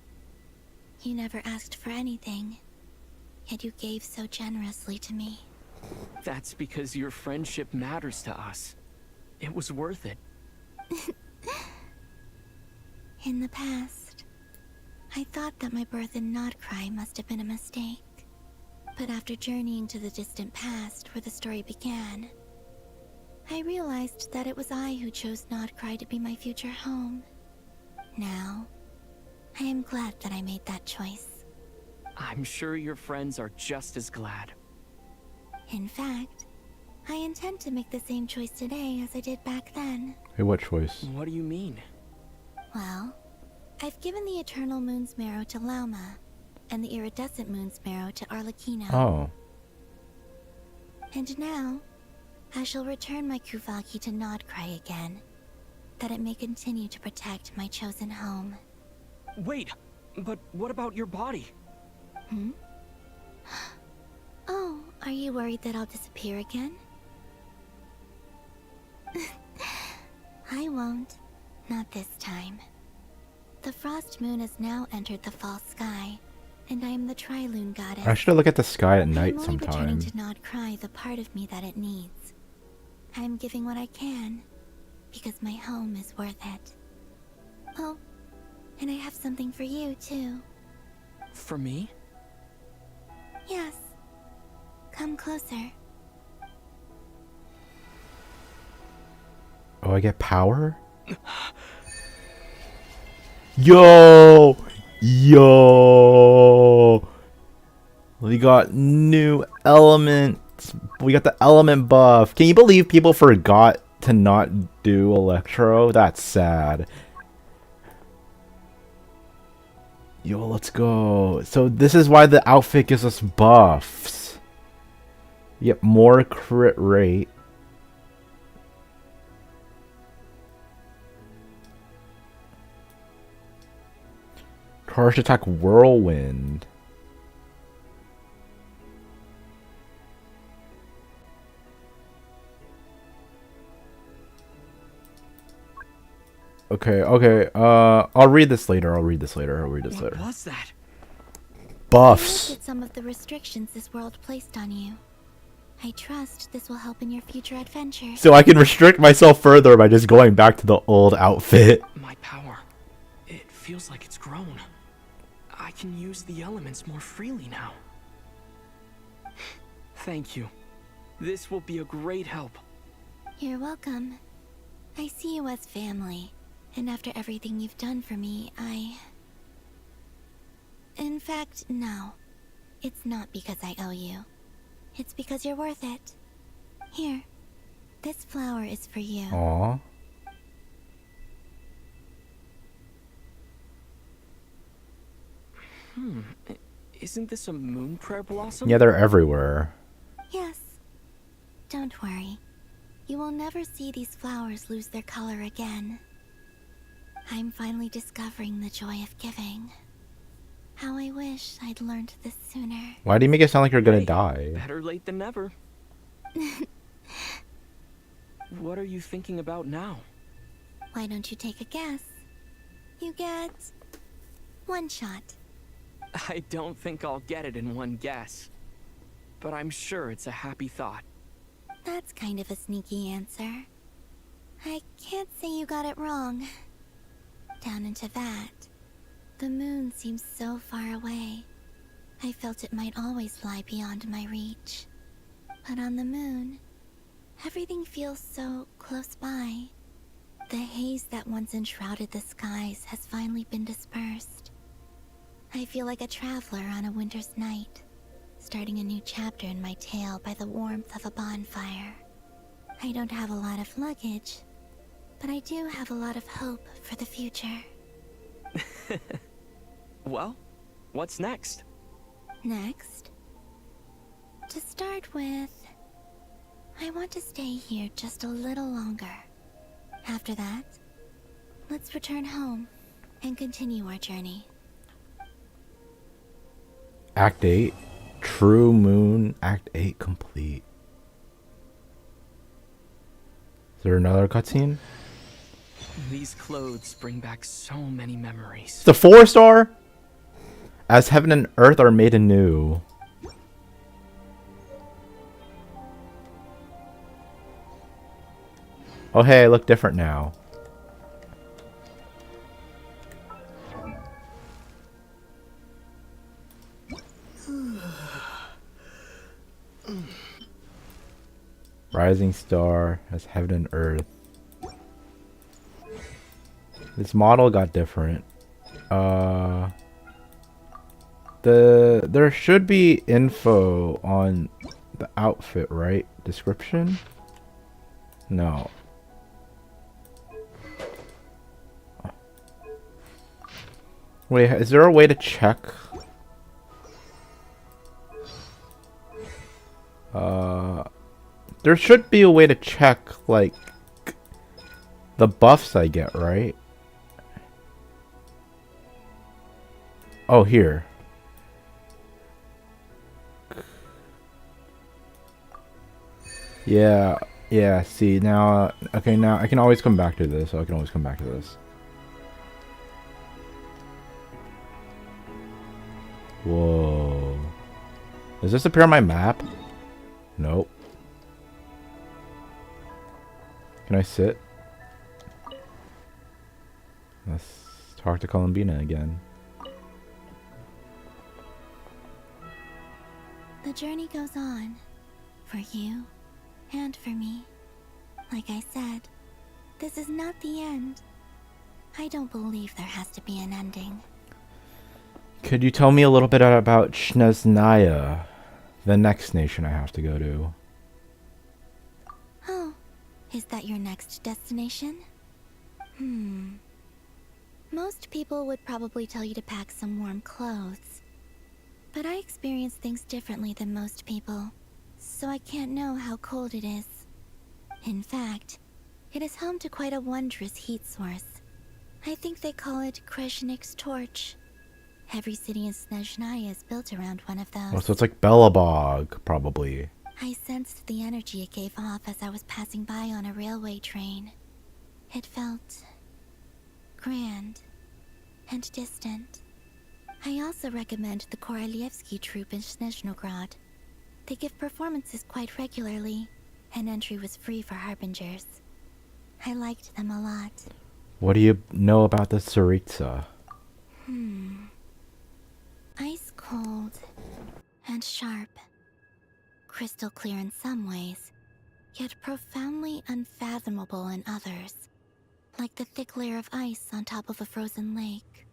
You never asked for anything, yet you gave so generously to me. That's because your friendship matters to us. It was worth it. In the past, I thought that my birth in Nod-Krai must have been a mistake. But after journeying to the distant past where the story began, I realized that it was I who chose Nod-Krai to be my future home. Now, I am glad that I made that choice. I'm sure your friends are just as glad. In fact, I intend to make the same choice today as I did back then. Hey, what choice? What do you mean? Well, I've given the Eternal Moon's Marrow to Lauma, and the Iridescent Moon's Marrow to Arlecchino. Oh. And now, I shall return my Kuvaki to Nod-Krai again, that it may continue to protect my chosen home. Wait, but what about your body? Hmm? Oh, are you worried that I'll disappear again? I won't. Not this time. The Frost Moon has now entered the false sky, and I am the Trilune goddess. I should look at the sky at night I'm only sometime. returning to Nod-Krai the part of me that it needs. I'm giving what I can, because my home is worth it. Oh, and I have something for you, too. For me? Yes. Come closer. Oh, I get power? Yo! Yo! We got new elements. We got the element buff. Can you believe people forgot to not do Electro? That's sad. Yo, let's go. So this is why the outfit gives us buffs. You get more crit rate. Charged attack whirlwind. Okay, I'll read this later. What was that? Buffs. You lifted some of the restrictions this world placed on you. I trust this will help in your future adventures. So I can restrict myself further by just going back to the old outfit. My power. It feels like it's grown. I can use the elements more freely now. Thank you. This will be a great help. You're welcome. I see you as family, and after everything you've done for me, In fact, no. It's not because I owe you. It's because you're worth it. Here. This flower is for you. Aww. Isn't this a moon prayer blossom? Yeah, they're everywhere. Yes. Don't worry. You will never see these flowers lose their color again. I'm finally discovering the joy of giving. How I wish I'd learned this sooner. Why do you make it sound like you're gonna die? Better late than never. What are you thinking about now? Why don't you take a guess? You get... one shot. I don't think I'll get it in one guess. But I'm sure it's a happy thought. That's kind of a sneaky answer. I can't say you got it wrong. Down into that, the moon seems so far away. I felt it might always lie beyond my reach. But on the moon, everything feels so close by. The haze that once enshrouded the skies has finally been dispersed. I feel like a traveler on a winter's night, starting a new chapter in my tale by the warmth of a bonfire. I don't have a lot of luggage, but I do have a lot of hope for the future. Well, what's next? Next? To start with, I want to stay here just a little longer. After that, let's return home and continue our journey. Act 8. True Moon. Act 8 complete. Is there another cutscene? These clothes bring back so many memories. It's a 4-star? As heaven and earth are made anew. Oh hey, I look different now. Rising star as heaven and earth. This model got different. There should be info on the outfit, right? Description? No. Wait, is there a way to check? There should be a way to check, like, the buffs I get, right? Oh, here. Yeah, yeah, see, now, okay, now I can always come back to this, so I can always come back to this. Whoa. Does this appear on my map? Nope. Can I sit? Let's talk to Columbina again. The journey goes on. For you. And for me. Like I said, this is not the end. I don't believe there has to be an ending. Could you tell me a little bit about Snezhnaya, the next nation I have to go to? Oh, is that your next destination? Most people would probably tell you to pack some warm clothes. But I experience things differently than most people, so I can't know how cold it is. In fact, it is home to quite a wondrous heat source. I think they call it Kreshnik's torch. Every city in Snezhnaya is built around one of those. Oh, so it's like Belobog, probably. I sensed the energy it gave off as I was passing by on a railway train. It felt grand and distant. I also recommend the Korolievsky troupe in Snezhnograd. They give performances quite regularly, and entry was free for harbingers. I liked them a lot. What do you know about the Tsaritsa? Ice cold and sharp. Crystal clear in some ways, yet profoundly unfathomable in others. Like the thick layer of ice on top of a frozen lake.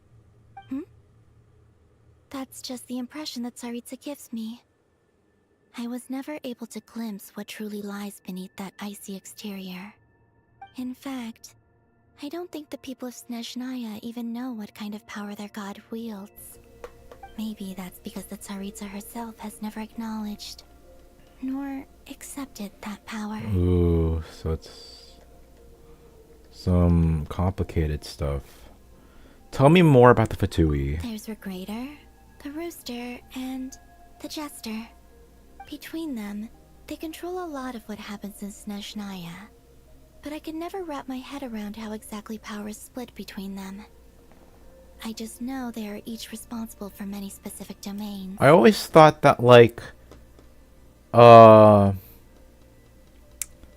That's just the impression that Tsaritsa gives me. I was never able to glimpse what truly lies beneath that icy exterior. In fact, I don't think the people of Snezhnaya even know what kind of power their god wields. Maybe that's because the Tsaritsa herself has never acknowledged, nor accepted that power. Ooh, so it's some complicated stuff. Tell me more about the Fatui. There's Regrator, the Rooster, and the Jester. Between them, they control a lot of what happens in Snezhnaya. But I can never wrap my head around how exactly power is split between them. I just know they are each responsible for many specific domains. I always thought that, like, the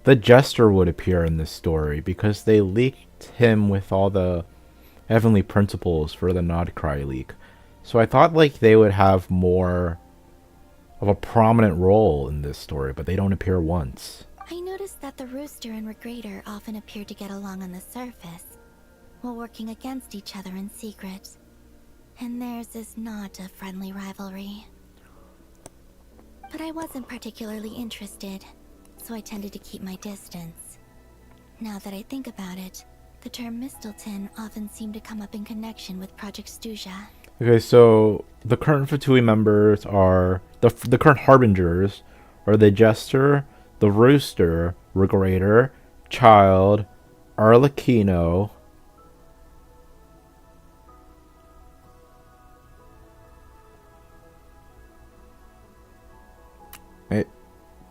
Jester would appear in this story because they leaked him with all the heavenly principles for the Nod-Krai leak. So I thought, like, they would have more of a prominent role in this story, but they don't appear once. I noticed that the Rooster and Regrator often appear to get along on the surface, while working against each other in secret. And theirs is not a friendly rivalry. But I wasn't particularly interested, so I tended to keep my distance. Now that I think about it, the term Mistelton often seemed to come up in connection with Project Stuja. Okay, so the current Fatui members are... The current Harbingers are the Jester, the Rooster, Regrator, Child, Arlecchino...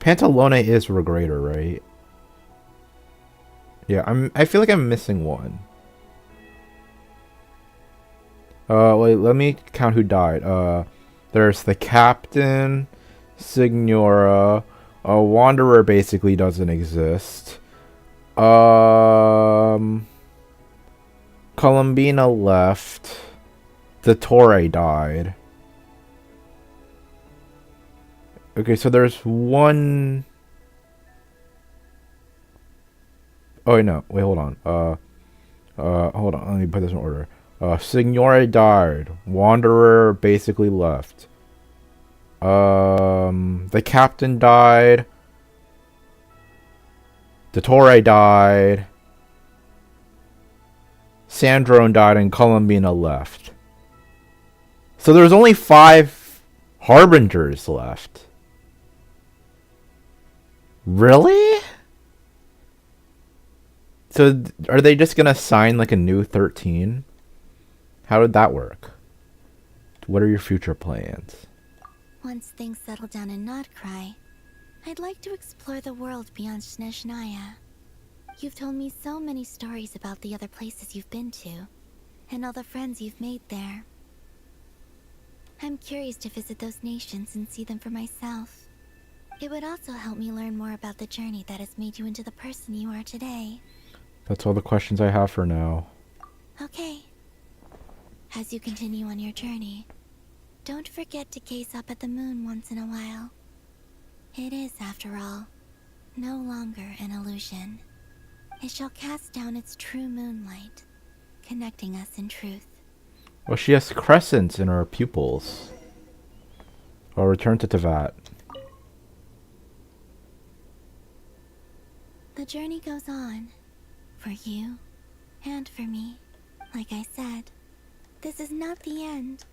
Pantalone is Regrator, right? Yeah, I feel like I'm missing one. Wait, let me count who died. There's the Captain, Signora, Wanderer basically doesn't exist. Columbina left. Dottore died. Okay, so there's one... Oh, wait, no. Wait, hold on. Hold on. Let me put this in order. Signore died. Wanderer basically left. The captain died. Dottore died. Sandrone died and Columbina left. So there's only 5 Harbingers left. Really? So are they just gonna sign like a new 13? How would that work? What are your future plans? Once things settle down in Nod-Krai, I'd like to explore the world beyond Snezhnaya. You've told me so many stories about the other places you've been to, and all the friends you've made there. I'm curious to visit those nations and see them for myself. It would also help me learn more about the journey that has made you into the person you are today. That's all the questions I have for now. Okay. As you continue on your journey, don't forget to gaze up at the moon once in a while. It is, after all, no longer an illusion. It shall cast down its true moonlight, connecting us in truth. Well, she has crescents in her pupils. I'll return to Tevat. The journey goes on, for you and for me. Like I said, this is not the end.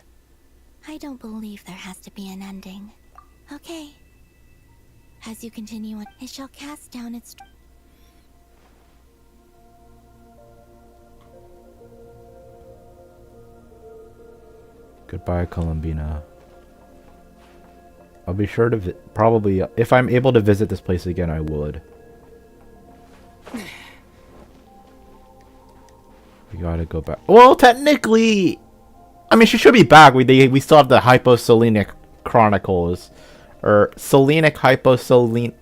I don't believe there has to be an ending. Okay. As you continue on, it shall cast down its... Goodbye, Columbina. I'll be sure to probably, if I'm able to visit this place again, I would. We gotta go back. Well, technically, I mean, she should be back. We still have the Hyposelenic Chronicles, or Selenic Hyposelene,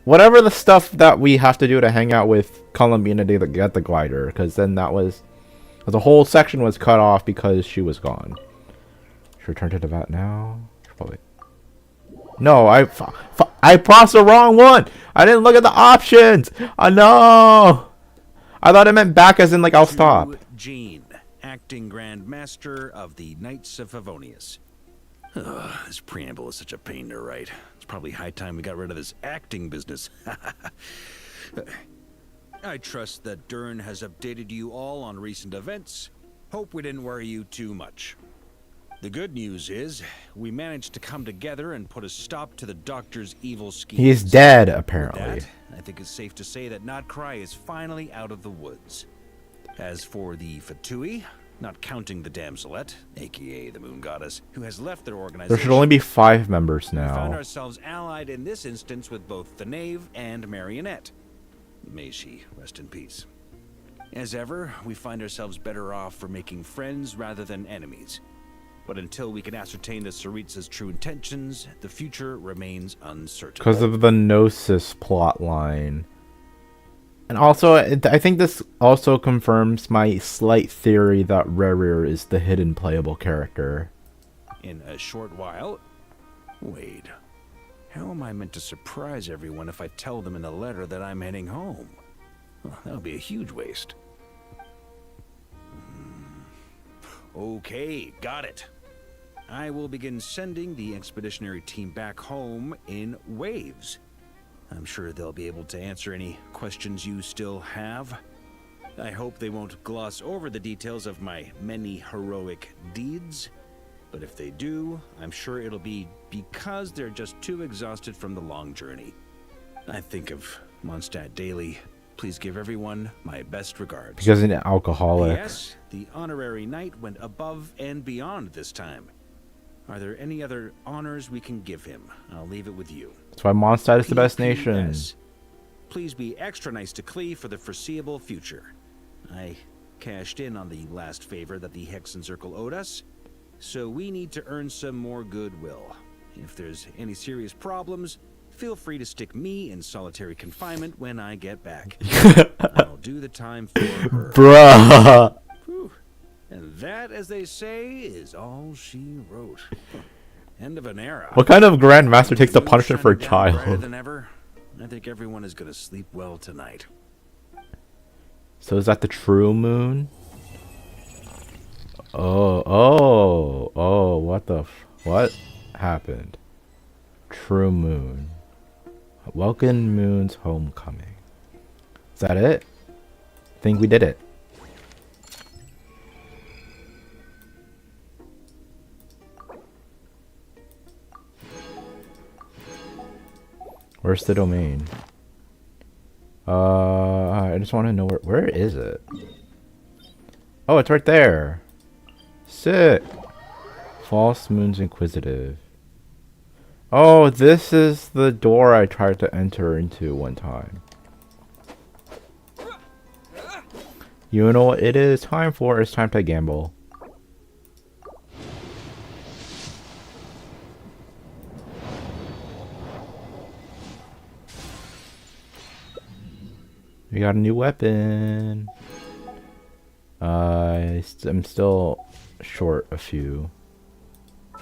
whatever the stuff that we have to do to hang out with Columbina to get the glider, because then the whole section was cut off because she was gone. Should return to Tevat now. Probably. No, I pressed the wrong one. I didn't look at the options. Oh no. I thought it meant back as in like I'll stop. Jean, acting Grand Master of the Knights of Favonius. This preamble is such a pain to write. It's probably high time we got rid of this acting business. I trust that Dern has updated you all on recent events. Hope we didn't worry you too much. The good news is, we managed to come together and put a stop to the Doctor's evil schemes. He's dead, apparently. That, I think it's safe to say that Nod-Krai is finally out of the woods. As for the Fatui, not counting the Damselette, aka the Moon Goddess, who has left their organization... There should only be 5 members We found now. ourselves allied in this instance with both the Knave and Marionette. May she rest in peace. As ever, we find ourselves better off for making friends rather than enemies. But until we can ascertain the Tsaritsa's true intentions, the future remains uncertain. Because of the Gnosis plotline. And also, I think this also confirms my slight theory that Rerir is the hidden playable character. In a short while... Wait. How am I meant to surprise everyone if I tell them in a letter that I'm heading home? Well, that'll be a huge waste. Okay, got it. I will begin sending the expeditionary team back home in waves. I'm sure they'll be able to answer any questions you still have. I hope they won't gloss over the details of my many heroic deeds. But if they do, I'm sure it'll be because they're just too exhausted from the long journey. I think of Mondstadt daily. Please give everyone my best regards. Because he's an alcoholic. Yes, the honorary knight went above and beyond this time. Are there any other honors we can give him? I'll leave it with you. That's why Mondstadt is the best nation. P.S. Please be extra nice to Klee for the foreseeable future. I cashed in on the last favor that the Hexen Circle owed us, so we need to earn some more goodwill. If there's any serious problems, feel free to stick me in solitary confinement when I get back. I'll do the time for her. Bruh. Whew. And that, as they say, is all she wrote. End of an era. What kind of Grand Master takes the Moon punishment for a shining down brighter child? than ever. I think everyone is going to sleep well tonight. So is that the true moon? Oh, what happened? True Moon. Welcome Moon's homecoming. Is that it? I think we did it. Where's the domain? I just want to know where is it? Oh, it's right there. Sick. False Moon's Inquisitive. Oh, this is the door I tried to enter into one time. You know what it is time for? It's time to gamble. We got a new weapon. I'm still short a few. I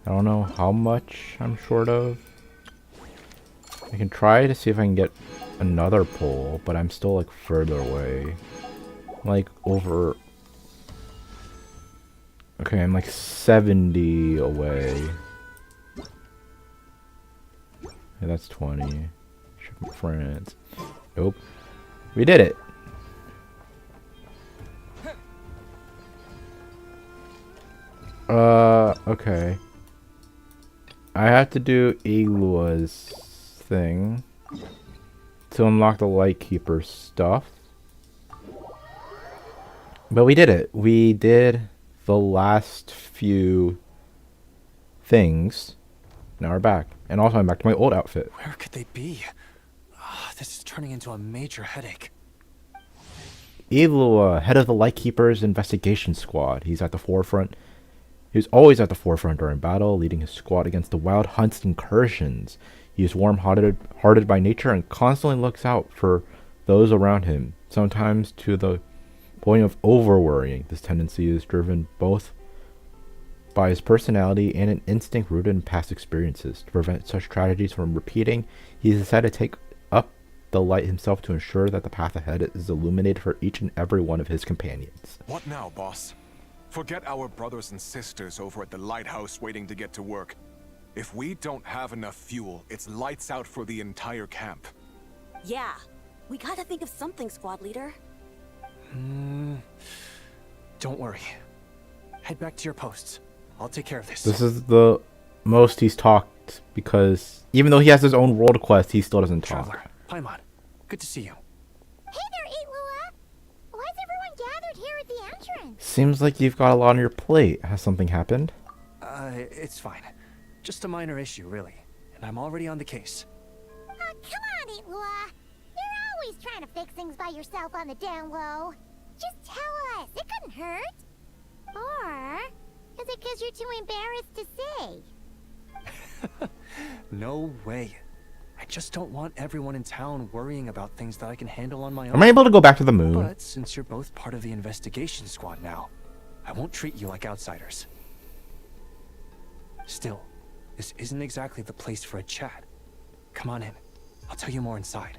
don't know how much I'm short of. I can try to see if I can get another pull, but I'm still like further away. Like over... Okay, I'm like 70 away. Yeah, that's 20. Shipment France. Nope. We did it. Okay. I have to do Iglua's thing to unlock the Lightkeeper stuff. But we did it. We did the last few things. Now we're back. And also I'm back to my old outfit. Where could they be? This is turning into a major headache. Iglua, head of the Lightkeeper's investigation squad. He's at the forefront. He was always at the forefront during battle, leading his squad against the wild hunts and incursions. He is warm-hearted by nature and constantly looks out for those around him, sometimes to the point of over-worrying. This tendency is driven both by his personality and an instinct rooted in past experiences. To prevent such tragedies from repeating, he has decided to take up the light himself to ensure that the path ahead is illuminated for each and every one of his companions. What now, boss? Forget our brothers and sisters over at the lighthouse waiting to get to work. If we don't have enough fuel, it's lights out for the entire camp. Yeah, we gotta think of something, squad leader. Don't worry. Head back to your posts. I'll take care of this. This is the most he's talked, because even though he has his own world quest, he still doesn't talk. Traveler, Paimon, good to see you. Hey there, Iglua! Why's everyone gathered here at the entrance? Seems like you've got a lot on your plate. Has something happened? It's fine. Just a minor issue, really. And I'm already on the case. Come on, Iglua! You're always trying to fix things by yourself on the down low. Just tell us. It couldn't hurt. Or is it because you're too embarrassed to say? No way. I just don't want everyone in town worrying about things that I can handle on my own. Am I able to go back to the moon? But since you're both part of the investigation squad now, I won't treat you like outsiders. Still, this isn't exactly the place for a chat. Come on in. I'll tell you more inside.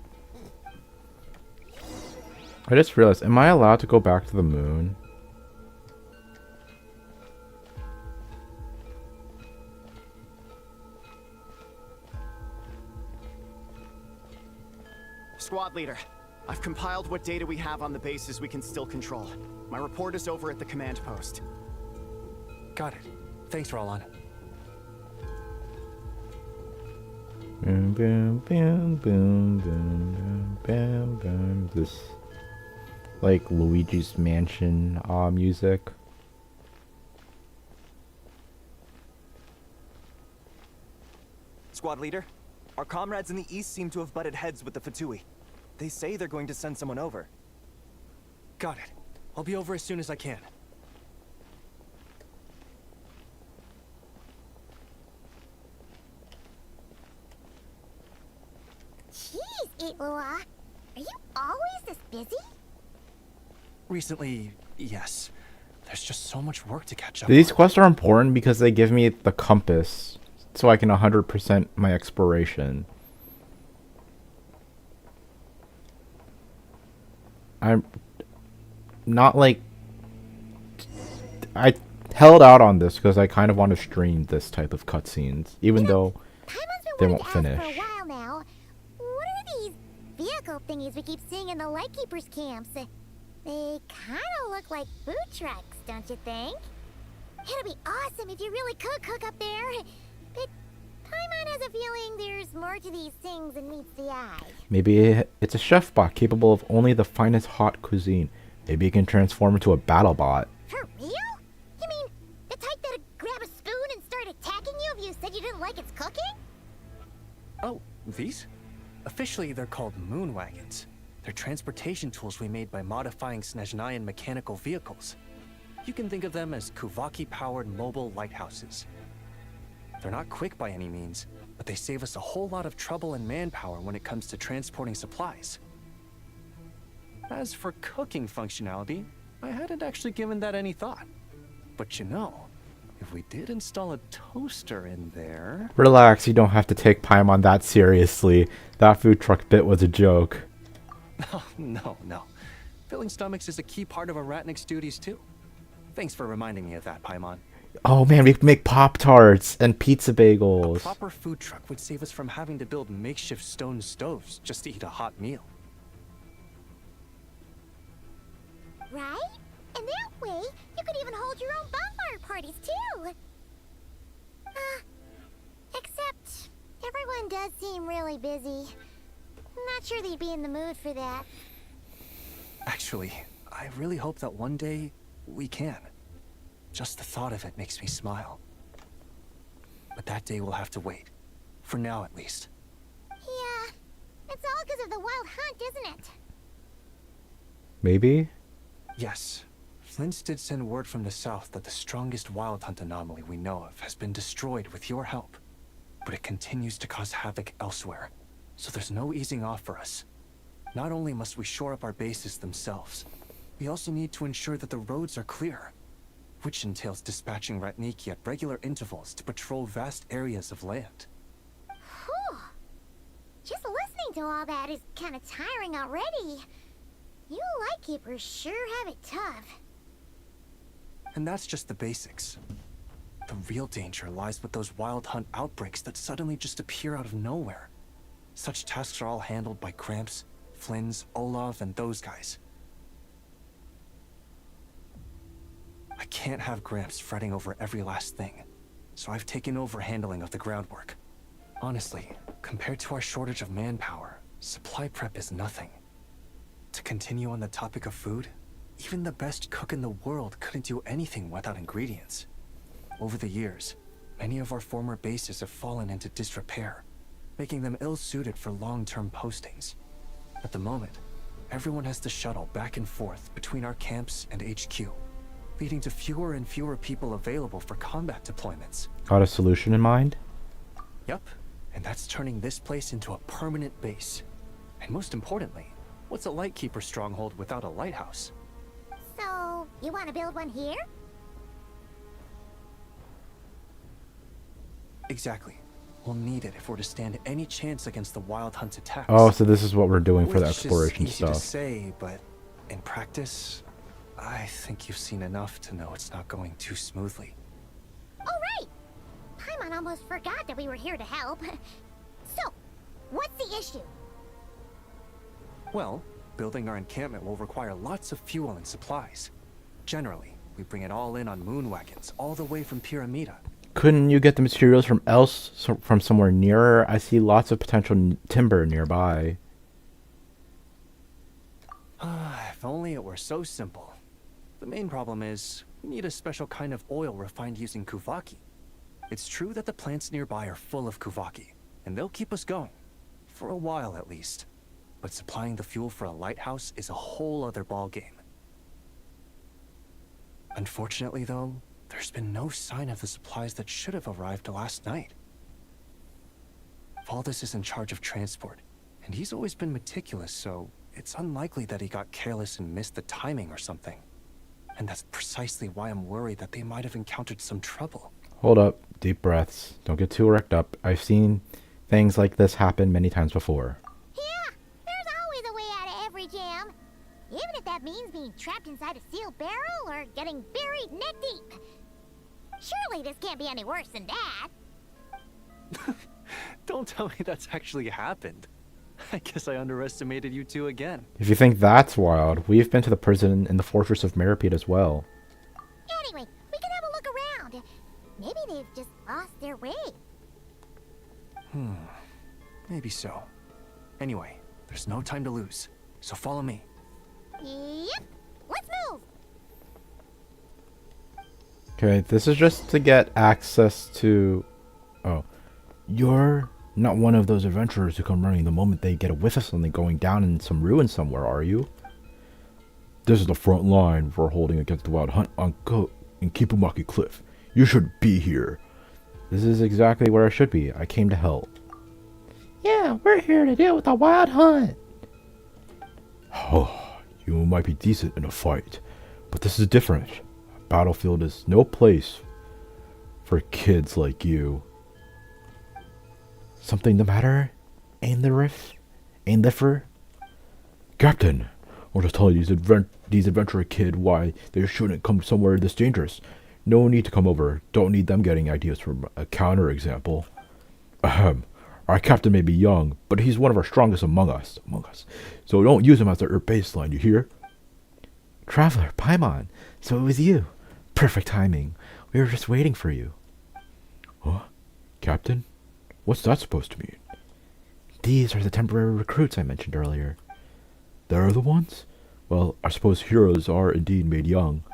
I just realized, am I allowed to go back to the moon? Squad leader, I've compiled what data we have on the bases we can still control. My report is over at the command post. Got it. Thanks, Roland. Boom, boom, boom, boom, boom, boom, boom. This, like, Luigi's Mansion music. Squad leader, our comrades in the east seem to have butted heads with the Fatui. They say they're going to send someone over. Got it. I'll be over as soon as I can. Jeez, Iglua. Are you always this busy? Recently, yes. There's just so much work to catch up These on. quests are important because they give me the compass so I can 100% my exploration. not like... I held out on this because I kind of want to stream this type of cutscenes, even though they won't finish. For a while now, what are these vehicle thingies we keep seeing in the Lightkeepers camps? They kind of look like food trucks, don't you think? It'd be awesome if you really could cook up there. But Paimon has a feeling there's more to these things than meets the eye. Maybe it's a chef bot capable of only the finest hot cuisine. Maybe it can transform into a battle bot. For real? You mean the type that'd grab a spoon and start attacking you if you said you didn't like its cooking? Oh, these? Officially, they're called moon wagons. They're transportation tools we made by modifying Snezhnayan mechanical vehicles. You can think of them as Kuvaki-powered mobile lighthouses. They're not quick by any means, but they save us a whole lot of trouble and manpower when it comes to transporting supplies. As for cooking functionality, I hadn't actually given that any thought. But you know, if we did install a toaster in there... Relax, you don't have to take Paimon that seriously. That food truck bit was a joke. Oh, no. Filling stomachs is a key part of a Ratnik's duties too. Thanks for reminding me of that, Paimon. Oh man, we can make Pop-Tarts and pizza bagels. A proper food truck would save us from having to build makeshift stone stoves just to eat a hot meal. Right? And that way, you could even hold your own bonfire parties too. Except, everyone does seem really busy. Not sure they'd be in the mood for that. Actually, I really hope that one day we can. Just the thought of it makes me smile. But that day will have to wait. For now, at least. Yeah, it's all because of the wild hunt, isn't it? Maybe? Yes. Flint's did send word from the south that the strongest wild hunt anomaly we know of has been destroyed with your help. But it continues to cause havoc elsewhere. So there's no easing off for us. Not only must we shore up our bases themselves, we also need to ensure that the roads are clear, which entails dispatching Ratniki at regular intervals to patrol vast areas of land. Whew. Just listening to all that is kind of tiring already. You Lightkeepers sure have it tough. And that's just the basics. The real danger lies with those wild hunt outbreaks that suddenly just appear out of nowhere. Such tasks are all handled by Gramps, Flynn's, Olav, and those guys. I can't have Gramps fretting over every last thing, so I've taken over handling of the groundwork. Honestly, compared to our shortage of manpower, supply prep is nothing. To continue on the topic of food, even the best cook in the world couldn't do anything without ingredients. Over the years, many of our former bases have fallen into disrepair, making them ill-suited for long-term postings. At the moment, everyone has to shuttle back and forth between our camps and HQ, leading to fewer and fewer people available for combat deployments. Got a solution in mind? Yup, and that's turning this place into a permanent base. And most importantly, what's a Lightkeeper stronghold without a lighthouse? So, you want to build one here? Exactly. We'll need it if we're to stand any chance against the Wild Hunt's attacks. Oh, so this is what we're doing for the Which exploration is easy to stuff. say, but in practice, I think you've seen enough to know it's not going too smoothly. Oh, right! Paimon almost forgot that we were here to help. So, what's the issue? Well, building our encampment will require lots of fuel and supplies. Generally, we bring it all in on moon wagons, all the way from Pyramida. Couldn't you get the materials from somewhere nearer? I see lots of potential timber nearby. If only it were so simple. The main problem is, we need a special kind of oil refined using Kuvaki. It's true that the plants nearby are full of Kuvaki, and they'll keep us going. For a while at least. But supplying the fuel for a lighthouse is a whole other ballgame. Unfortunately though, there's been no sign of the supplies that should have arrived last night. Valdis is in charge of transport, and he's always been meticulous, so it's unlikely that he got careless and missed the timing or something. And that's precisely why I'm worried that they might have encountered some trouble. Hold up, deep breaths. Don't get too worked up. I've seen things like this happen many times before. Yeah, there's always a way out of every jam. Even if that means being trapped inside a sealed barrel or getting buried neck deep. Surely this can't be any worse than that. Don't tell me that's actually happened. I guess I underestimated you two again. If you think that's wild, we've been to the prison in the Fortress of Meripede as well. Anyway, we can have a look around. Maybe they've just lost their way. Maybe so. Anyway, there's no time to lose, so follow me. Yep, let's move. Okay, this is just to get access to... Oh. You're not one of those adventurers who come running the moment they get a whiff of something going down in some ruin somewhere, are you? This is the front line we're holding against the Wild Hunt on in Kipumaki Cliff. You should be here. This is exactly where I should be. I came to help. Yeah, we're here to deal with the Wild Hunt. Oh, you might be decent in a fight, but this is different. A battlefield is no place for kids like you. Something the matter? Ainlifer? Captain, I'll just tell these adventurer kid why they shouldn't come somewhere this dangerous. No need to come over. Don't need them getting ideas from a counter-example. Our captain may be young, but he's one of our strongest among us. So don't use him as our baseline, you hear? Traveler, Paimon, so it was you. Perfect timing. We were just waiting for you. Huh? Captain? What's that supposed to mean? These are the temporary recruits I mentioned earlier. They're the ones? Well, I suppose heroes are indeed made young.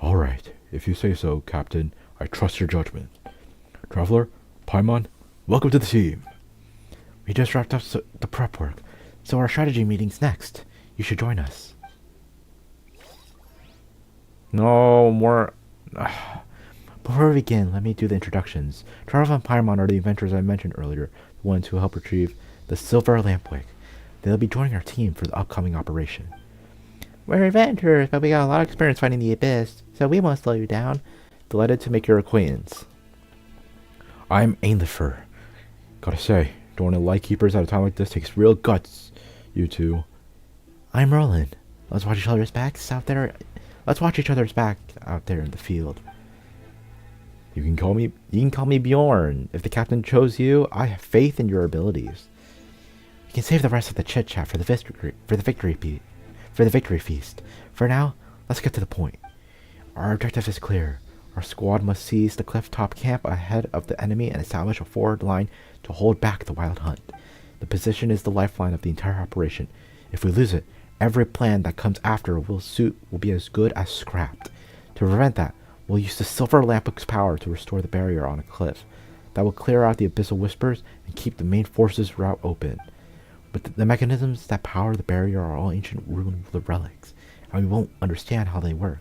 All right, if you say so, Captain. I trust your judgment. Traveler, Paimon, welcome to the team. We just wrapped up the prep work, so our strategy meeting's next. You should join us. No more... Before we begin, let me do the introductions. Traveler and Paimon are the adventurers I mentioned earlier, the ones who help retrieve the Silver Lampwick. They'll be joining our team for the upcoming operation. We're adventurers, but we got a lot of experience fighting the Abyss, so we won't slow you down. Delighted to make your acquaintance. I'm Ainlifer. Gotta say, joining the Lightkeepers at a time like this takes real guts, you two. I'm Roland. Let's watch each other's backs out there. Let's watch each other's back out there in the field. You can call me Bjorn. If the captain chose you, I have faith in your abilities. We can save the rest of the chit chat for the victory feast. For now, let's get to the point. Our objective is clear. Our squad must seize the cliff top camp ahead of the enemy and establish a forward line to hold back the Wild Hunt. The position is the lifeline of the entire operation. If we lose it, every plan that comes after will be as good as scrapped. To prevent that, we'll use the Silver Lampwick's power to restore the barrier on a cliff. That will clear out the Abyssal Whispers and keep the main forces route open. But the mechanisms that power the barrier are all ancient ruined relics, and we won't understand how they work.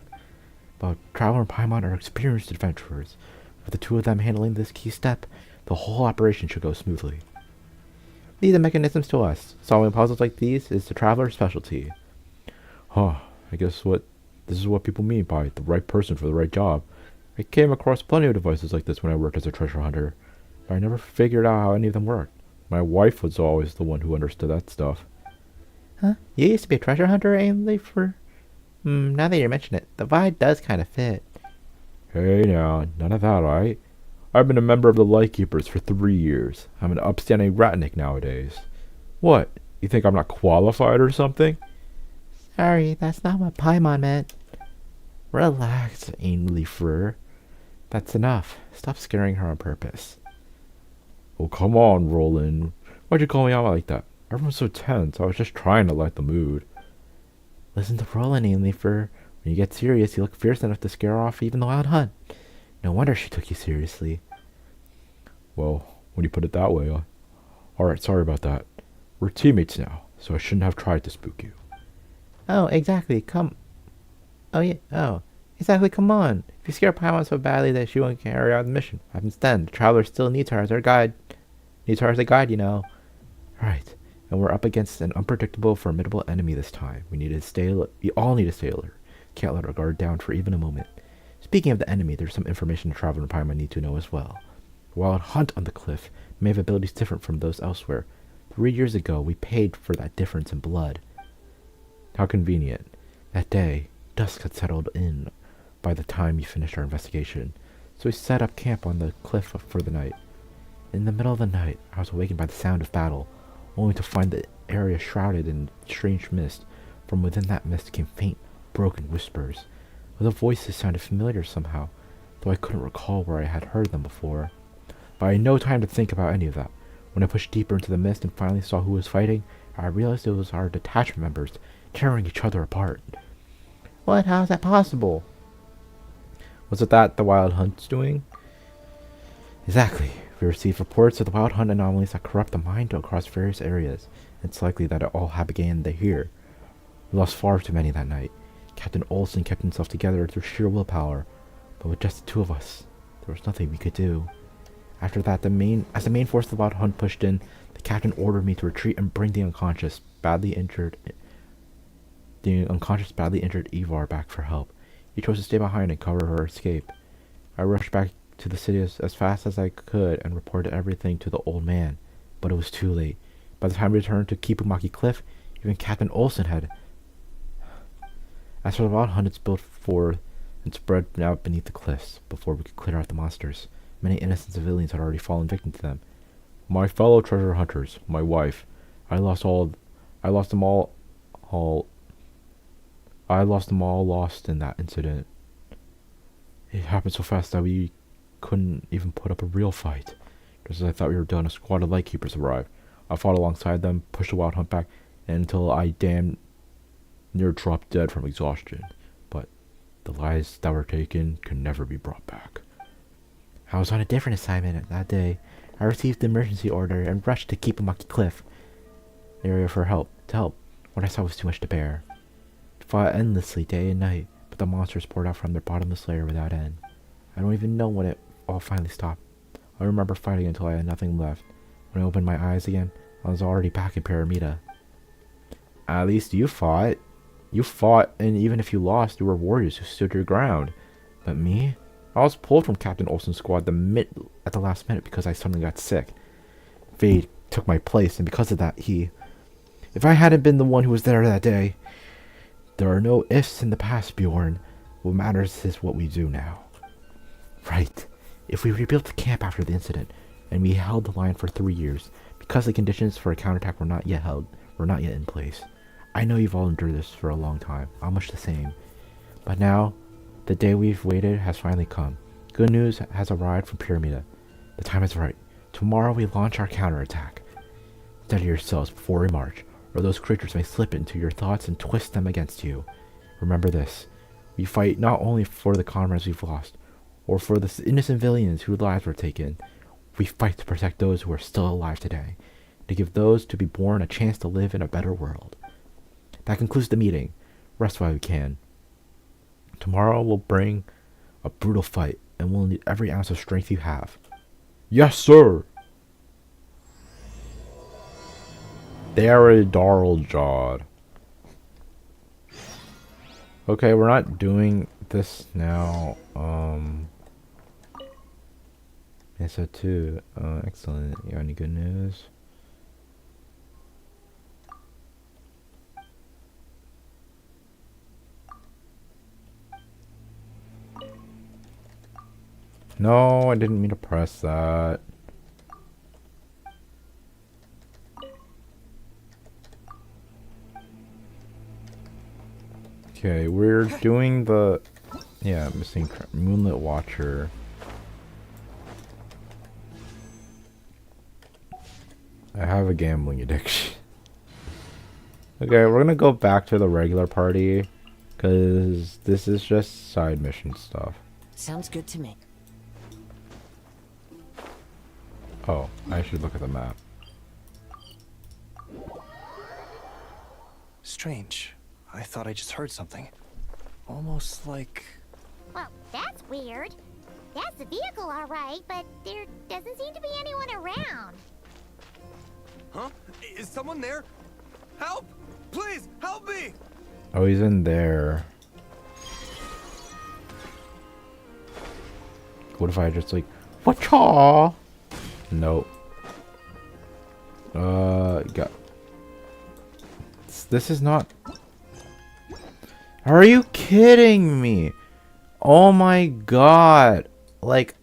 But Traveler and Paimon are experienced adventurers. With the two of them handling this key step, the whole operation should go smoothly. Leave the mechanisms to us. Solving puzzles like these is the Traveler's specialty. Huh, I guess this is what people mean by the right person for the right job. I came across plenty of devices like this when I worked as a treasure hunter, but I never figured out how any of them worked. My wife was always the one who understood that stuff. Huh? You used to be a treasure hunter, Ainlifer? Now that you mention it, the vibe does kind of fit. Hey now, none of that, alright? I've been a member of the Lightkeepers for 3 years. I'm an upstanding ratnik nowadays. What? You think I'm not qualified or something? Sorry, that's not what Paimon meant. Relax, Ainlifer. That's enough. Stop scaring her on purpose. Oh, come on, Roland. Why'd you call me out like that? Everyone's so tense. I was just trying to light the mood. Listen to Roland, Ainlifer. When you get serious, you look fierce enough to scare off even the Wild Hunt. No wonder she took you seriously. Well, when you put it that way, alright, sorry about that. We're teammates now, so I shouldn't have tried to spook you. Oh, exactly, come on. If you scare Paimon so badly that she won't carry out the mission, what happens then? The Traveler still needs her as our guide. You know. Right, and we're up against an unpredictable, formidable enemy this time. We all need to stay alert. Can't let our guard down for even a moment. Speaking of the enemy, there's some information the Traveler and Paimon need to know as well. The Wild Hunt on the cliff may have abilities different from those elsewhere. 3 years ago, we paid for that difference in blood. How convenient. That day, dusk had settled in by the time we finished our investigation, so we set up camp on the cliff for the night. In the middle of the night, I was awakened by the sound of battle, only to find the area shrouded in strange mist. From within that mist came faint, broken whispers. The voices sounded familiar somehow, though I couldn't recall where I had heard them before. But I had no time to think about any of that. When I pushed deeper into the mist and finally saw who was fighting, I realized it was our detachment members, tearing each other apart. What? How is that possible? Was it that the Wild Hunt's doing? Exactly. We received reports of the Wild Hunt anomalies that corrupt the mind across various areas. It's likely that it all began here. We lost far too many that night. Captain Olsen kept himself together through sheer willpower, but with just the two of us, there was nothing we could do. After that, as the main force of the Wild Hunt pushed in, the captain ordered me to retreat and bring the unconscious, badly injured Ivar back for help. He chose to stay behind and cover her escape. I rushed back to the city as fast as I could and reported everything to the old man, but it was too late. By the time we returned to Kipumaki Cliff, even Captain Olsen had... As for the Wild Hunt, it's built forth and spread out beneath the cliffs. Before we could clear out the monsters, many innocent civilians had already fallen victim to them. My fellow treasure hunters, my wife, I lost them all lost in that incident. It happened so fast that we couldn't even put up a real fight. Just as I thought we were done, a squad of lightkeepers arrived. I fought alongside them, pushed the Wild Hunt back, and until I damn near dropped dead from exhaustion. But the lives that were taken can never be brought back. I was on a different assignment that day. I received the emergency order and rushed to Kipumaki Cliff area to help. What I saw was too much to bear. I fought endlessly day and night, but the monsters poured out from their bottomless lair without end. I don't even know when it all finally stopped. I remember fighting until I had nothing left. When I opened my eyes again, I was already back in Pyramida. At least you fought. You fought, and even if you lost, you were warriors who stood your ground. But me? I was pulled from Captain Olsen's squad at the last minute because I suddenly got sick. Fate took my place, and because of that, If I hadn't been the one who was there that day... There are no ifs in the past, Bjorn. What matters is what we do now. Right. If we rebuilt the camp after the incident, and we held the line for 3 years, because the conditions for a counterattack were not yet in place. I know you've all endured this for a long time, how much the same. But now, the day we've waited has finally come. Good news has arrived from Pyramida. The time is right. Tomorrow we launch our counterattack. Steady yourselves before we march, or those creatures may slip into your thoughts and twist them against you. Remember this. We fight not only for the comrades we've lost, or for the innocent civilians whose lives were taken. We fight to protect those who are still alive today, to give those to be born a chance to live in a better world. That concludes the meeting. Rest while we can. Tomorrow we'll bring a brutal fight, and we'll need every ounce of strength you have. Yes, sir! Daryl. Okay, we're not doing this now. Mesa 2. Excellent. You got any good news? No, I didn't mean to press that. Okay, we're doing the... Yeah, missing Moonlit Watcher. I have a gambling addiction. Okay, we're gonna go back to the regular party, because this is just side mission stuff. Sounds good to me. Oh, I should look at the map. Strange. I thought I just heard something. Almost like... Well, that's weird. That's the vehicle, all right, but there doesn't seem to be anyone around. Huh? Is someone there? Help! Please, help me! Oh, he's in there. What if I just like... Whatcha? Nope. Got... This is not... Are you kidding me? Oh my god. Like,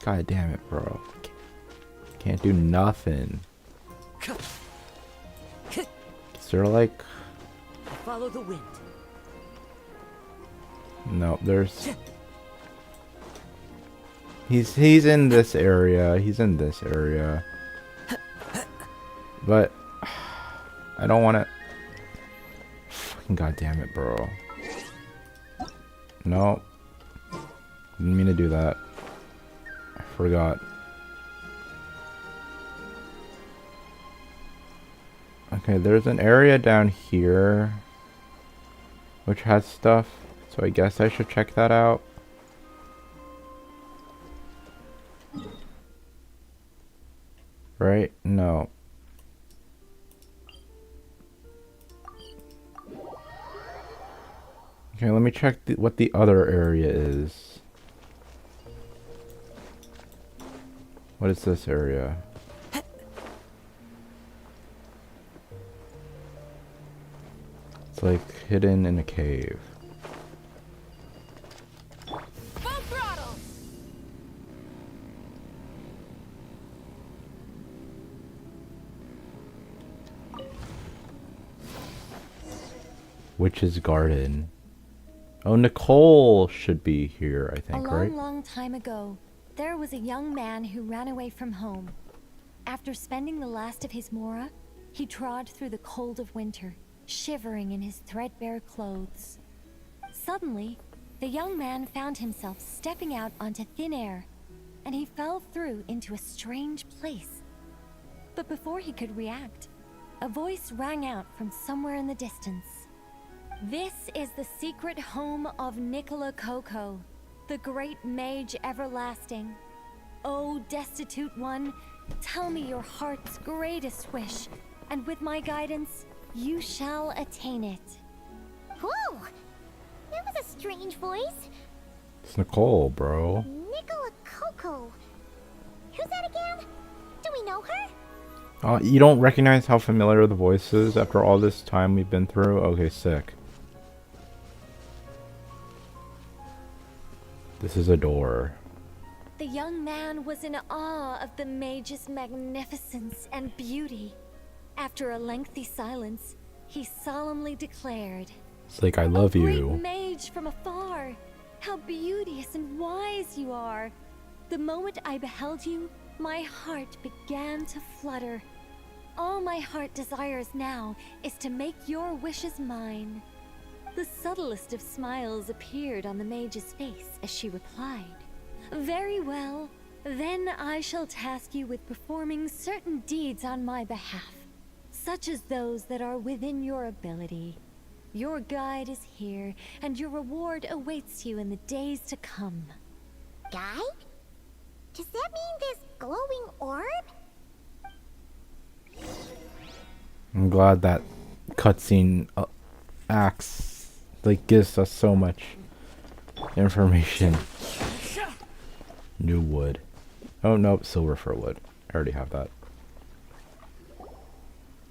god damn it, bro. Can't do nothing. Is there like... Follow the wind. No, there's... He's in this area. He's in this area. But I don't want to... Fucking god damn it, bro. No. Didn't mean to do that. I forgot. Okay, there's an area down here which has stuff, so I guess I should check that out. Right? No. Okay, let me check what the other area is. What is this area? It's like hidden in a cave. Witch's Garden. Oh, Nicole should be here, I think, right? A long time ago, there was a young man who ran away from home. After spending the last of his mora, he trod through the cold of winter, shivering in his threadbare clothes. Suddenly, the young man found himself stepping out onto thin air, and he fell through into a strange place. But before he could react, a voice rang out from somewhere in the distance. This is the secret home of Nicola Coco, the great mage everlasting. O destitute one, tell me your heart's greatest wish, and with my guidance, you shall attain it. Whoa! That was a strange voice. It's Nicole, bro. Nicola Coco. Who's that again? Do we know her? You don't recognize how familiar the voice is after all this time we've been through? Okay, sick. This is a door. The young man was in awe of the mage's magnificence and beauty. After a lengthy silence, he solemnly declared, It's like, I love great you. mage from afar, how beauteous and wise you are. The moment I beheld you, my heart began to flutter. All my heart desires now is to make your wishes mine. The subtlest of smiles appeared on the mage's face as she replied, Very well, then I shall task you with performing certain deeds on my behalf, such as those that are within your ability. Your guide is here, and your reward awaits you in the days to come. Guide? Does that mean this glowing orb? I'm glad that cutscene gives us so much information. New wood. Oh, nope, silver for wood. I already have that.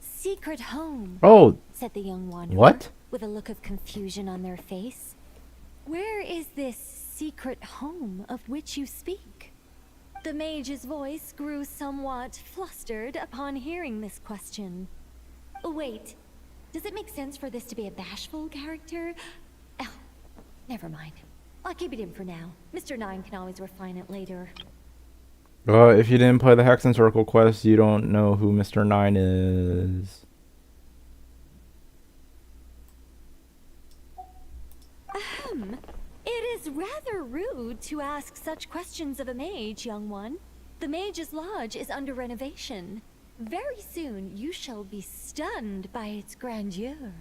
Secret home, Oh! said the young wanderer, What? with a look of confusion on their face. Where is this secret home of which you speak? The mage's voice grew somewhat flustered upon hearing this question. Wait, does it make sense for this to be a bashful character? Oh, never mind. I'll keep it in for now. Mr. 9 can always refine it later. If you didn't play the Hex and Circle quest, you don't know who Mr. 9 is. It is rather rude to ask such questions of a mage, young one. The mage's lodge is under renovation. Very soon you shall be stunned by its grandeur.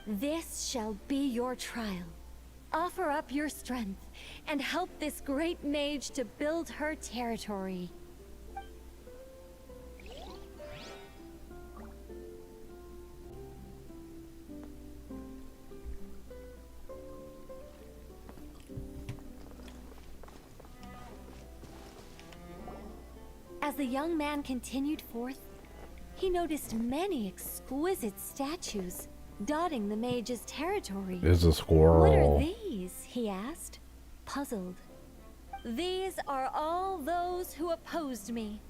This shall be your trial. Offer up your strength and help this great mage to build her territory. As the young man continued forth, he noticed many exquisite statues dotting the mage's territory. There's a squirrel. What are these? He asked, puzzled. These are all those who opposed me.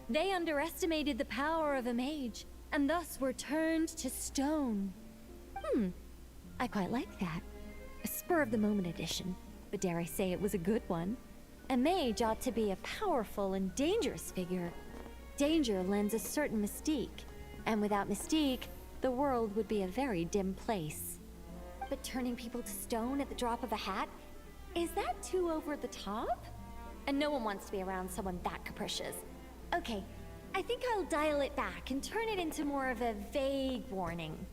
They underestimated the power of a mage, and thus were turned to stone. I quite like that. A spur-of-the-moment addition, but dare I say it was a good one. A mage ought to be a powerful and dangerous figure. Danger lends a certain mystique, and without mystique, the world would be a very dim place. But turning people to stone at the drop of a hat? Is that too over the top? And no one wants to be around someone that capricious. Okay, I think I'll dial it back and turn it into more of a vague warning.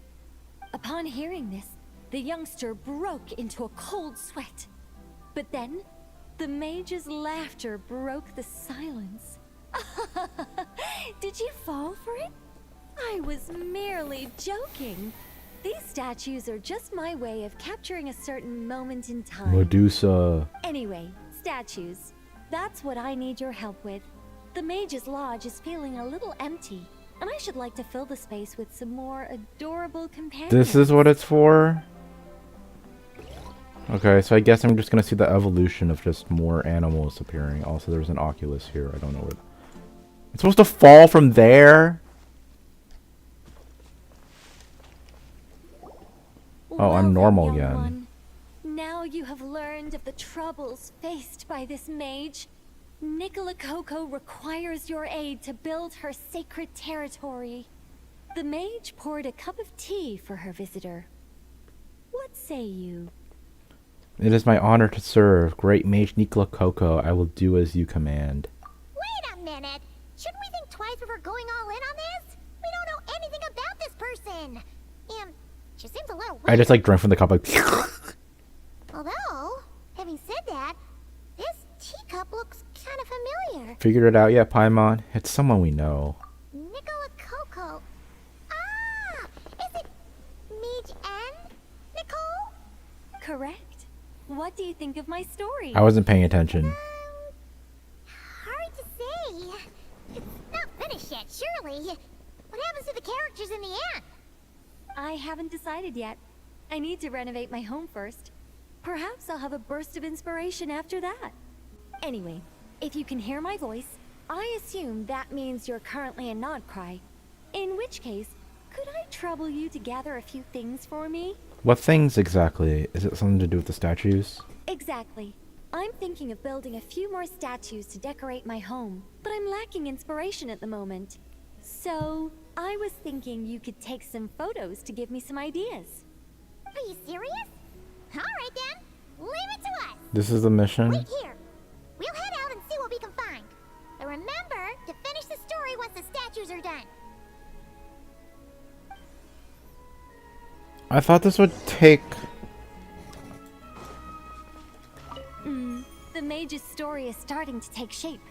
Upon hearing this, the youngster broke into a cold sweat. But then, the mage's laughter broke the silence. Did you fall for it? I was merely joking. These statues are just my way of capturing a certain moment in time. Medusa. Anyway, statues. That's what I need your help with. The Mage's Lodge is feeling a little empty, and I should like to fill the space with some more adorable companions. This is what it's for? Okay, so I guess I'm just gonna see the evolution of just more animals appearing. Also, there's an Oculus here. I don't know where... It's supposed to fall from there? Oh, I'm normal again. One. Now you have learned of the troubles faced by this mage. Nicola Coco requires your aid to build her sacred territory. The mage poured a cup of tea for her visitor. What say you? It is my honor to serve. Great Mage Nicola Coco, I will do as you command. Wait a minute! Shouldn't we think twice before going all in on this? We don't know anything about this person. She seems a little weird. I just like drank from the cup like... Although, having said that, this teacup looks kind of familiar. Figured it out yet, Paimon? It's someone we know. Nicola Coco. Ah! Is it Mage N? Nicole? Correct. What do you think of my story? I wasn't paying attention. Hard to say. It's not finished yet, surely. What happens to the characters in the end? I haven't decided yet. I need to renovate my home first. Perhaps I'll have a burst of inspiration after that. Anyway, if you can hear my voice, I assume that means you're currently in Nod-Krai. In which case, could I trouble you to gather a few things for me? What things exactly? Is it something to do with the statues? Exactly. I'm thinking of building a few more statues to decorate my home, but I'm lacking inspiration at the moment. So, I was thinking you could take some photos to give me some ideas. Are you serious? Alright then, leave it to us! This is the mission? Wait here. We'll head out and see what we can find. But remember to finish the story once the statues are done. I thought this would take... The mage's story is starting to take shape.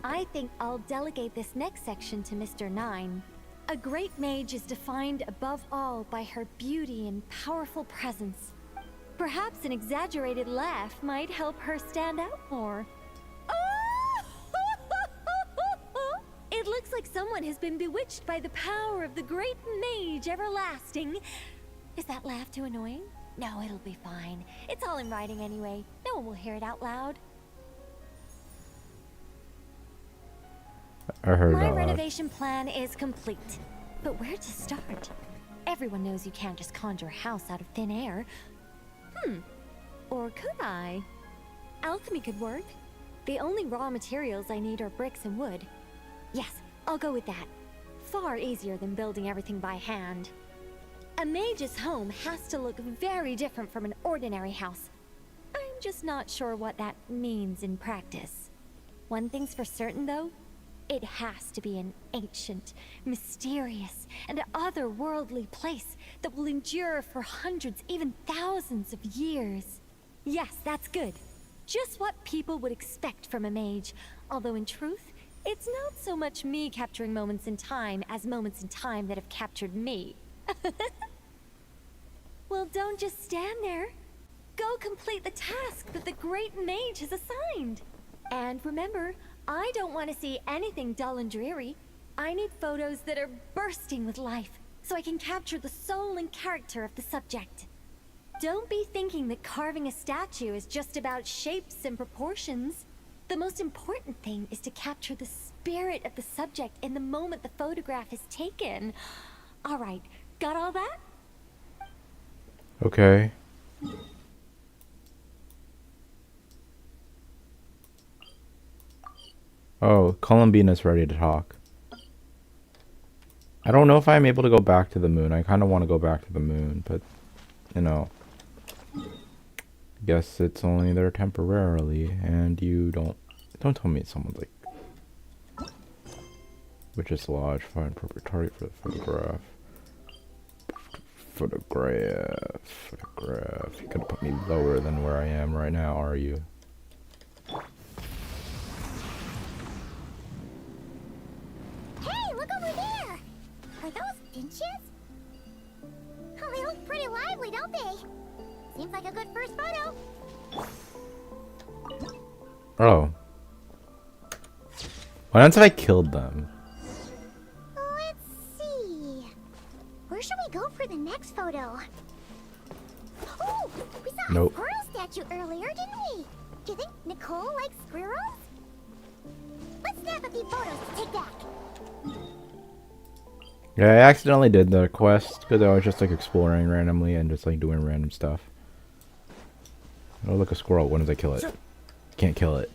I think I'll delegate this next section to Mr. 9. A great mage is defined above all by her beauty and powerful presence. Perhaps an exaggerated laugh might help her stand out more. It looks like someone has been bewitched by the power of the great mage everlasting. Is that laugh too annoying? No, it'll be fine. It's all in writing anyway. No one will hear it out loud. I heard My that. renovation plan is complete. But where to start? Everyone knows you can't just conjure a house out of thin air. Or could I? Alchemy could work. The only raw materials I need are bricks and wood. Yes, I'll go with that. Far easier than building everything by hand. A mage's home has to look very different from an ordinary house. I'm just not sure what that means in practice. One thing's for certain, though. It has to be an ancient, mysterious, and otherworldly place that will endure for hundreds, even thousands of years. Yes, that's good. Just what people would expect from a mage. Although in truth, it's not so much me capturing moments in time as moments in time that have captured me. Well, don't just stand there. Go complete the task that the great mage has assigned. And remember, I don't want to see anything dull and dreary. I need photos that are bursting with life. so I can capture the soul and character of the subject. Don't be thinking that carving a statue is just about shapes and proportions. The most important thing is to capture the spirit of the subject in the moment the photograph is taken. All right, got all that? Okay. Oh, Columbina's ready to talk. I don't know if I'm able to go back to the moon. I kind of want to go back to the moon, but, you know, guess it's only there temporarily, and you don't tell me someone's like, which is large, find appropriate target for the photograph. Photograph. You're gonna put me lower than where I am right now, are you? Hey, look over there! Are those finches? Oh, they look pretty lively, don't they? Seems like a good first photo. Oh. What happens if I killed them? Let's see. Where should we go for the next photo? Oh, we saw Nope. a squirrel statue earlier, didn't we? Do you think Nicole likes squirrels? Let's snap a few photos to take back. Yeah, I accidentally did the quest because I was just like exploring randomly and just like doing random stuff. Oh, look, a squirrel. When does I kill it? Can't kill it.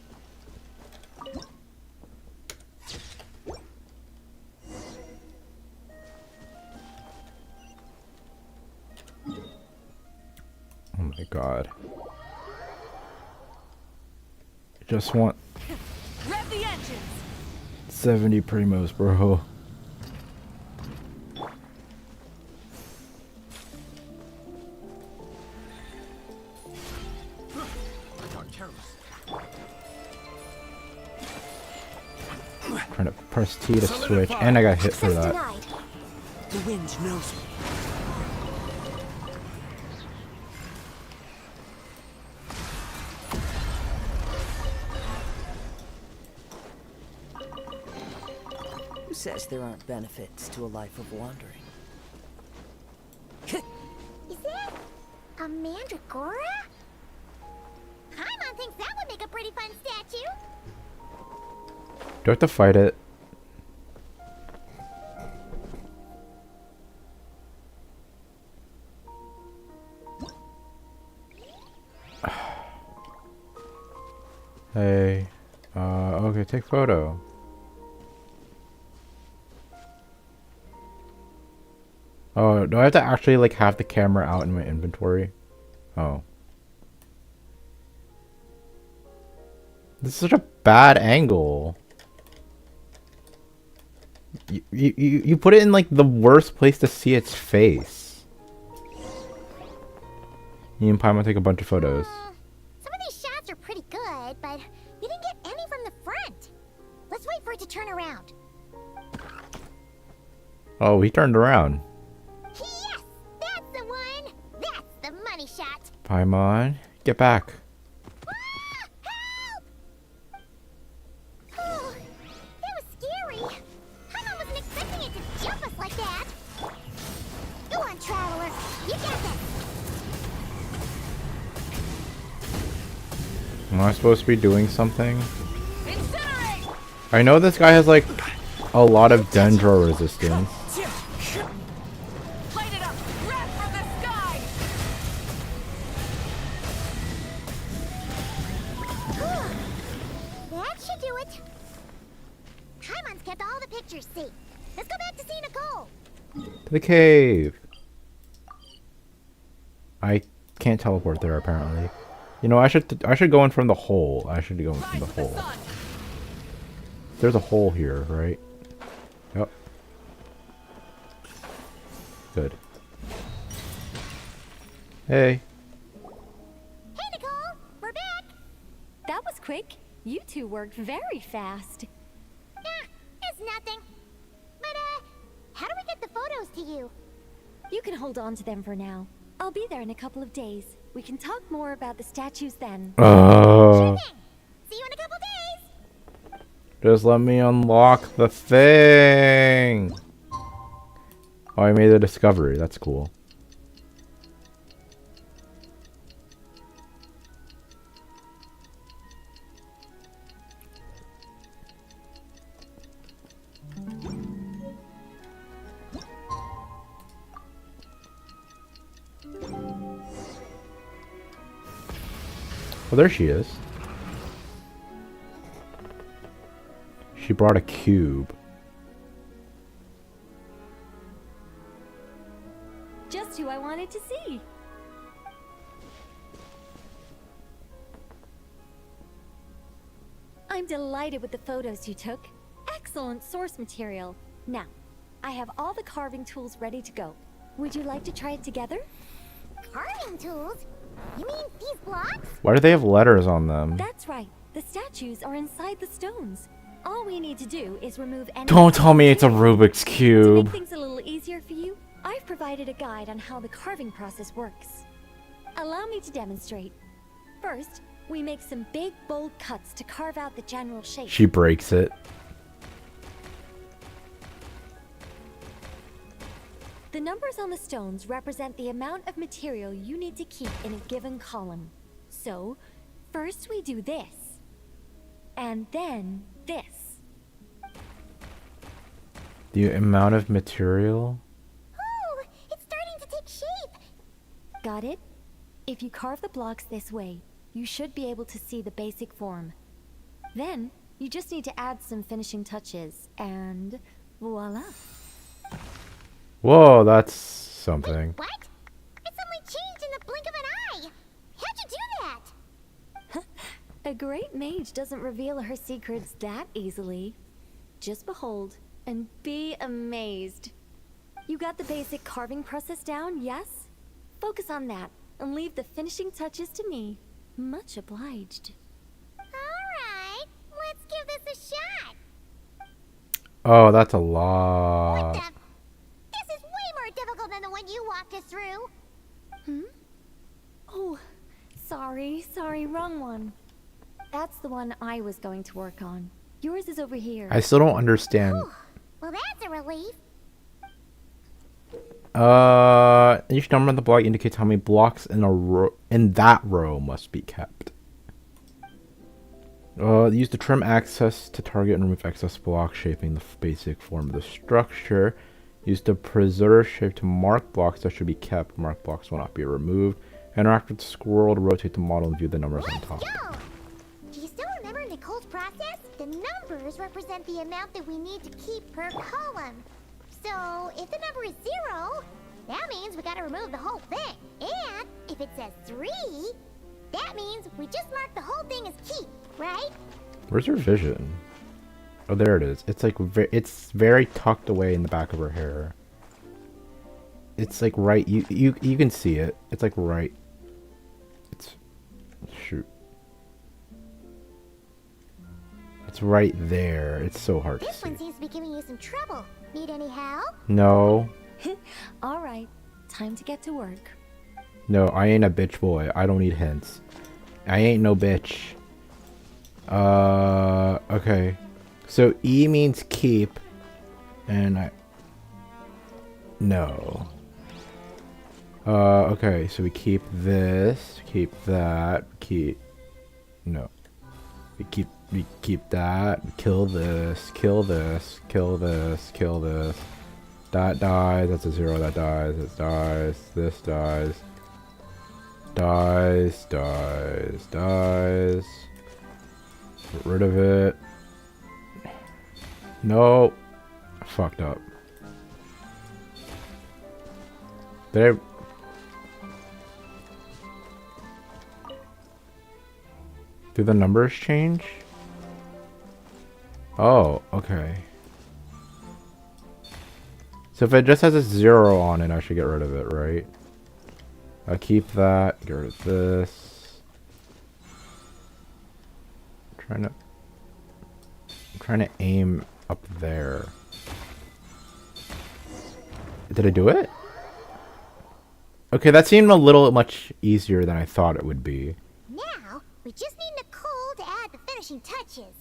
Oh my god. I just want Rev the engines. 70 primos, bro. Trying to press T to switch, and I got hit for that. The wind knows me. Who says there aren't benefits to a life of wandering? Is that a mandragora? Paimon thinks that would make a pretty fun statue. Do I have to fight it? Hey. Okay, take photo. Oh, do I have to actually like have the camera out in my inventory? Oh. This is such a bad angle. You put it in like the worst place to see its face. Me and Paimon take a bunch of photos. Some of these shots are pretty good, but we didn't get any from the front. Let's wait for it to turn around. Oh, he turned around. Yes! That's the one! That's the money shot! Paimon, get back. Oh, that was scary. Paimon wasn't expecting it to jump us like that. Go on, Traveler. You got this. Am I supposed to be doing something? I know this guy has like a lot of dendro resistance. Light it up! Grab from the sky! That should do it. Paimon's kept all the pictures safe. Let's go back to see Nicole. To the cave. I can't teleport there apparently. You know, I should go in from the hole. I should go in from the hole. There's a hole here, right? Yep. Good. Hey. Hey, Nicole! We're back! That was quick. You two worked very fast. It's nothing. But, how do we get the photos to you? You can hold on to them for now. I'll be there in a couple of days. We can talk more about the statues then. See you in a couple days. Just let me unlock the thing. Oh, I made a discovery. That's cool. Oh, there she is. She brought a cube. Just who I wanted to see. I'm delighted with the photos you took. Excellent source material. Now, I have all the carving tools ready to go. Would you like to try it together? Carving tools? You mean these blocks? Why do they have letters on them? That's right. The statues are inside the stones. All we need to do is remove any... Don't tell me it's a Rubik's To Cube. make things a little easier for you, I've provided a guide on how the carving process works. Allow me to demonstrate. First, we make some big, bold cuts to carve out the general shape. She breaks it. The numbers on the stones represent the amount of material you need to keep in a given column. So, first we do this. And then this. The amount of material? Oh, it's starting to take shape. Got it? If you carve the blocks this way, you should be able to see the basic form. Then, you just need to add some finishing touches, and voila. Whoa, that's something. What? It suddenly changed in the blink of an eye. How'd you do that? A great mage doesn't reveal her secrets that easily. Just behold and be amazed. You got the basic carving process down, yes? Focus on that and leave the finishing touches to me. Much obliged. Alright, let's give this a shot. Oh, that's a lot. This is way more difficult than the one you walked us through. Oh, sorry, wrong one. That's the one I was going to work on. Yours is over here. I still don't understand. Well, that's a relief. Each number on the block indicates how many blocks in that row must be kept. Use the trim axis to target and remove excess blocks, shaping the basic form of the structure. Use the preserve shape to mark blocks that should be kept. Marked blocks will not be removed. Interact with the scroll to rotate the model and view the numbers on top. Go! Do you still remember Nicole's process? The numbers represent the amount that we need to keep per column. So, if the number is 0, that means we gotta remove the whole thing. And if it says 3, that means we just mark the whole thing as keep, right? Where's her vision? Oh, there it is. It's like it's very tucked away in the back of her hair. It's like right. You can see it. It's like right. It's shoot. It's right there. It's so hard to This see. one seems to be giving you some trouble. Need any help? No. All right, time to get to work. No, I ain't a bitch boy. I don't need hints. I ain't no bitch. Okay. So E means keep, and I... No. Okay, so we keep this, keep that, keep... No. We keep that, kill this, kill this, kill this, kill this. That dies, that's a 0, that dies, this dies, this dies. Dies. Get rid of it. No. I fucked up. Did the numbers change? Oh, okay. So if it just has a 0 on it, I should get rid of it, right? I'll keep that, get rid of this. I'm trying to aim up there. Did I do it? Okay, that seemed a little much easier than I thought it would be. Now, we just need Nicole to add the finishing touches.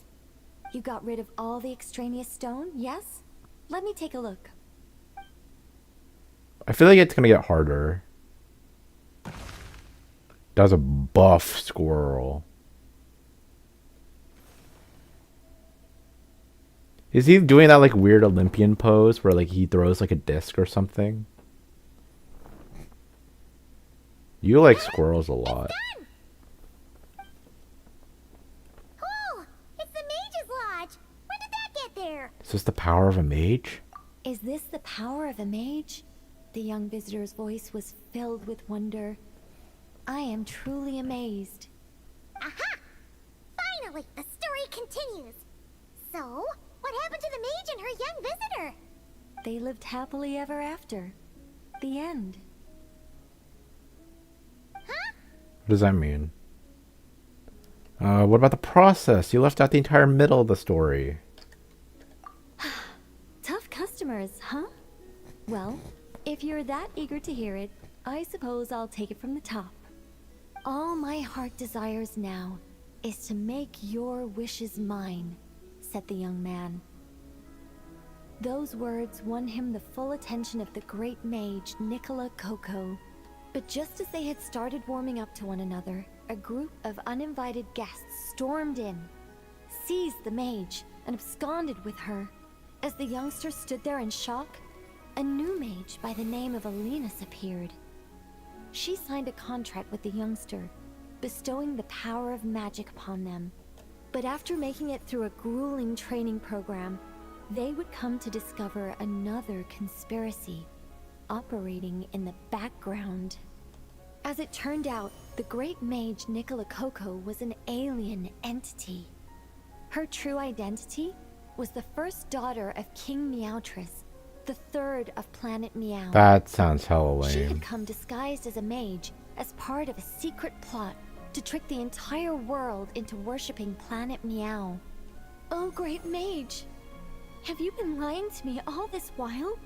You got rid of all the extraneous stone, yes? Let me take a look. I feel like it's gonna get harder. That's a buff squirrel. Is he doing that like weird Olympian pose where like he throws like a disc or something? You like squirrels a lot. Oh, it's the Mage's Lodge. When did that get there? Is this the power of a mage? Is this the power of a mage? The young visitor's voice was filled with wonder. I am truly amazed. Aha! Finally, the story continues. So, what happened to the mage and her young visitor? They lived happily ever after. The end. What does that mean? What about the process? You left out the entire middle of the story. Tough customers, huh? Well, if you're that eager to hear it, I suppose I'll take it from the top. All my heart desires now is to make your wishes mine, said the young man. Those words won him the full attention of the great mage, Nicola Coco. But just as they had started warming up to one another, a group of uninvited guests stormed in, seized the mage, and absconded with her. As the youngster stood there in shock, a new mage by the name of Alinus appeared. She signed a contract with the youngster, bestowing the power of magic upon them. But after making it through a grueling training program, they would come to discover another conspiracy operating in the background. As it turned out, the great mage Nicola Coco was an alien entity. Her true identity was the first daughter of King Meowtress, the third of Planet Meow. That sounds hella She lame. had come disguised as a mage as part of a secret plot to trick the entire world into worshipping Planet Meow. Oh, great mage! Have you been lying to me all this while?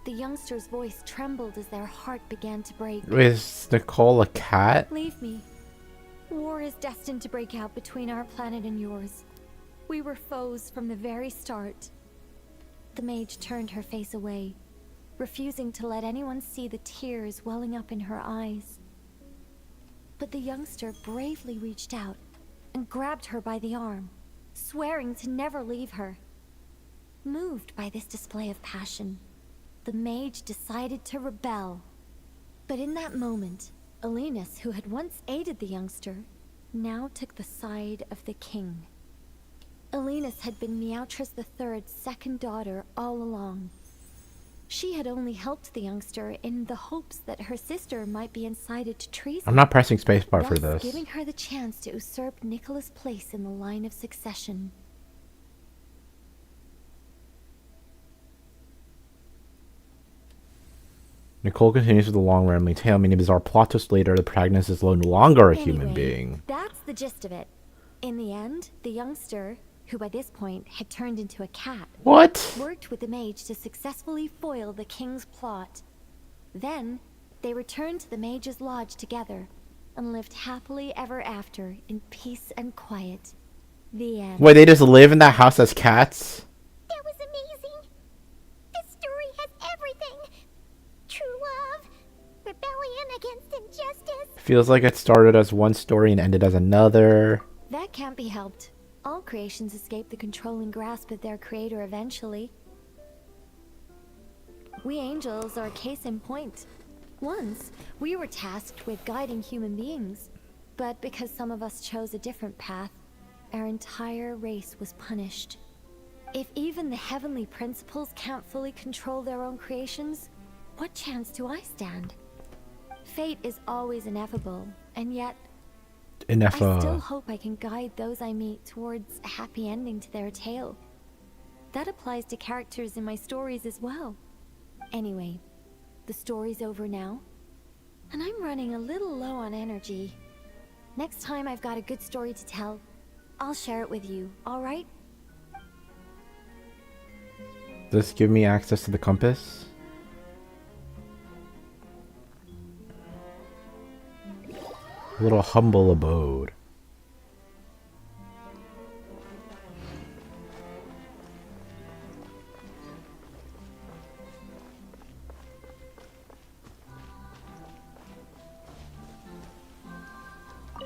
The youngster's voice trembled as their heart began to break. Is Nicole a cat? Leave me. War is destined to break out between our planet and yours. We were foes from the very start. The mage turned her face away, refusing to let anyone see the tears welling up in her eyes. But the youngster bravely reached out and grabbed her by the arm, swearing to never leave her. Moved by this display of passion, the mage decided to rebel. But in that moment, Alinus, who had once aided the youngster, now took the side of the king. Alinus had been Meowtress III's second daughter all along. She had only helped the youngster in the hopes that her sister might be incited to treason. I'm not pressing spacebar for thus this. giving her the chance to usurp Nicola's place in the line of succession. Nicole continues with a long rambling tale, meaning bizarre plot twist later, the protagonist is no longer a human Anyway, being. That's the gist of it. In the end, the youngster, who by this point had turned into a cat, What? worked with the mage to successfully foil the king's plot. Then, they returned to the mage's lodge together and lived happily ever after in peace and quiet. The end. Wait, they just live in that house as cats? That was amazing. This story has everything. True love, rebellion against injustice. Feels like it started as one story and ended as another. That can't be helped. All creations escape the controlling grasp of their creator eventually. We angels are a case in point. Once, we were tasked with guiding human beings, but because some of us chose a different path, our entire race was punished. If even the heavenly principles can't fully control their own creations, what chance do I stand? Fate is always ineffable, and yet I still hope I can guide those I meet towards a happy ending to their tale. That applies to characters in my stories as well. Anyway, the story's over now, and I'm running a little low on energy. Next time I've got a good story to tell, I'll share it with you, alright? Does this give me access to the compass? A little humble abode.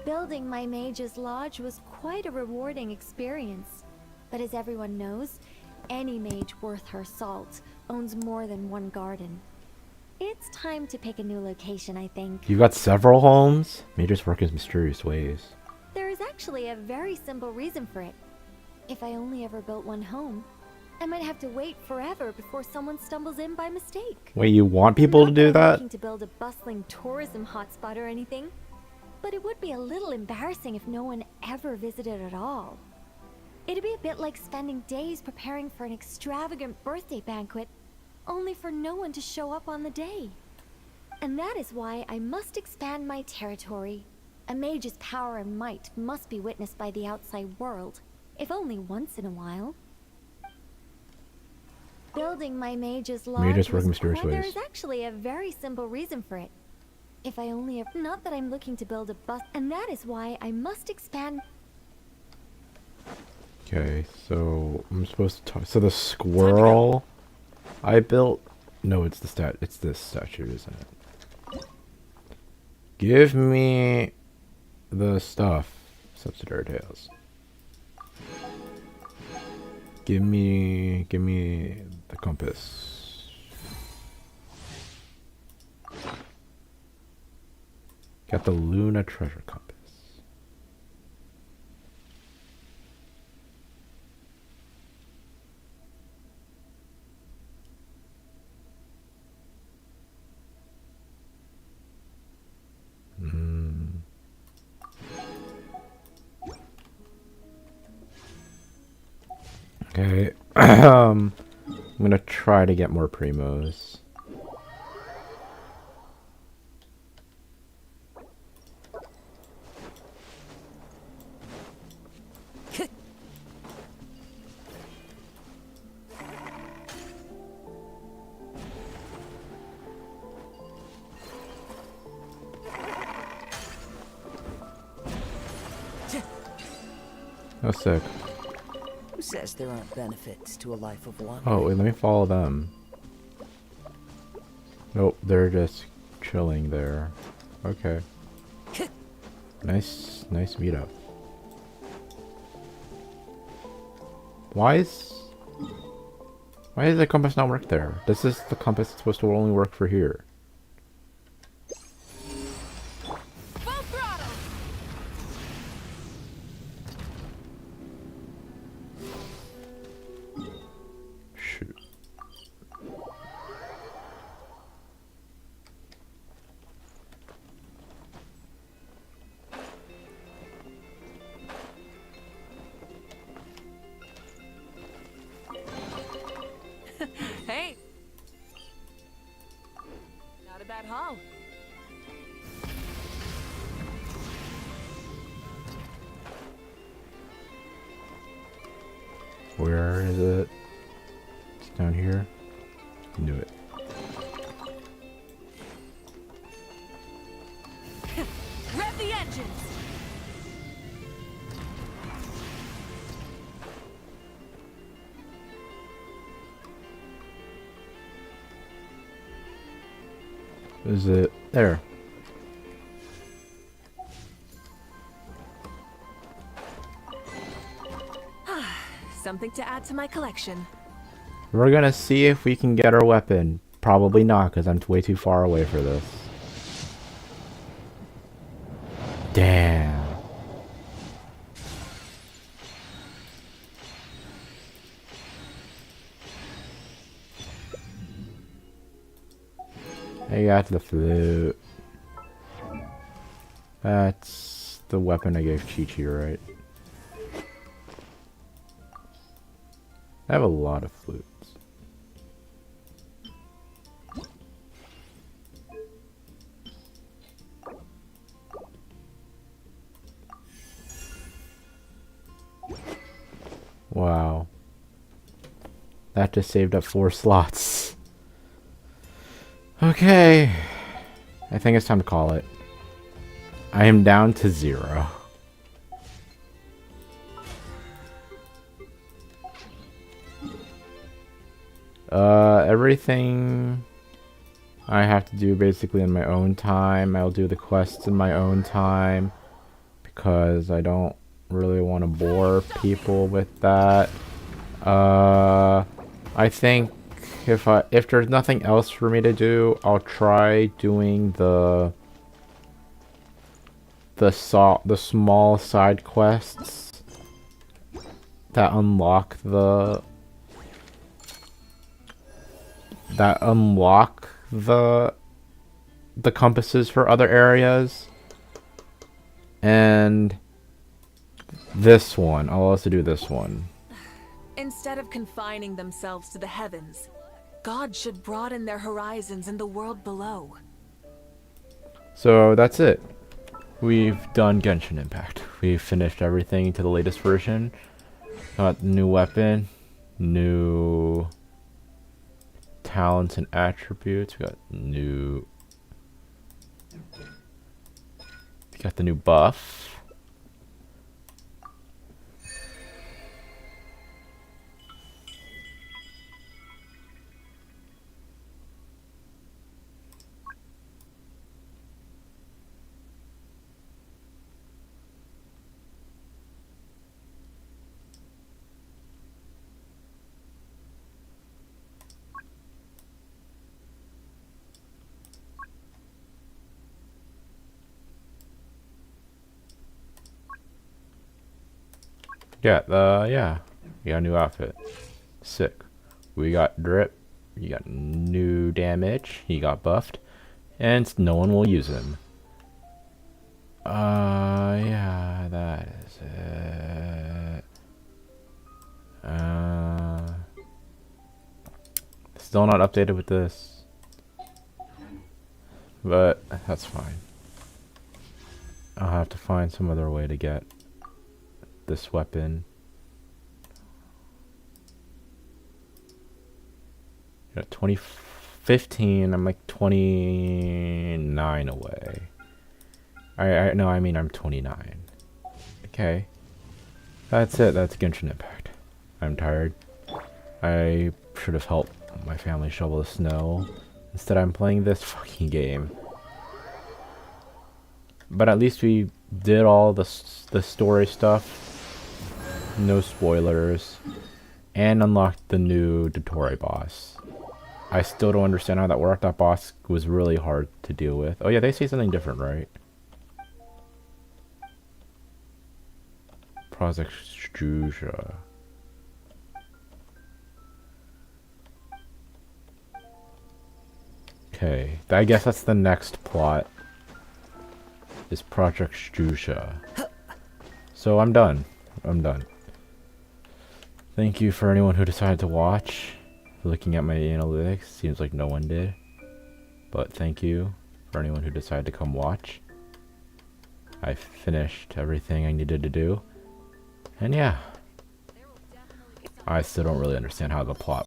Building my mage's lodge was quite a rewarding experience. But as everyone knows, any mage worth her salt owns more than one garden. It's time to pick a new location, I think. You got several homes? Mages work in mysterious ways. There is actually a very simple reason for it. If I only ever built one home, I might have to wait forever before someone stumbles in by mistake. Wait, you want people to do I'm that? looking to build a bustling tourism hotspot or anything, but it would be a little embarrassing if no one ever visited at all. It'd be a bit like spending days preparing for an extravagant birthday banquet, only for no one to show up on the day. And that is why I must expand my territory. A mage's power and might must be witnessed by the outside world, if only once in a while. Building my mage's lodge work in mysterious there ways. is actually a very simple reason for it. If I only have, not that I'm looking to build a bust, and that is why I must expand. Okay, so I'm supposed to talk. So the squirrel I built. No, it's the It's this statue, isn't it? Give me the stuff. Subsidiary tales. Give me the compass. Got the Luna treasure compass. Okay, I'm gonna try to get more primos. Oh, sick. Who says there aren't benefits to a life of wandering? Oh, wait, let me follow them. Nope, they're just chilling there. Okay. Nice meetup. Why does the compass not work there? This is the compass that's supposed to only work for here. Shoot. Hey! Not a bad haul. Where is it? It's down here. Knew it. Rev the engines! Is it there? Something to add to my collection. We're gonna see if we can get our weapon. Probably not, because I'm way too far away for this. Damn. I got the flute. That's the weapon I gave Chi-Chi, right? I have a lot of flutes. Wow. That just saved up 4 slots. Okay. I think it's time to call it. I am down to 0. Everything I have to do basically in my own time. I'll do the quests in my own time. because I don't really want to bore people with that. I think if there's nothing else for me to do, I'll try doing the small side quests that unlock the compasses for other areas. And this one, I'll also do this one. Instead of confining themselves to the heavens, God should broaden their horizons in the world below. So that's it. We've done Genshin Impact. We've finished everything to the latest version. Got new weapon, new talents and attributes. We got the new buff. Yeah, you got a new outfit. Sick. We got drip. You got new damage. He got buffed. And no one will use him. Yeah, that is it. Still not updated with this. But that's fine. I'll have to find some other way to get this weapon. Yeah, 2015, I'm like 29 away. No, I mean I'm 29. Okay. That's it, that's Genshin Impact. I'm tired. I should have helped my family shovel the snow. Instead I'm playing this fucking game. But at least we did all the story stuff. No spoilers. And unlocked the new Dottore boss. I still don't understand how that worked. That boss was really hard to deal with. Oh yeah, they say something different, right? Project Struja. Okay, I guess that's the next plot. Is Project Struja. So I'm done. Thank you for anyone who decided to watch. Looking at my analytics, seems like no one did. But thank you for anyone who decided to come watch. I finished everything I needed to do. And yeah. I still don't really understand how the plot